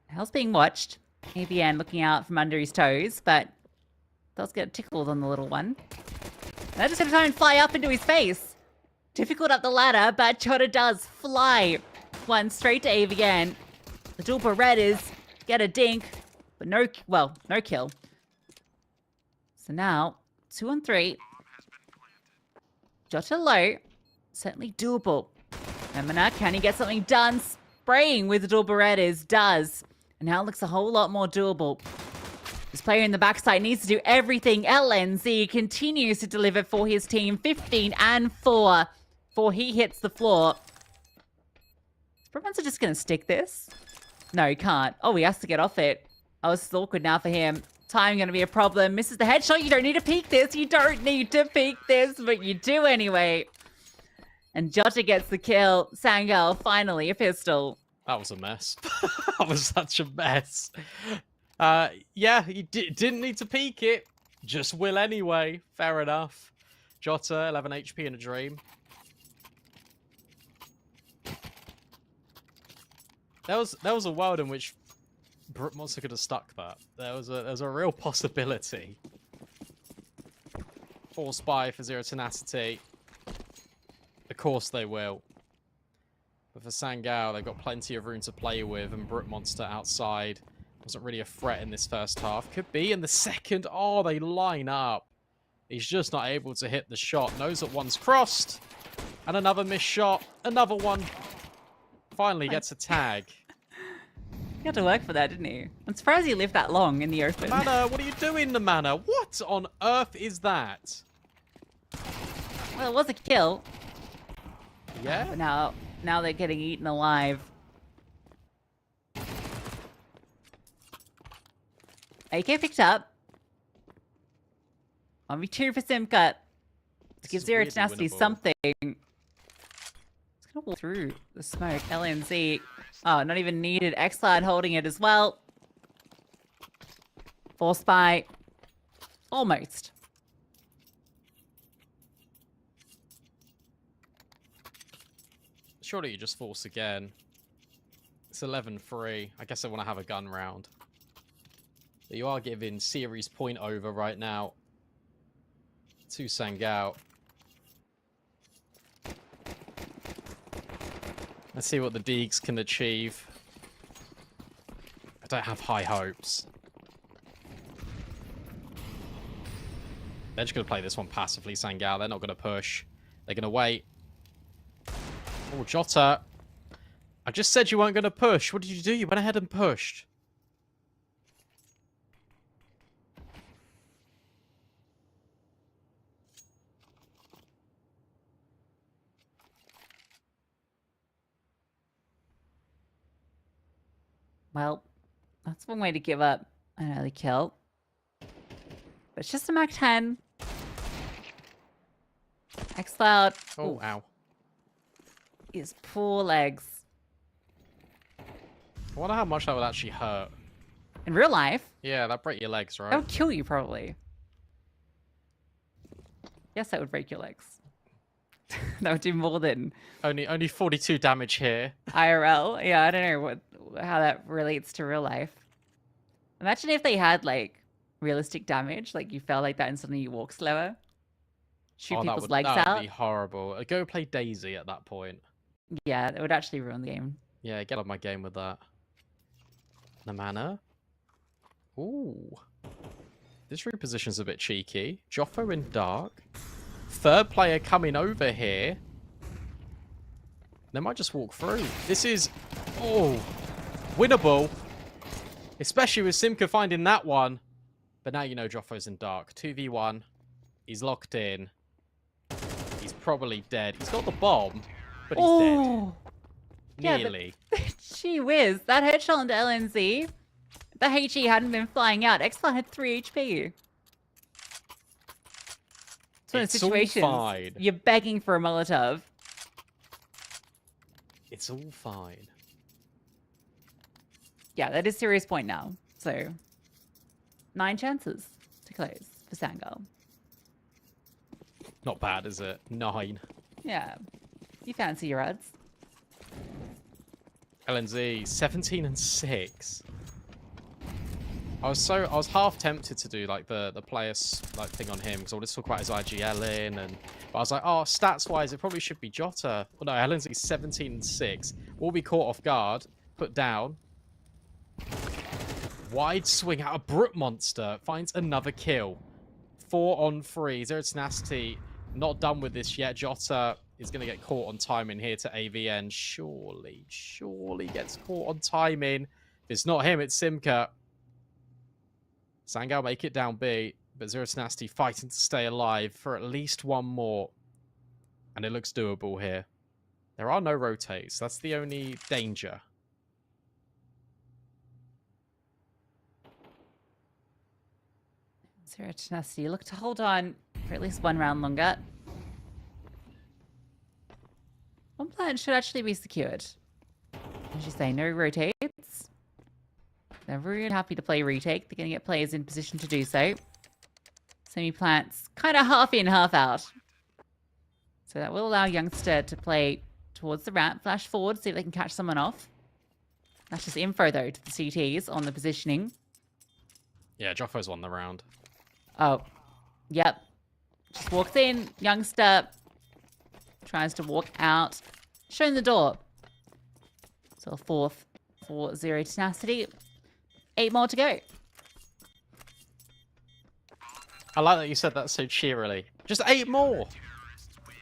Hell's being watched. AVN looking out from under his toes, but does get tickled on the little one. They're just going to try and fly up into his face. Difficult up the ladder, but Chota does fly one straight to AVN. The dual Berettas get a dink, but no kill. So now, 2-on-3. Jota low. Certainly doable. Emina, can he get something done? Spraying with the dual Berettas does. And now it looks a whole lot more doable. This player in the backside needs to do everything. LNZ continues to deliver for his team. 15-4 before he hits the floor. Bromans are just going to stick this. No, he can't. Oh, he has to get off it. Oh, this is awkward now for him. Time going to be a problem. Misses the headshot. You don't need to peek this. You don't need to peek this, but you do anyway. And Jota gets the kill. Sangal, finally, a pistol. That was a mess. That was such a mess. Yeah, he didn't need to peek it. Just will anyway. Fair enough. Jota, 11 HP in a dream. There was a world in which Monster could have stuck that. There was a real possibility. Force buy for Zero Tenacity. Of course they will. But for Sangal, they've got plenty of room to play with, and Brute Monster outside wasn't really a threat in this first half. Could be in the second. Oh, they line up. He's just not able to hit the shot. Knows that one's crossed. And another missed shot. Another one. Finally gets a tag. He had to work for that, didn't he? I'm surprised he lived that long in the open. Mana, what are you doing, the Mana? What on earth is that? Well, it was a kill. Yeah? But now they're getting eaten alive. AK picked up. 1v2 for Simcut. To give Zero Tenacity something. It's gonna walk through the smoke. LNZ. Oh, not even needed. Xcloud holding it as well. Force buy. Almost. Surely you just force again. It's 11-3. I guess I want to have a gun round. But you are giving series point over right now to Sangal. Let's see what the Deegs can achieve. I don't have high hopes. They're just going to play this one passively, Sangal. They're not going to push. They're going to wait. Oh, Jota. I just said you weren't going to push. What did you do? You went ahead and pushed. Well, that's one way to give up an early kill. But it's just a Mac 10. Xcloud. Oh, ow. His poor legs. I wonder how much that would actually hurt. In real life, Yeah, that'd break your legs, that right? would kill you probably. Yes, that would break your legs. That would do more than Only 42 damage here. IRL. Yeah, I don't know how that relates to real life. Imagine if they had like realistic damage, like you felt like that and suddenly you walk slower. Shoot people's legs that out. would be horrible. Go play Daisy at that point. Yeah, it would actually ruin the game. Yeah, get on my game with that. The mana. Ooh. This reposition's a bit cheeky. Joffo in dark. Third player coming over here. They might just walk through. This is... Oh. Winnable. Especially with Simka finding that one. But now you know Joffo's in dark. 2v1. He's locked in. He's probably dead. He's got the bomb, but he's dead. Yeah, Nearly. Gee whiz, that headshot into LNZ. If the HE hadn't been flying out, Xcloud had 3 HP. It's one of the situations all fine. you're begging for a Molotov. It's all fine. Yeah, that is serious point now. So, 9 chances to close for Sangal. Not bad, is it? 9. Yeah, you fancy your odds. LNZ 17 and 6. I was half tempted to do like the players like thing on him because I wanted to talk about his IGL in, and but I was like, oh, stats wise, it probably should be Jota. Well, no, LNZ 17 and 6 will be caught off guard, put down. Wide swing out of Brute Monster finds another kill. 4 on 3. Zero Tenacity not done with this yet. Jota is going to get caught on timing here to AVN. Surely gets caught on timing. If it's not him, it's Simka. Sangal make it down B, but Zero Tenacity fighting to stay alive for at least one more. And it looks doable here. There are no rotates. That's the only danger. Zero Tenacity look to hold on for at least one round longer. One plant should actually be secured. As you say, no rotates. They're really happy to play retake. They're going to get players in position to do so. Semi-plants kind of half in, half out. So that will allow Youngster to play towards the ramp, flash forward, see if they can catch someone off. That's just info, though, to the CTs on the positioning. Yeah, Joffo's won the round. Oh, yep. Just walks in. Youngster tries to walk out. Showing the door. So a fourth for Zero Tenacity. 8 more to go. I like that you said that so cheerily. Just 8 more.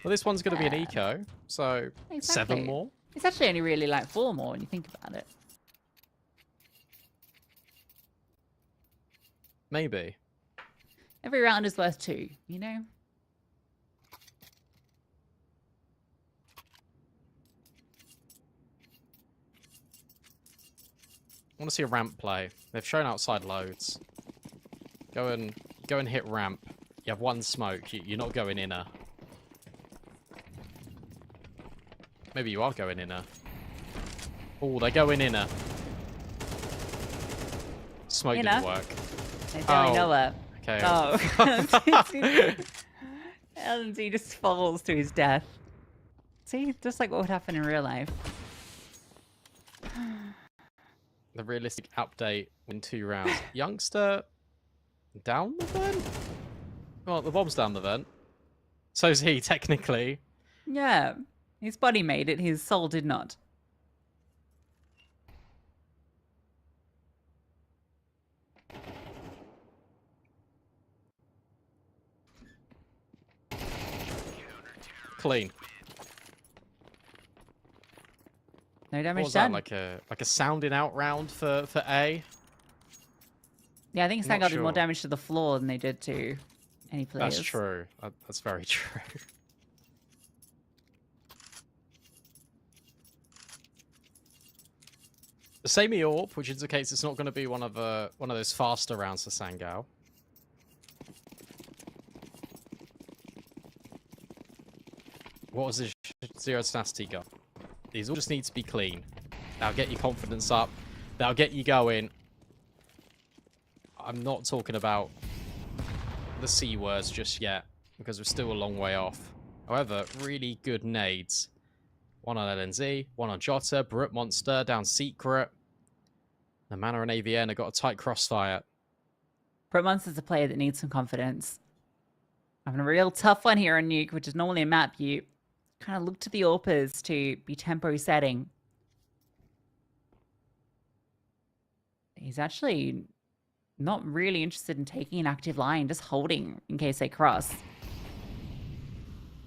Well, this one's going to be an eco, so Exactly. 7 more. It's actually only really like 4 more when you think about it. Maybe. Every round is worth 2, you know? I want to see a ramp play. They've shown outside loads. Go and hit ramp. You have 1 smoke. You're not going inner. Maybe you are going inner. Oh, they're going inner. Smoke didn't work. They don't know it. Okay. Oh. LNZ just falls to his death. See, just like what would happen in real life. The realistic update in 2 rounds. Youngster down the vent? Well, the bomb's down the vent. So's he, technically. Yeah. His body made it, his soul did not. Clean. No damage What was done. that, like a sounding out round for A? Yeah, I think Not Sangal did more sure. damage to the floor than they did to any players. That's true. That's very true. The same AWP, which indicates it's not going to be one of those faster rounds for Sangal. What was this Zero Tenacity gun? These all just need to be clean. That'll get your confidence up. That'll get you going. I'm not talking about the C words just yet, because we're still a long way off. However, really good nades. 1 on LNZ, 1 on Jota, Brute Monster, down Secret. The Mana and AVN have got a tight crossfire. Brute Monster's a player that needs some confidence. Having a real tough one here on Nuke, which is normally a map you kind of look to the AWPers to be tempo setting. He's actually not really interested in taking an active line, just holding in case they cross.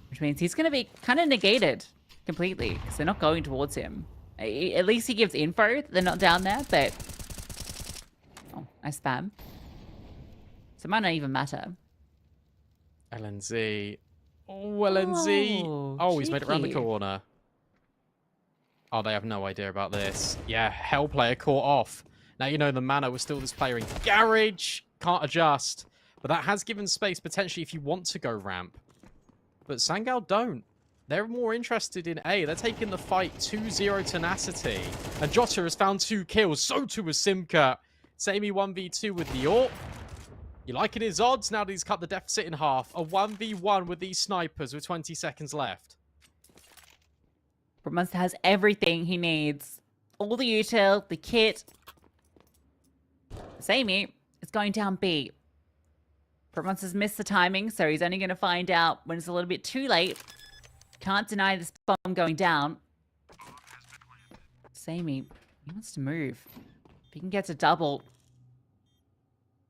Which means he's going to be kind of negated completely because they're not going towards him. At least he gives info that they're not down there, but... Oh, I spam. So it might not even matter. LNZ. Oh, LNZ. Oh, he's made it around the cheeky. corner. Oh, they have no idea about this. Yeah, Hell player caught off. Now you know the Mana was still this player in garage. Can't adjust. But that has given space potentially if you want to go ramp. But Sangal don't. They're more interested in A. They're taking the fight 2-0 Tenacity. And Jota has found 2 kills. So too has Simka. Samey 1v2 with the AWP. You liking his odds now that he's cut the deficit in half? A 1v1 with these snipers with 20 seconds left. Brute Monster has everything he needs. All the util, the kit. Samey is going down B. Brute Monster's missed the timing, so he's only going to find out when it's a little bit too late. Can't deny this bomb going down. Samey, he wants to move. If he can get to double,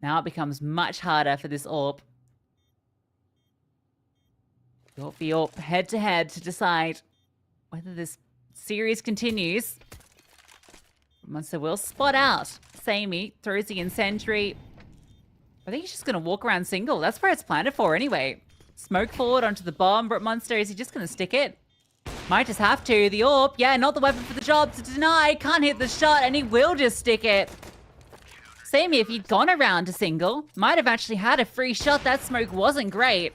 now it becomes much harder for this AWP. AWP head to head to decide whether this series continues. Monster will spot out. Samey throws the incendiary. I think he's just going to walk around single. That's where it's planted for anyway. Smoke forward onto the bomb. Brute Monster, is he just going to stick it? Might just have to. The AWP, yeah, not the weapon for the job to deny. Can't hit the shot, and he will just stick it. Sammy, if you'd gone around to single, might have actually had a free shot. That smoke wasn't great.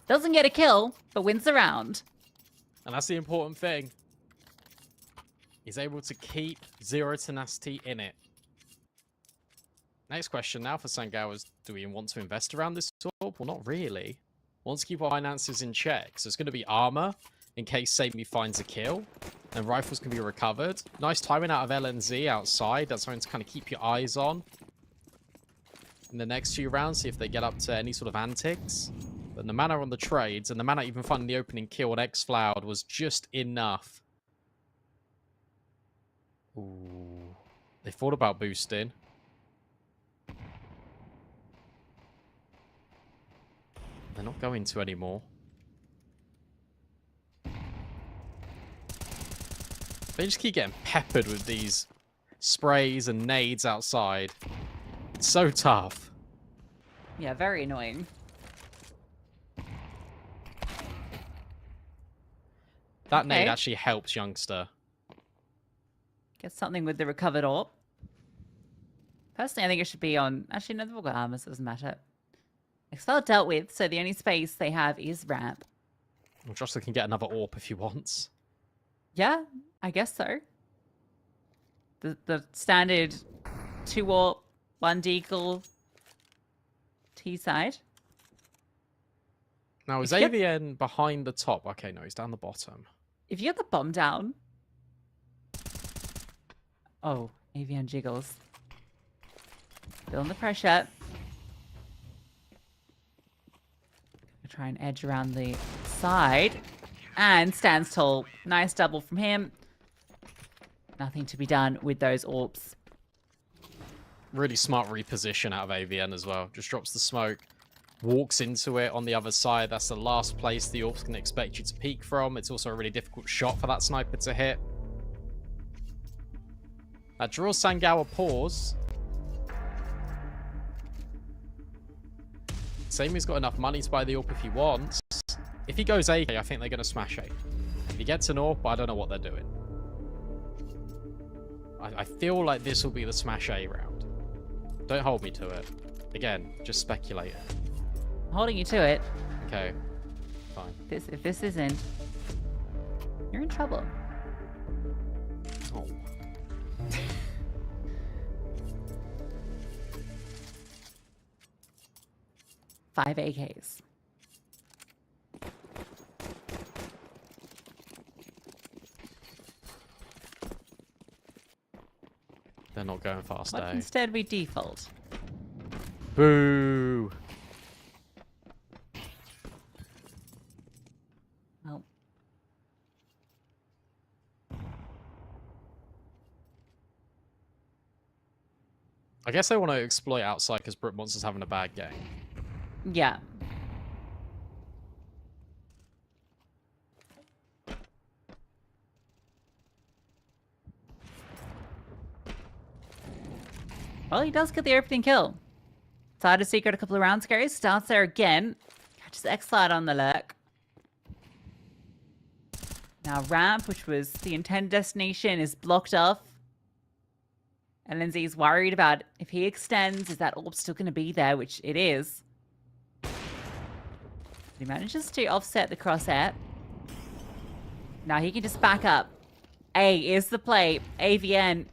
Doesn't get a kill, but wins the round. And that's the important thing. He's able to keep Zero Tenacity in it. Next question now for Sangal is, do we want to invest around this orb? Well, not really. Wants to keep our finances in check. So it's going to be armor in case Sammy finds a kill. And rifles can be recovered. Nice timing out of LNZ outside. That's something to kind of keep your eyes on in the next few rounds. See if they get up to any sort of antics. But the mana on the trades and the mana even finding the opening kill on X-Floud was just enough. Ooh. They thought about boosting. They're not going to anymore. They just keep getting peppered with these sprays and nades outside. It's so tough. Yeah, very annoying. That nade actually helps Youngster. Get something with the recovered orb. Personally, I think it should be on... Actually, no, they've got armor, so it doesn't matter. Excel dealt with, so the only space they have is ramp. Well, Joshua can get another AWP if he wants. Yeah, I guess so. The standard 2 AWP, 1 deagle, T side. Now, is AVN behind the top? Okay, no, he's down the bottom. If you get the bomb down... Oh, AVN jiggles. Feeling the pressure. Try and edge around the side. And stands tall. Nice double from him. Nothing to be done with those AWPs. Really smart reposition out of AVN as well. Just drops the smoke. Walks into it on the other side. That's the last place the AWPs can expect you to peek from. It's also a really difficult shot for that sniper to hit. That draws Sangal a pause. Samy's got enough money to buy the AWP if he wants. If he goes AK, I think they're going to smash A. If he gets an AWP, I don't know what they're doing. I feel like this will be the smash A round. Don't hold me to it. Again, just speculate. I'm holding you to it. Okay, fine. If this isn't, you're in trouble. Oh. 5 AKs. They're not going fast, What eh? instead we default? Boo! Well. I guess they want to exploit outside because Brook Monster's having a bad game. Yeah. Well, he does get the opening kill. Side of secret a couple of rounds ago. Starts there again. Catches X-Slide on the lurk. Now ramp, which was the intended destination, is blocked off. LNZ is worried about if he extends, is that AWP still going to be there, which it is. He manages to offset the crosshair. Now he can just back up. A is the play. AVN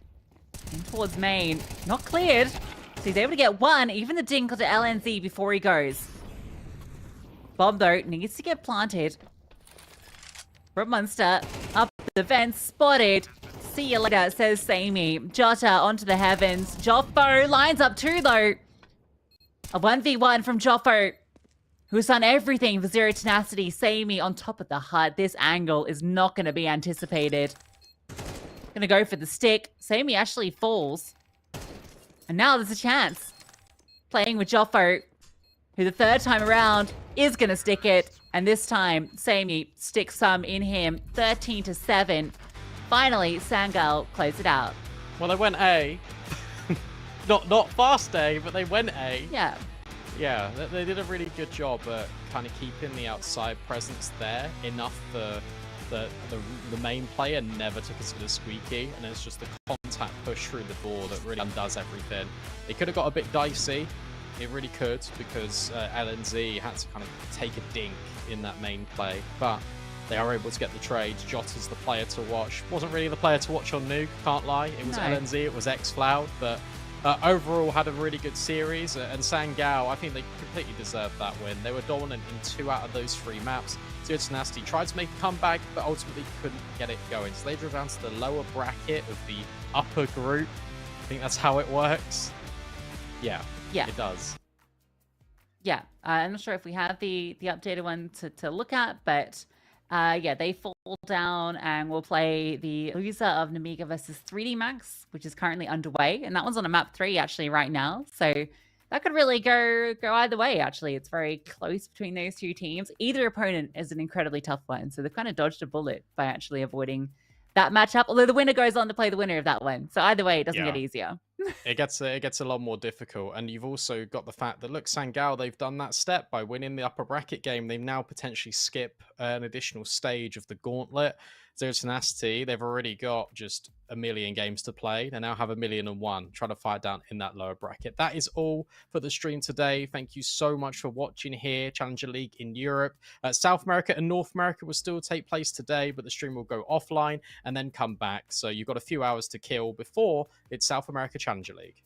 in towards main. Not cleared. So he's able to get one, even the dinkle to LNZ before he goes. Bob, though, needs to get planted. Brook Monster up the vent, spotted. See you later, says Sammy. Jota onto the heavens. Joffo lines up too, though. A 1v1 from Joffo, who's done everything for Zero Tenacity. Sammy on top of the hut. This angle is not going to be anticipated. Going to go for the stick. Sammy actually falls. And now there's a chance. Playing with Joffo, who the third time around is going to stick it. And this time, Sammy sticks some in him. 13-7. Finally, Sangal closed it out. Well, they went A. not fast A, but they went A. Yeah. Yeah, they did a really good job at kind of keeping the outside presence there enough for the main player never took us to the squeaky, and it's just the contact push through the door that really undoes everything. It could have got a bit dicey. It really could, because LNZ had to kind of take a dink in that main play, but they are able to get the trade. Jota's the player to watch. Wasn't really the player to watch on Nuke, can't lie. It was LNZ, it was xFloud, but overall had a really good series. And Sangal, I think they completely deserved that win. They were dominant in 2 out of those 3 maps. Zero Tenacity tried to make a comeback, but ultimately couldn't get it going. So they drew down to the lower bracket of the upper group. I think that's how it works. Yeah, it does. Yeah, I'm not sure if we have the updated one to look at, but yeah, they fall down and we'll play the loser of Namiga versus 3D Max, which is currently underway, and that one's on a map 3 actually right now. So that could really go either way. Actually, it's very close between those 2 teams. Either opponent is an incredibly tough one, so they've kind of dodged a bullet by actually avoiding that matchup. Although the winner goes on to play the winner of that one, so either way, it doesn't get easier. It gets a lot more difficult, and you've also got the fact that, look, Sangal, they've done that step by winning the upper bracket game. They now potentially skip an additional stage of the gauntlet. Zero Tenacity, they've already got just a million games to play. They now have 1,000,001 trying to fight down in that lower bracket. That is all for the stream today. Thank you so much for watching here. Challenger League in Europe. South America and North America will still take place today, but the stream will go offline and then come back. So you've got a few hours to kill before it's South America Challenger League.